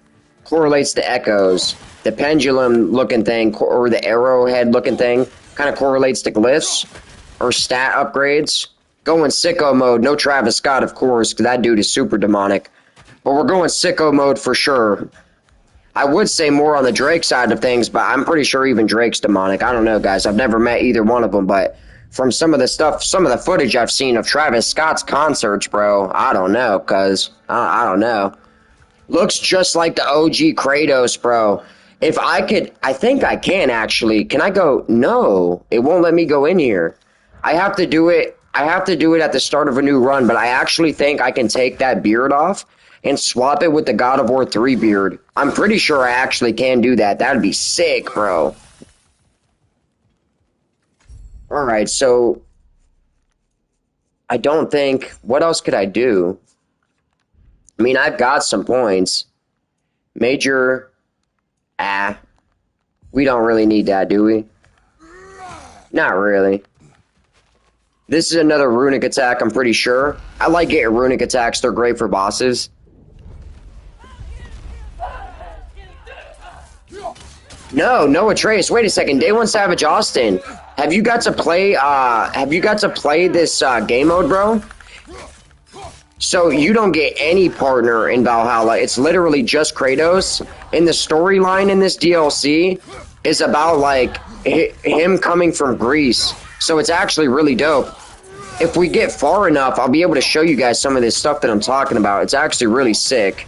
Speaker 1: correlates to echoes. The pendulum looking thing, or the arrowhead looking thing, kind of correlates to glyphs or stat upgrades. Going sicko mode, no Travis Scott, of course, because that dude is super demonic. But we're going sicko mode for sure. I would say more on the Drake side of things, but I'm pretty sure even Drake's demonic. I don't know, guys. I've never met either one of them, but from some of the stuff, some of the footage I've seen of Travis Scott's concerts, bro, I don't know, cuz I don't know. Looks just like the OG Kratos, bro. If I could, I think I can actually. Can I go? No, it won't let me go in here. I have to do it. I have to do it at the start of a new run, but I actually think I can take that beard off and swap it with the God of War 3 beard. I'm pretty sure I actually can do that. That'd be sick, bro. Alright, so I don't think... What else could I do? I mean, I've got some points. Major... We don't really need that, do we? Not really. This is another runic attack, I'm pretty sure. I like getting runic attacks. They're great for bosses. No, Noah Trace. Wait a second. Day One Savage Austin. Have you got to play this game mode, bro? So you don't get any partner in Valhalla. It's literally just Kratos. And the storyline in this DLC is about, like, him coming from Greece. So it's actually really dope. If we get far enough, I'll be able to show you guys some of this stuff that I'm talking about. It's actually really sick.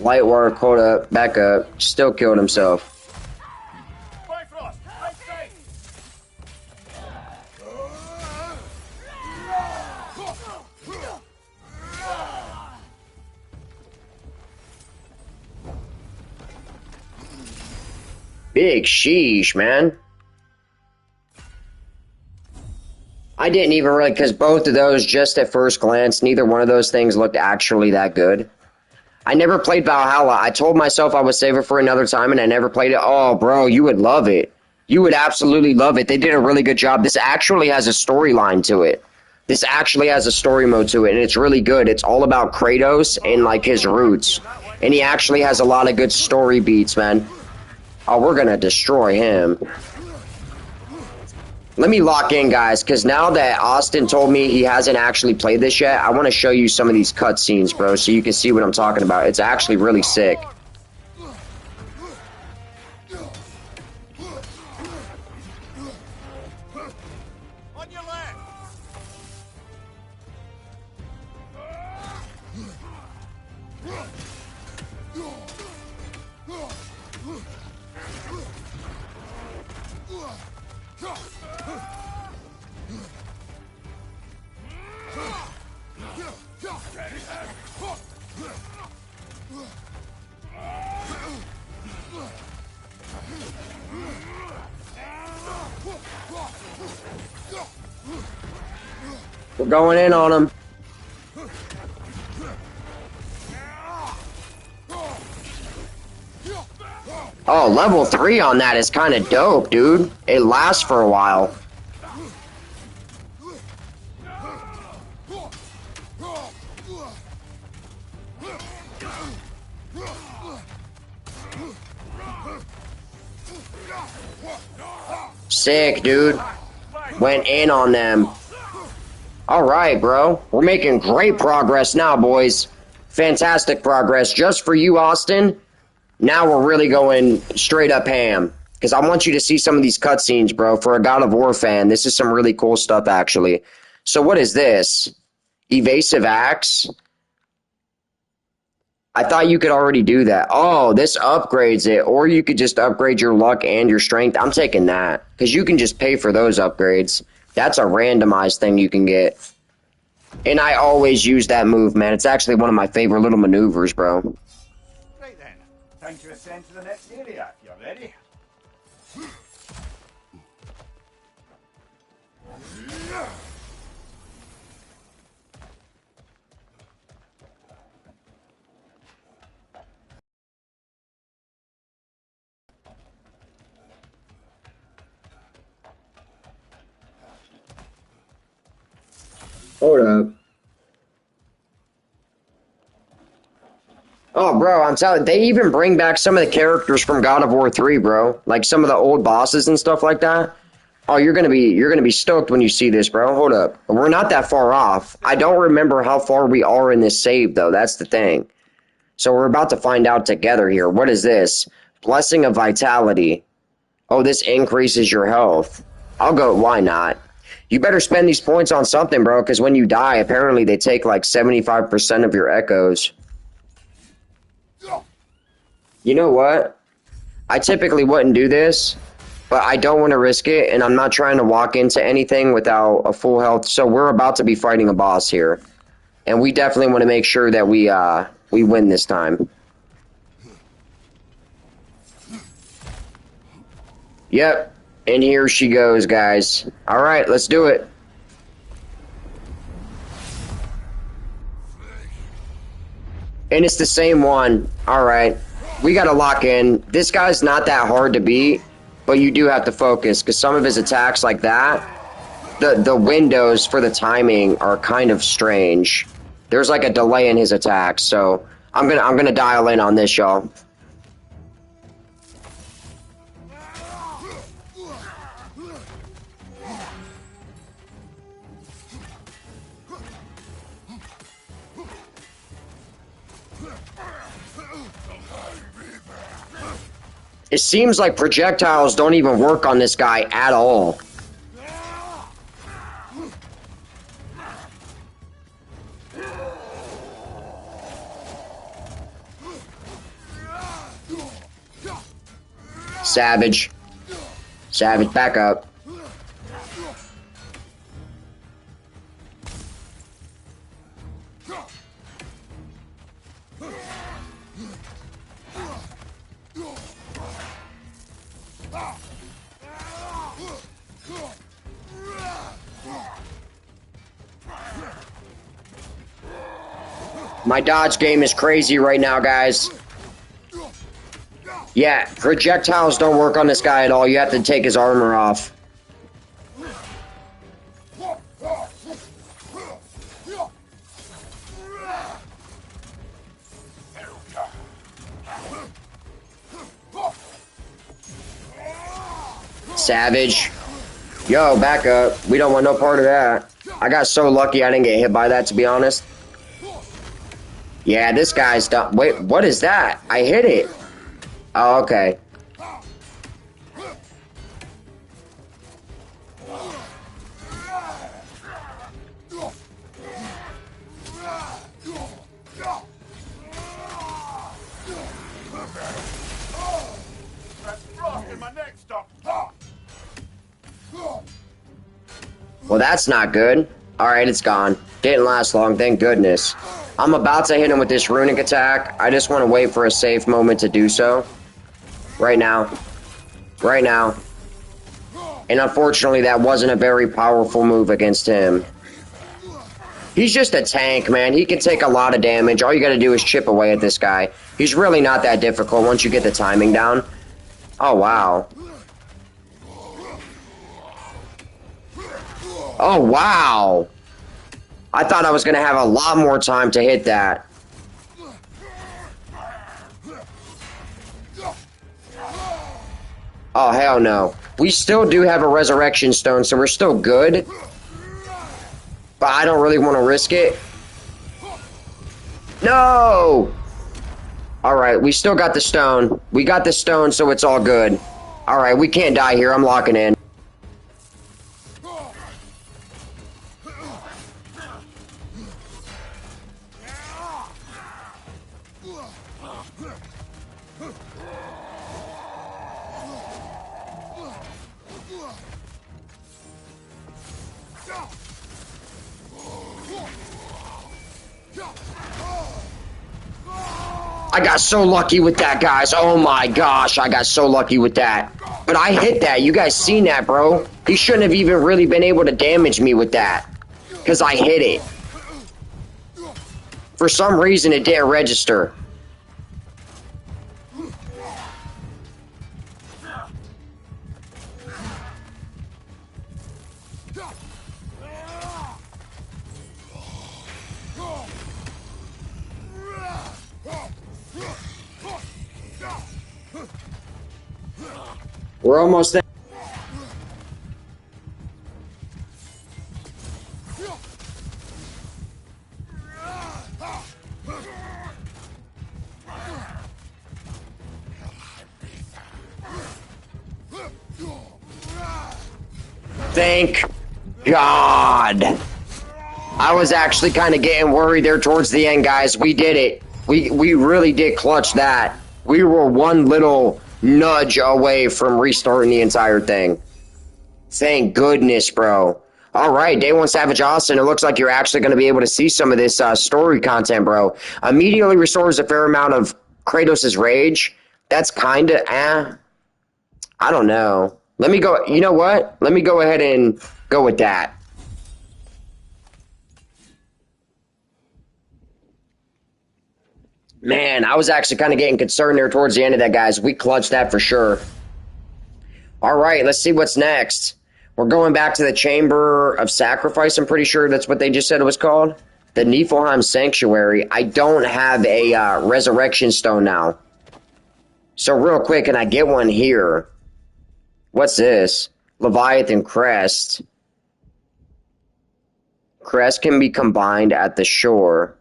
Speaker 1: Light work, hold up, back up. Still killed himself. Big sheesh, man. I didn't even really, because both of those, just at first glance, neither one of those things looked actually that good. I never played Valhalla. I told myself I would save it for another time, and I never played it. Oh, bro, you would love it. You would absolutely love it. They did a really good job. This actually has a storyline to it. This actually has a story mode to it, and it's really good. It's all about Kratos and, like, his roots. And he actually has a lot of good story beats, man. Oh, we're gonna destroy him. Let me lock in, guys, because now that Austin told me he hasn't actually played this yet, I want to show you some of these cutscenes, bro, so you can see what I'm talking about. It's actually really sick.
Speaker 2: On your left.
Speaker 1: We're going in on him. Oh, level 3 on that is kind of dope, dude. It lasts for a while. Sick, dude. Went in on them. Alright, bro. We're making great progress now, boys. Fantastic progress. Just for you, Austin. Now we're really going straight up ham. Because I want you to see some of these cutscenes, bro. For a God of War fan, this is some really cool stuff, actually. So what is this? Evasive axe? I thought you could already do that. Oh, this upgrades it. Or you could just upgrade your luck and your strength. I'm taking that. Because you can just pay for those upgrades. That's a randomized thing you can get. And I always use that move, man. It's actually one of my favorite little maneuvers, bro.
Speaker 3: Right then, time to ascend to the next area. You ready?
Speaker 1: Hold up. Oh, bro, I'm telling you, they even bring back some of the characters from God of War 3, bro. Like some of the old bosses and stuff like that. Oh, you're gonna be stoked when you see this, bro. Hold up. We're not that far off. I don't remember how far we are in this save, though. That's the thing. So we're about to find out together here. What is this? Blessing of Vitality. Oh, this increases your health. I'll go, why not? You better spend these points on something, bro, because when you die, apparently they take like 75% of your echoes. You know what? I typically wouldn't do this, but I don't want to risk it, and I'm not trying to walk into anything without a full health. So we're about to be fighting a boss here, and we definitely want to make sure that we win this time. Yep, and here she goes, guys. All right, let's do it. And it's the same one. All right, we got to lock in. This guy's not that hard to beat, but you do have to focus because some of his attacks like that, the windows for the timing are kind of strange. There's like a delay in his attacks, so I'm gonna dial in on this, y'all. It seems like projectiles don't even work on this guy at all. Savage. Savage, back up. My dodge game is crazy right now, guys. Yeah, projectiles don't work on this guy at all. You have to take his armor off. Savage. Yo, back up. We don't want no part of that. I got so lucky I didn't get hit by that, to be honest. Yeah, this guy's done. Wait, what is that? I hit it. Oh, okay. Well, that's not good. Alright, it's gone. Didn't last long, thank goodness. I'm about to hit him with this runic attack. I just want to wait for a safe moment to do so. Right now. Right now. And unfortunately, that wasn't a very powerful move against him. He's just a tank, man. He can take a lot of damage. All you gotta do is chip away at this guy. He's really not that difficult once you get the timing down. Oh, wow. Oh, wow. I thought I was going to have a lot more time to hit that. Oh, hell no. We still do have a resurrection stone, so we're still good. But I don't really want to risk it. No! Alright, we still got the stone. We got the stone, so it's all good. Alright, we can't die here. I'm locking in. I got so lucky with that, guys. Oh my gosh, I got so lucky with that. But I hit that. You guys seen that, bro? He shouldn't have even really been able to damage me with that. Because I hit it. For some reason, it didn't register. We're almost there. Thank God. I was actually kind of getting worried there towards the end, guys. We did it. We really did clutch that. We were one little nudge away from restarting the entire thing. Thank goodness, bro. All right, Day 1 Savage Austin, it looks like you're actually going to be able to see some of this story content, bro. Immediately restores a fair amount of Kratos' rage. That's kind of, I don't know. Let me go, you know what? Let me go ahead and go with that. Man, I was actually kind of getting concerned there towards the end of that, guys. We clutched that for sure. All right, let's see what's next. We're going back to the Chamber of Sacrifice. I'm pretty sure that's what they just said it was called. The Niflheim Sanctuary. I don't have a Resurrection Stone now. So real quick, can I get one here? What's this? Leviathan Crest. Crest can be combined at the shore.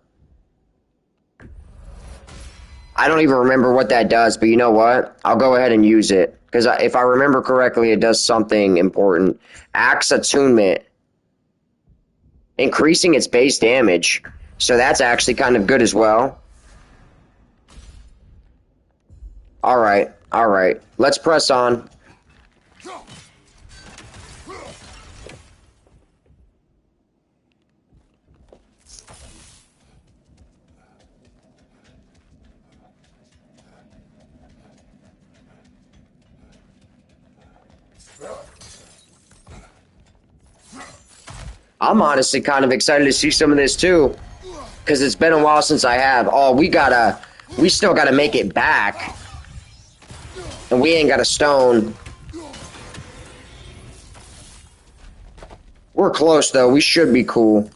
Speaker 1: I don't even remember what that does, but you know what? I'll go ahead and use it. Because if I remember correctly, it does something important. Axe Attunement. Increasing its base damage. So that's actually kind of good as well. Alright, alright. Let's press on. I'm honestly kind of excited to see some of this too. Because it's been a while since I have. Oh, we still gotta make it back. And we ain't got a stone. We're close though, we should be cool.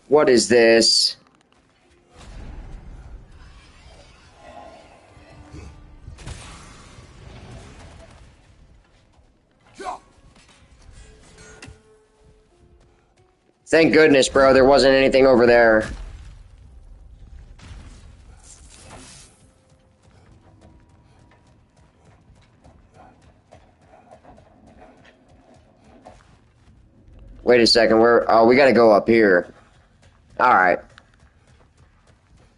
Speaker 1: What is this? Thank goodness, bro, there wasn't anything over there. Wait a second, we gotta go up here. Alright.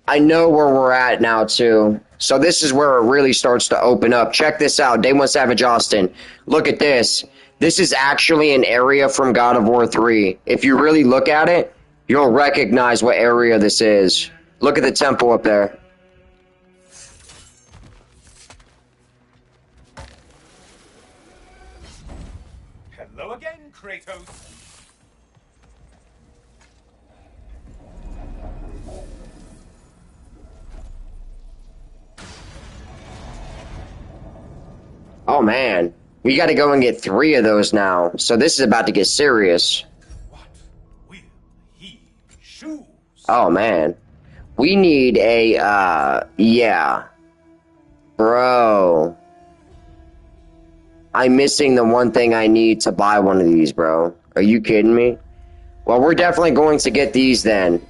Speaker 1: I know where we're at now, too. So this is where it really starts to open up. Check this out, Day 1 Savage Austin. Look at this. This is actually an area from God of War 3. If you really look at it, you'll recognize what area this is. Look at the temple up there.
Speaker 3: Hello again, Kratos.
Speaker 1: Oh, man. We gotta go and get 3 of those now. So this is about to get serious.
Speaker 3: What will he choose?
Speaker 1: Oh, man. We need a, yeah. Bro. I'm missing the one thing I need to buy one of these, bro. Are you kidding me? Well, we're definitely going to get these then.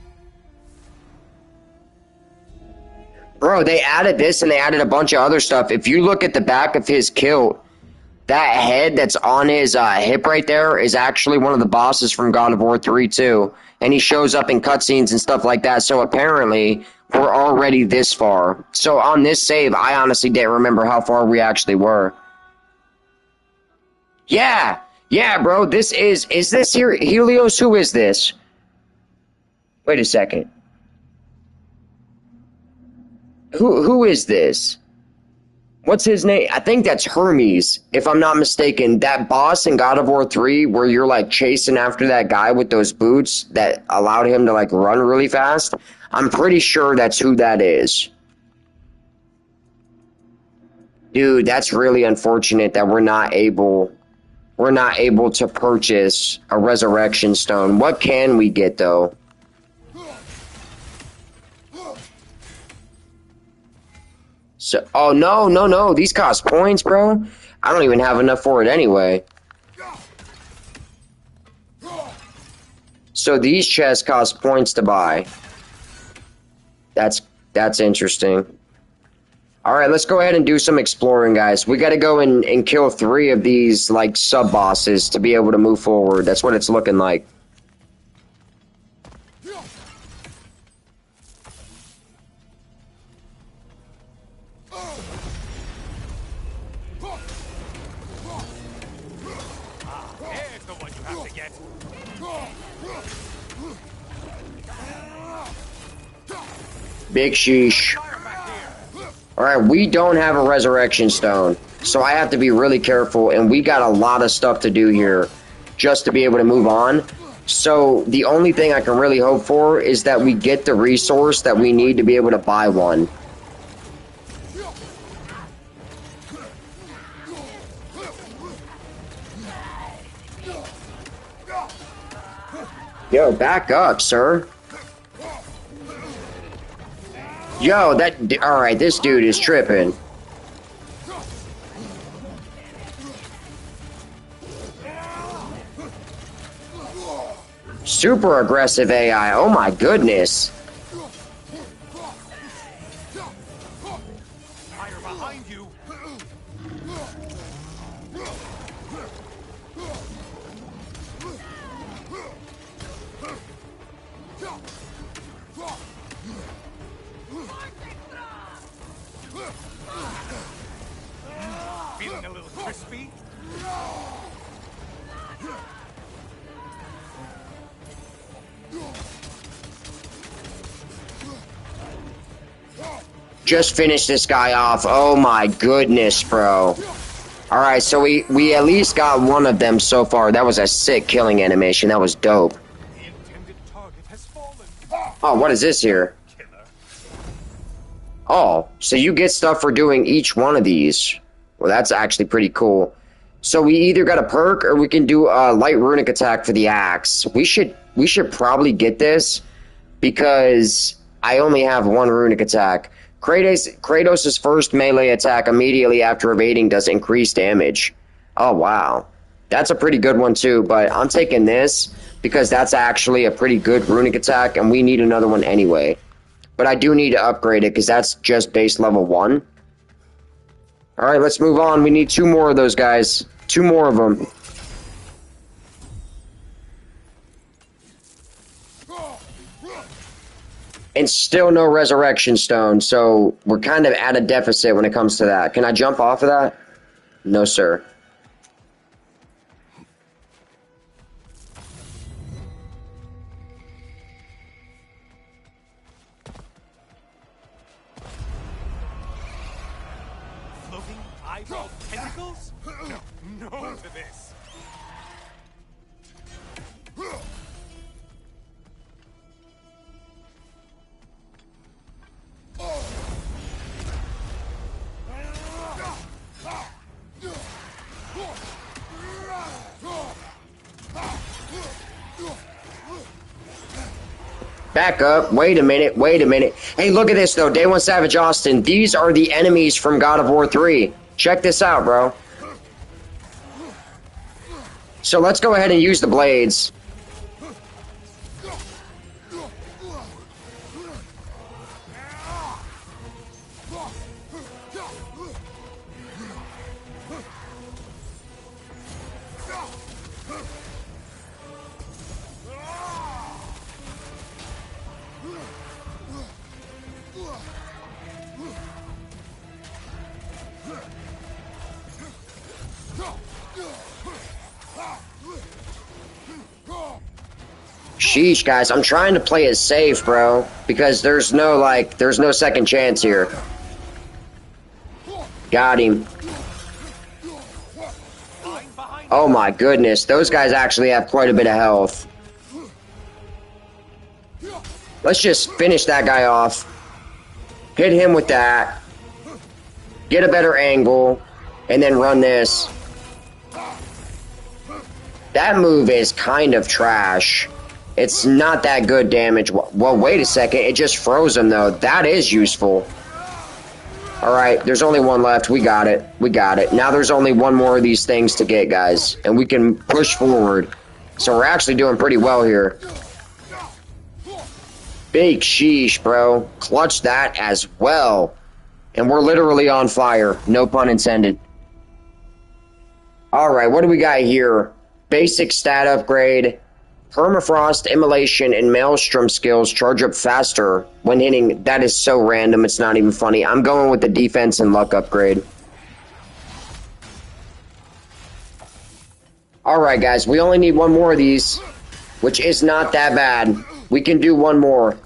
Speaker 1: Bro, they added this and they added a bunch of other stuff. If you look at the back of his kilt, that head that's on his hip right there is actually one of the bosses from God of War 3 too. And he shows up in cutscenes and stuff like that. So apparently, we're already this far. So on this save, I honestly didn't remember how far we actually were. Yeah! Yeah, bro, this is this here Helios? Who is this? Wait a second. Who is this? What's his name? I think that's Hermes, if I'm not mistaken. That boss in God of War 3 where you're like chasing after that guy with those boots that allowed him to like run really fast. I'm pretty sure that's who that is. Dude, that's really unfortunate that we're not able to purchase a resurrection stone. What can we get though? So, oh, no. These cost points, bro. I don't even have enough for it anyway. So these chests cost points to buy. That's interesting. Alright, let's go ahead and do some exploring, guys. We gotta go and kill 3 of these, like, sub-bosses to be able to move forward. That's what it's looking like.
Speaker 2: Here's the one you have to get.
Speaker 1: Big sheesh. Alright, we don't have a resurrection stone, so I have to be really careful, and we got a lot of stuff to do here just to be able to move on. So the only thing I can really hope for is that we get the resource that we need to be able to buy one. Yo, back up, sir. Yo, alright, this dude is tripping. Super aggressive AI, oh my goodness.
Speaker 2: Fire behind you. Feeling a little crispy?
Speaker 1: Just finish this guy off. Oh my goodness, bro. Alright, so we at least got one of them so far. That was a sick killing animation. That was dope.
Speaker 2: The intended target has fallen.
Speaker 1: Oh, what is this here?
Speaker 2: Killer.
Speaker 1: Oh, so you get stuff for doing each one of these. Well, that's actually pretty cool. So we either got a perk or we can do a light runic attack for the axe. We should probably get this because I only have one runic attack. Kratos' first melee attack immediately after evading does increased damage. Oh, wow. That's a pretty good one, too, but I'm taking this because that's actually a pretty good runic attack, and we need another one anyway. But I do need to upgrade it because that's just base level 1. Alright, let's move on. We need 2 more of those guys. 2 more of them. And still no resurrection stone, so we're kind of at a deficit when it comes to that. Can I jump off of that? No, sir.
Speaker 2: Floating eyeball tentacles? No, no to this.
Speaker 1: Back up. Wait a minute. Wait a minute. Hey, look at this, though. Day 1 Savage Austin. These are the enemies from God of War 3. Check this out, bro. So let's go ahead and use the blades. Sheesh, guys, I'm trying to play it safe, bro, because there's no second chance here. Got him. Oh my goodness, those guys actually have quite a bit of health. Let's just finish that guy off. Hit him with that. Get a better angle, and then run this. That move is kind of trash. It's not that good damage. Well, wait a second. It just froze him, though. That is useful. Alright, there's only one left. We got it. We got it. Now there's only one more of these things to get, guys. And we can push forward. So we're actually doing pretty well here. Big sheesh, bro. Clutch that as well. And we're literally on fire. No pun intended. Alright, what do we got here? Basic stat upgrade. Permafrost, Immolation, and Maelstrom skills charge up faster when hitting. That is so random, it's not even funny. I'm going with the defense and luck upgrade. Alright guys, we only need one more of these, which is not that bad. We can do one more.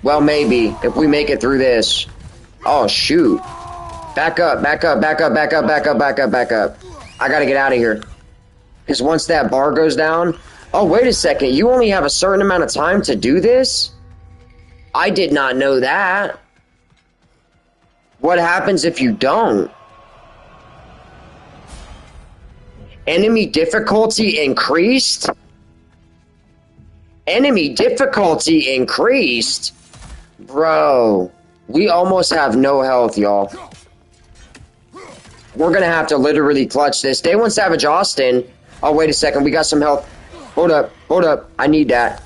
Speaker 1: Well, maybe, if we make it through this. Oh, shoot. Back up, back up, back up, back up, back up, back up, back up. I gotta get out of here. Because once that bar goes down... Oh, wait a second. You only have a certain amount of time to do this? I did not know that. What happens if you don't? Enemy difficulty increased? Enemy difficulty increased? Bro, we almost have no health, y'all. We're gonna have to literally clutch this. Day 1 Savage Austin. Oh, wait a second. We got some health. Hold up. Hold up. I need that.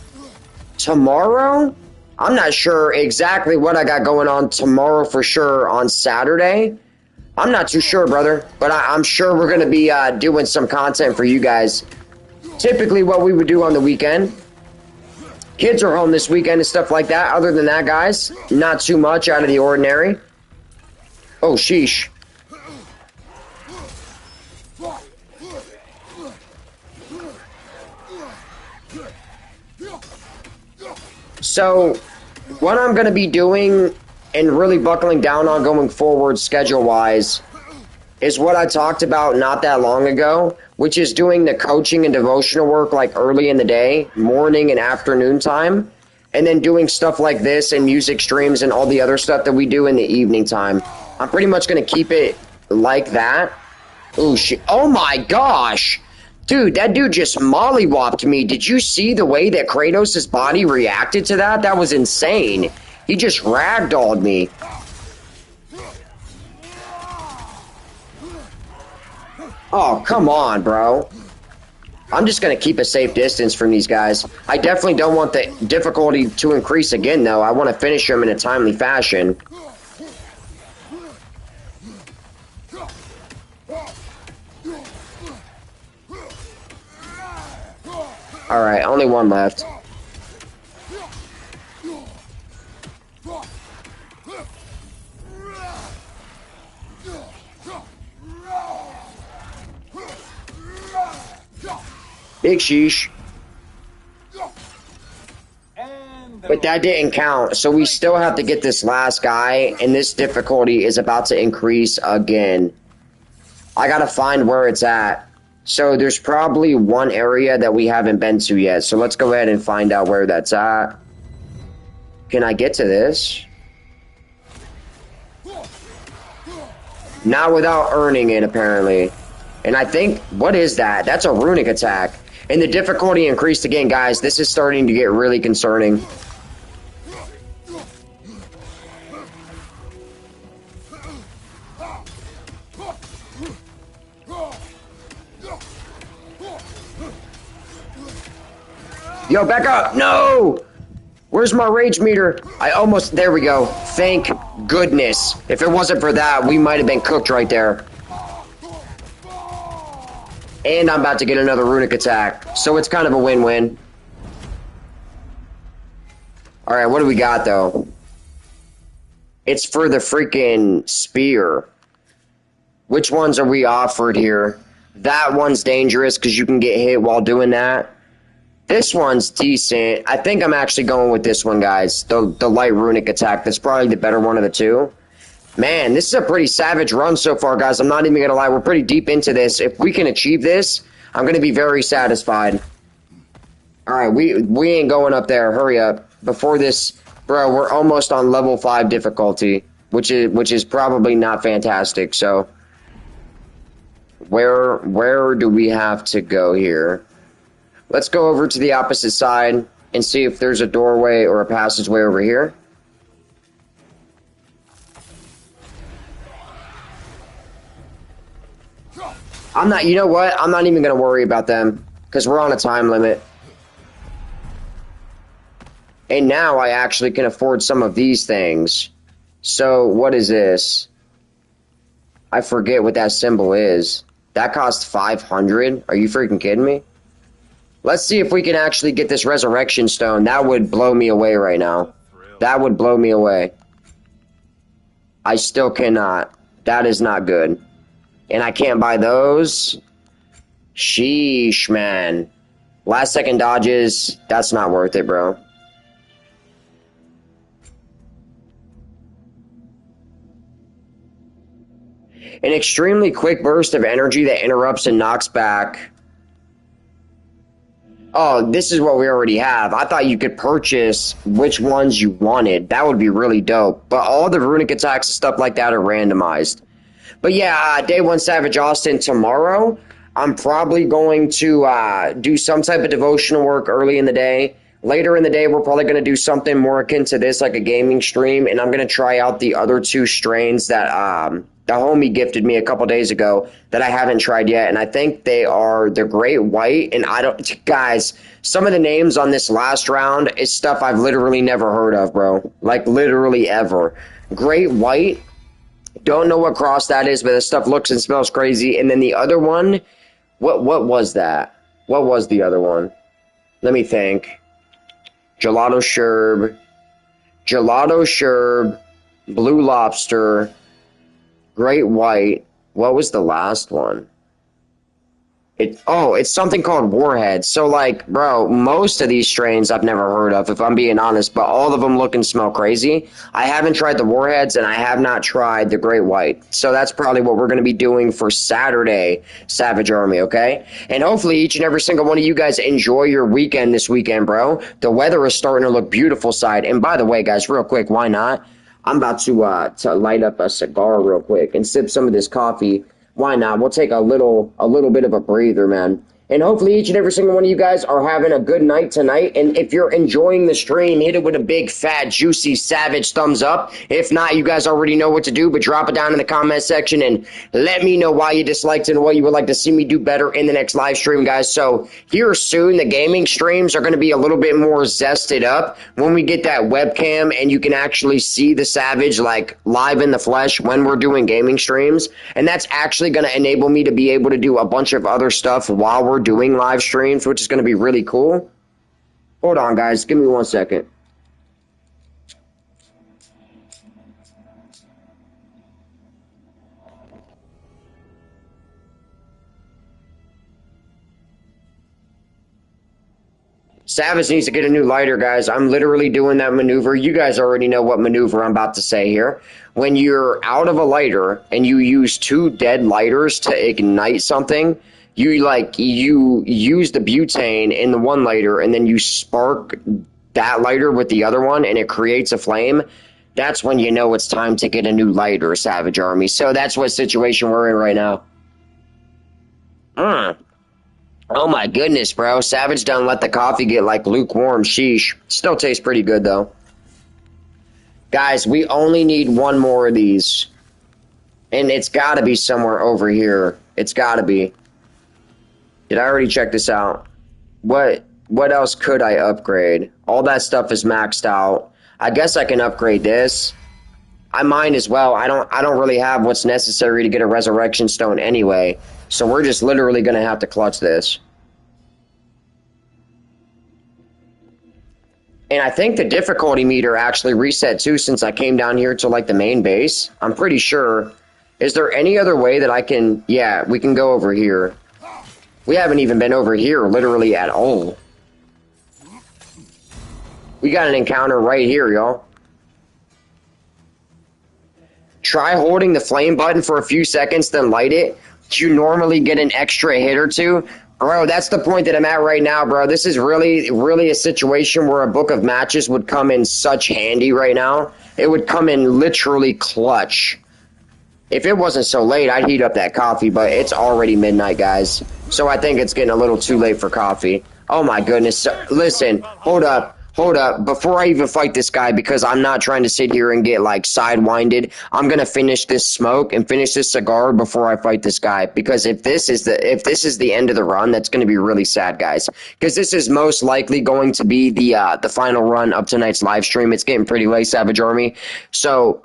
Speaker 1: Tomorrow? I'm not sure exactly what I got going on tomorrow for sure on Saturday. I'm not too sure, brother. But I'm sure we're gonna be doing some content for you guys. Typically what we would do on the weekend. Kids are home this weekend and stuff like that. Other than that, guys, not too much out of the ordinary. Oh, sheesh. So, what I'm going to be doing and really buckling down on going forward schedule-wise is what I talked about not that long ago, which is doing the coaching and devotional work like early in the day, morning and afternoon time, and then doing stuff like this and music streams and all the other stuff that we do in the evening time. I'm pretty much going to keep it like that. Oh, shit. Oh, my gosh. Dude, that dude just mollywopped me. Did you see the way that Kratos' body reacted to that? That was insane. He just ragdolled me. Oh, come on, bro. I'm just going to keep a safe distance from these guys. I definitely don't want the difficulty to increase again, though. I want to finish them in a timely fashion. Alright, only one left. Big sheesh. But that didn't count, so we still have to get this last guy, and this difficulty is about to increase again. I gotta find where it's at. So there's probably one area that we haven't been to yet, so let's go ahead and find out where that's at. Can I get to this? Not without earning it, apparently. And I think, what is that? That's a runic attack. And the difficulty increased again, guys. This is starting to get really concerning. Yo, back up! No! Where's my rage meter? There we go. Thank goodness. If it wasn't for that, we might have been cooked right there. And I'm about to get another runic attack. So it's kind of a win-win. Alright, what do we got, though? It's for the freaking spear. Which ones are we offered here? That one's dangerous because you can get hit while doing that. This one's decent. I think I'm actually going with this one, guys. The light runic attack. That's probably the better one of the two. Man, this is a pretty savage run so far, guys. I'm not even going to lie. We're pretty deep into this. If we can achieve this, I'm going to be very satisfied. Alright, we ain't going up there. Hurry up. Before this, bro, we're almost on level 5 difficulty, which is probably not fantastic. So, where do we have to go here? Let's go over to the opposite side and see if there's a doorway or a passageway over here. You know what? I'm not even going to worry about them because we're on a time limit. And now I actually can afford some of these things. So, what is this? I forget what that symbol is. That cost 500? Are you freaking kidding me? Let's see if we can actually get this resurrection stone. That would blow me away right now. That would blow me away. I still cannot. That is not good. And I can't buy those. Sheesh, man. Last second dodges. That's not worth it, bro. An extremely quick burst of energy that interrupts and knocks back. Oh, this is what we already have. I thought you could purchase which ones you wanted. That would be really dope. But all the runic attacks and stuff like that are randomized. But yeah, Day 1 Savage Austin tomorrow. I'm probably going to do some type of devotional work early in the day. Later in the day, we're probably going to do something more akin to this, like a gaming stream. And I'm going to try out the other two strains that the homie gifted me a couple days ago that I haven't tried yet. And I think they are the Great White. And I don't, guys, some of the names on this last round is stuff I've literally never heard of, bro. Like literally ever. Great White. Don't know what cross that is, but the stuff looks and smells crazy. And then the other one, what was that? What was the other one? Let me think. Gelato Sherb, Blue Lobster, Great White. What was the last one? It's something called Warhead. So, like, bro, most of these strains I've never heard of, if I'm being honest, but all of them look and smell crazy. I haven't tried the Warheads, and I have not tried the Great White. So that's probably what we're going to be doing for Saturday, Savage Army, okay? And hopefully each and every single one of you guys enjoy your weekend this weekend, bro. The weather is starting to look beautiful side. And by the way, guys, real quick, why not? I'm about to light up a cigar real quick and sip some of this coffee. Why not? We'll take a little bit of a breather, man. And hopefully each and every single one of you guys are having a good night tonight. And if you're enjoying the stream, hit it with a big, fat, juicy, savage thumbs up. If not, you guys already know what to do, but drop it down in the comment section and let me know why you disliked it and what you would like to see me do better in the next live stream, guys. So here soon, the gaming streams are going to be a little bit more zested up when we get that webcam and you can actually see the Savage like live in the flesh when we're doing gaming streams. And that's actually going to enable me to be able to do a bunch of other stuff while we're doing live streams, which is going to be really cool. Hold on, guys. Give me 1 second. Savage needs to get a new lighter, guys. I'm literally doing that maneuver. You guys already know what maneuver I'm about to say here. When you're out of a lighter and you use 2 dead lighters to ignite something, you use the butane in the one lighter and then you spark that lighter with the other one and it creates a flame. That's when you know it's time to get a new lighter, Savage Army. So that's what situation we're in right now. Oh my goodness, bro. Savage done let the coffee get like lukewarm. Sheesh. Still tastes pretty good though. Guys, we only need 1 more of these. And it's gotta be somewhere over here. It's gotta be. Did I already check this out? What else could I upgrade? All that stuff is maxed out. I guess I can upgrade this. I might as well. I don't really have what's necessary to get a resurrection stone anyway. So we're just literally gonna have to clutch this. And I think the difficulty meter actually reset too since I came down here to like the main base. I'm pretty sure. Is there any other way that I can... Yeah, we can go over here. We haven't even been over here literally at all. We got an encounter right here, y'all. Try holding the flame button for a few seconds, then light it. You normally get an extra hit or two. Bro, that's the point that I'm at right now, bro. This is really, really a situation where a book of matches would come in such handy right now. It would come in literally clutch. If it wasn't so late, I'd heat up that coffee, but it's already midnight, guys. So I think it's getting a little too late for coffee. Oh my goodness. So, listen, hold up. Before I even fight this guy, because I'm not trying to sit here and get like sidewinded, I'm gonna finish this smoke and finish this cigar before I fight this guy. Because if this is the end of the run, that's gonna be really sad, guys. Because this is most likely going to be the final run of tonight's live stream. It's getting pretty late, Savage Army. So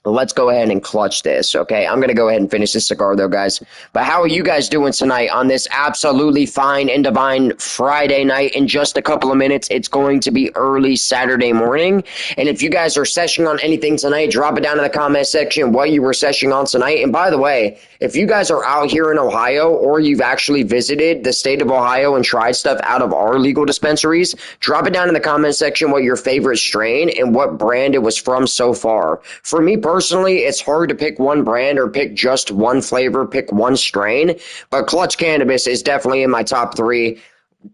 Speaker 1: Let's go ahead and clutch this, okay? I'm going to go ahead and finish this cigar, though, guys. But how are you guys doing tonight on this absolutely fine and divine Friday night? In just a couple of minutes, it's going to be early Saturday morning. And if you guys are sessioning on anything tonight, drop it down in the comment section what you were sessioning on tonight. And by the way, if you guys are out here in Ohio or you've actually visited the state of Ohio and tried stuff out of our legal dispensaries, drop it down in the comment section what your favorite strain and what brand it was from so far. For me personally, it's hard to pick one brand or pick just one flavor, pick one strain, but Clutch Cannabis is definitely in my top three.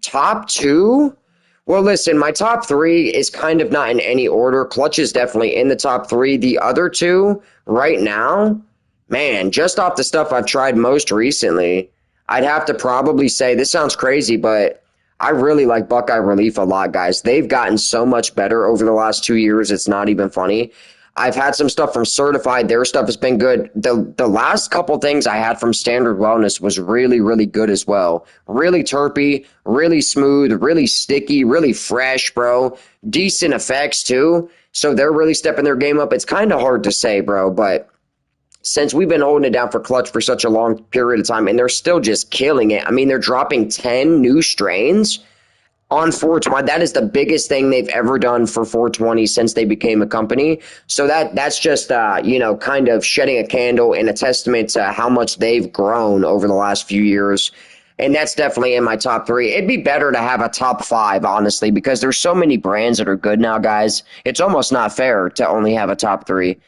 Speaker 1: Top two? Well, listen, my top three is kind of not in any order. Clutch is definitely in the top three. The other two, right now, man, just off the stuff I've tried most recently, I'd have to probably say, this sounds crazy, but I really like Buckeye Relief a lot, guys. They've gotten so much better over the last 2 years. It's not even funny. I've had some stuff from Certified. Their stuff has been good. The last couple things I had from Standard Wellness was really, really good as well. Really terpy, really smooth, really sticky, really fresh, bro. Decent effects, too. So they're really stepping their game up. It's kind of hard to say, bro, but since we've been holding it down for Clutch for such a long period of time, and they're still just killing it. I mean, they're dropping 10 new strains on 420. That is the biggest thing they've ever done for 420 since they became a company. So that's just, kind of shedding a candle and a testament to how much they've grown over the last few years. And that's definitely in my top three. It'd be better to have a top five, honestly, because there's so many brands that are good now, guys. It's almost not fair to only have a top three.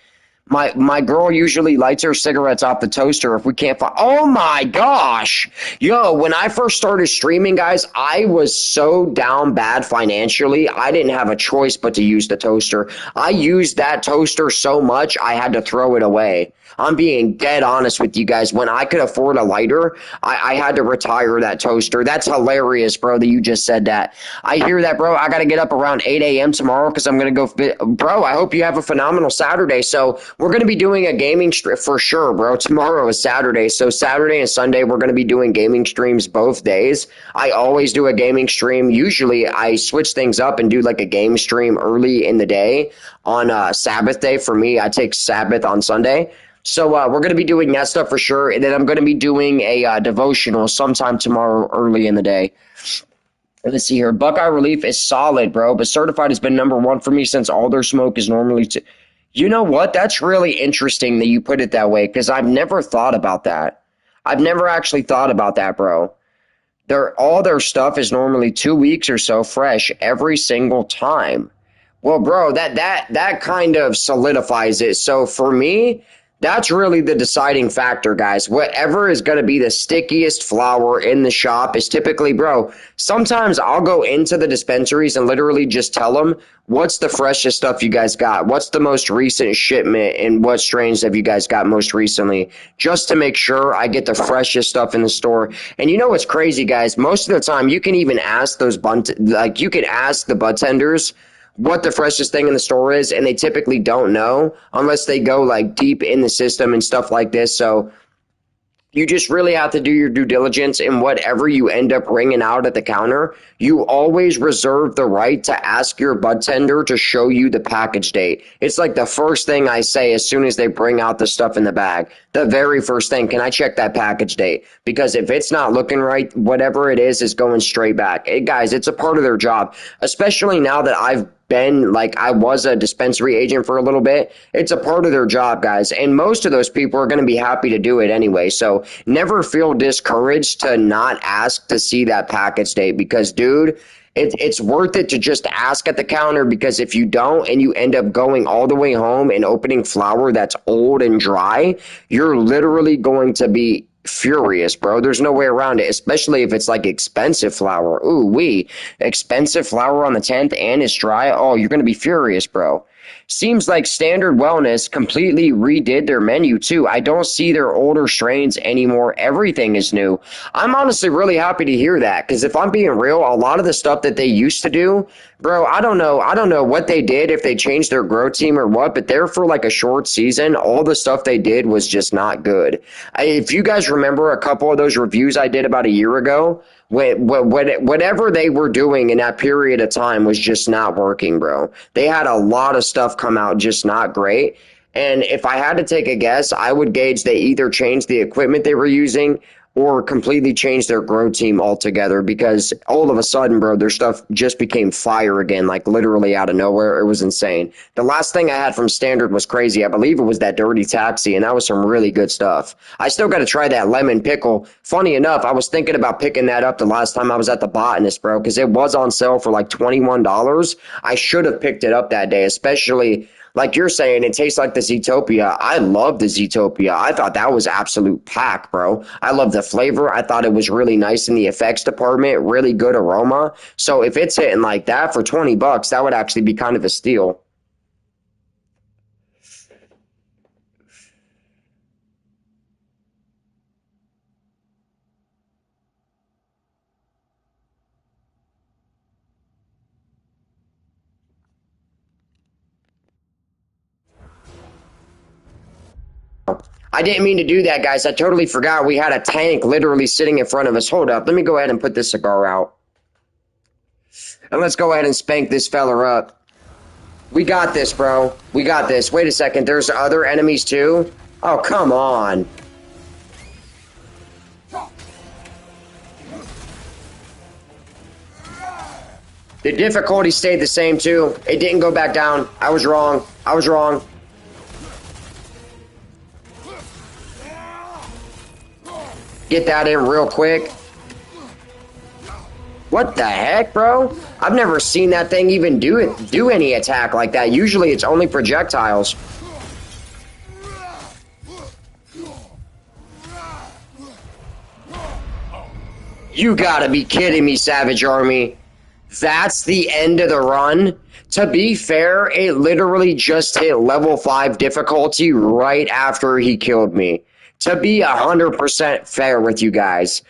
Speaker 1: My girl usually lights her cigarettes off the toaster if we can't find. Oh my gosh. Yo, when I first started streaming, guys, I was so down bad financially. I didn't have a choice but to use the toaster. I used that toaster so much, I had to throw it away. I'm being dead honest with you guys. When I could afford a lighter, I had to retire that toaster. That's hilarious, bro, that you just said that. I hear that, bro. I got to get up around 8 a.m. tomorrow because I'm going to go. Bro, I hope you have a phenomenal Saturday. So we're going to be doing a gaming stream for sure, bro. Tomorrow is Saturday. So Saturday and Sunday, we're going to be doing gaming streams both days. I always do a gaming stream. Usually I switch things up and do like a game stream early in the day on Sabbath day. For me, I take Sabbath on Sunday. So we're going to be doing that stuff for sure. And then I'm going to be doing a devotional sometime tomorrow early in the day. Let's see here. Buckeye Relief is solid, bro. But Certified has been number one for me since all their smoke is normally... You know what? That's really interesting that you put it that way because I've never thought about that. I've never actually thought about that, bro. All their stuff is normally 2 weeks or so fresh every single time. Well, bro, that kind of solidifies it. So for me... That's really the deciding factor, guys. Whatever is going to be the stickiest flower in the shop is typically, bro, sometimes I'll go into the dispensaries and literally just tell them, what's the freshest stuff you guys got? What's the most recent shipment and what strains have you guys got most recently? Just to make sure I get the freshest stuff in the store. And you know what's crazy, guys? Most of the time, you can even ask you can ask the bud tenders what the freshest thing in the store is, and they typically don't know unless they go like deep in the system and stuff like this. So you just really have to do your due diligence, and whatever you end up ringing out at the counter, you always reserve the right to ask your bud tender to show you the package date. It's like the first thing I say as soon as they bring out the stuff in the bag. The very first thing, can I check that package date? Because if it's not looking right, whatever it is going straight back. Hey, guys, it's a part of their job, especially now that I was a dispensary agent for a little bit. It's a part of their job, guys. And most of those people are going to be happy to do it anyway. So never feel discouraged to not ask to see that package date because, dude, it's worth it to just ask at the counter because if you don't and you end up going all the way home and opening flour that's old and dry, you're literally going to be furious, bro. There's no way around it, especially if it's like expensive flour. Ooh, expensive flour on the 10th and it's dry. Oh, you're going to be furious, bro. Seems like Standard Wellness completely redid their menu too. I don't see their older strains anymore. Everything is new. I'm honestly really happy to hear that because if I'm being real, a lot of the stuff that they used to do, bro, I don't know what they did, if they changed their grow team or what, but there for like a short season, all the stuff they did was just not good. If you guys remember a couple of those reviews I did about a year ago, whatever they were doing in that period of time was just not working, bro. They had a lot of stuff come out just not great. And if I had to take a guess, I would gauge they either changed the equipment they were using or completely changed their grow team altogether, because all of a sudden, bro, their stuff just became fire again, like literally out of nowhere. It was insane. The last thing I had from Standard was crazy. I believe it was that Dirty Taxi, and that was some really good stuff. I still got to try that Lemon Pickle. Funny enough, I was thinking about picking that up the last time I was at the Botanist, bro, because it was on sale for like $21. I should have picked it up that day, especially like you're saying, it tastes like the Zootopia. I love the Zootopia. I thought that was absolute pack, bro. I love the flavor. I thought it was really nice in the effects department, really good aroma. So if it's hitting like that for $20, that would actually be kind of a steal. I didn't mean to do that, guys. I totally forgot we had a tank literally sitting in front of us. Hold up. Let me go ahead and put this cigar out. And let's go ahead and spank this fella up. We got this, bro. We got this. Wait a second. There's other enemies, too? Oh, come on. The difficulty stayed the same, too. It didn't go back down. I was wrong. I was wrong. Get that in real quick. What the heck, bro? I've never seen that thing even do any attack like that. Usually it's only projectiles. You gotta be kidding me, Savage Army. That's the end of the run? To be fair, it literally just hit level 5 difficulty right after he killed me. To be 100% fair with you guys.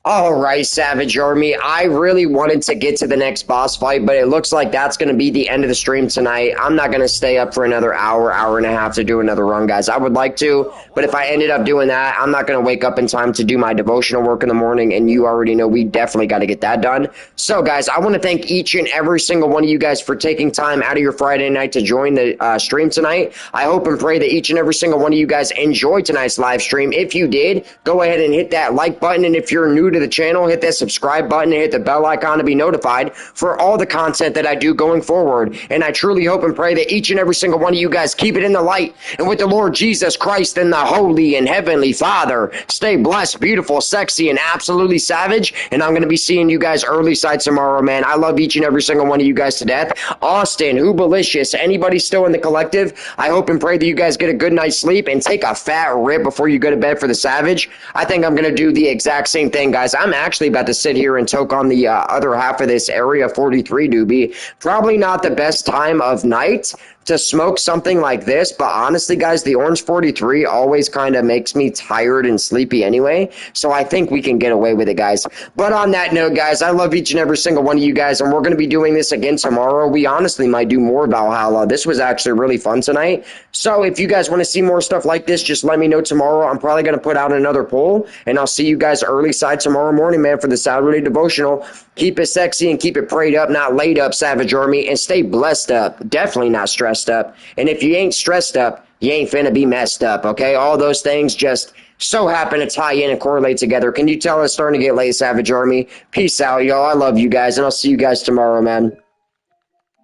Speaker 1: All right, Savage Army. I really wanted to get to the next boss fight, but it looks like that's going to be the end of the stream tonight. I'm not going to stay up for another hour, hour and a half to do another run, guys. I would like to, but if I ended up doing that, I'm not going to wake up in time to do my devotional work in the morning, and you already know we definitely got to get that done. So, guys, I want to thank each and every single one of you guys for taking time out of your Friday night to join the stream tonight. I hope and pray that each and every single one of you guys enjoyed tonight's live stream. If you did, go ahead and hit that like button, and if you're new to the channel, hit that subscribe button and hit the bell icon to be notified for all the content that I do going forward. And I truly hope and pray that each and every single one of you guys keep it in the light and with the Lord Jesus Christ and the Holy and Heavenly Father. Stay blessed, beautiful, sexy, and absolutely savage. And I'm going to be seeing you guys early side tomorrow, man. I love each and every single one of you guys to death. Austin, Hoobalicious, anybody still in the collective, I hope and pray that you guys get a good night's sleep and take a fat rip before you go to bed for the Savage. I think I'm going to do the exact same thing, guys. I'm actually about to sit here and toke on the other half of this Area 43 doobie. Probably not the best time of night to smoke something like this, but honestly, guys, the Orange 43 always kind of makes me tired and sleepy anyway, so I think we can get away with it, guys. But on that note, guys, I love each and every single one of you guys, and we're going to be doing this again tomorrow. We honestly might do more Valhalla. This was actually really fun tonight, so if you guys want to see more stuff like this, just let me know tomorrow. I'm probably going to put out another poll, and I'll see you guys early side tomorrow morning, man, for the Saturday devotional. Keep it sexy and keep it prayed up, not laid up, Savage Army, and stay blessed up. Definitely not stressed up. And if you ain't stressed up, you ain't finna be messed up, okay? All those things just so happen to tie in and correlate together. Can you tell it's starting to get late, Savage Army? Peace out, y'all. I love you guys, and I'll see you guys tomorrow, man.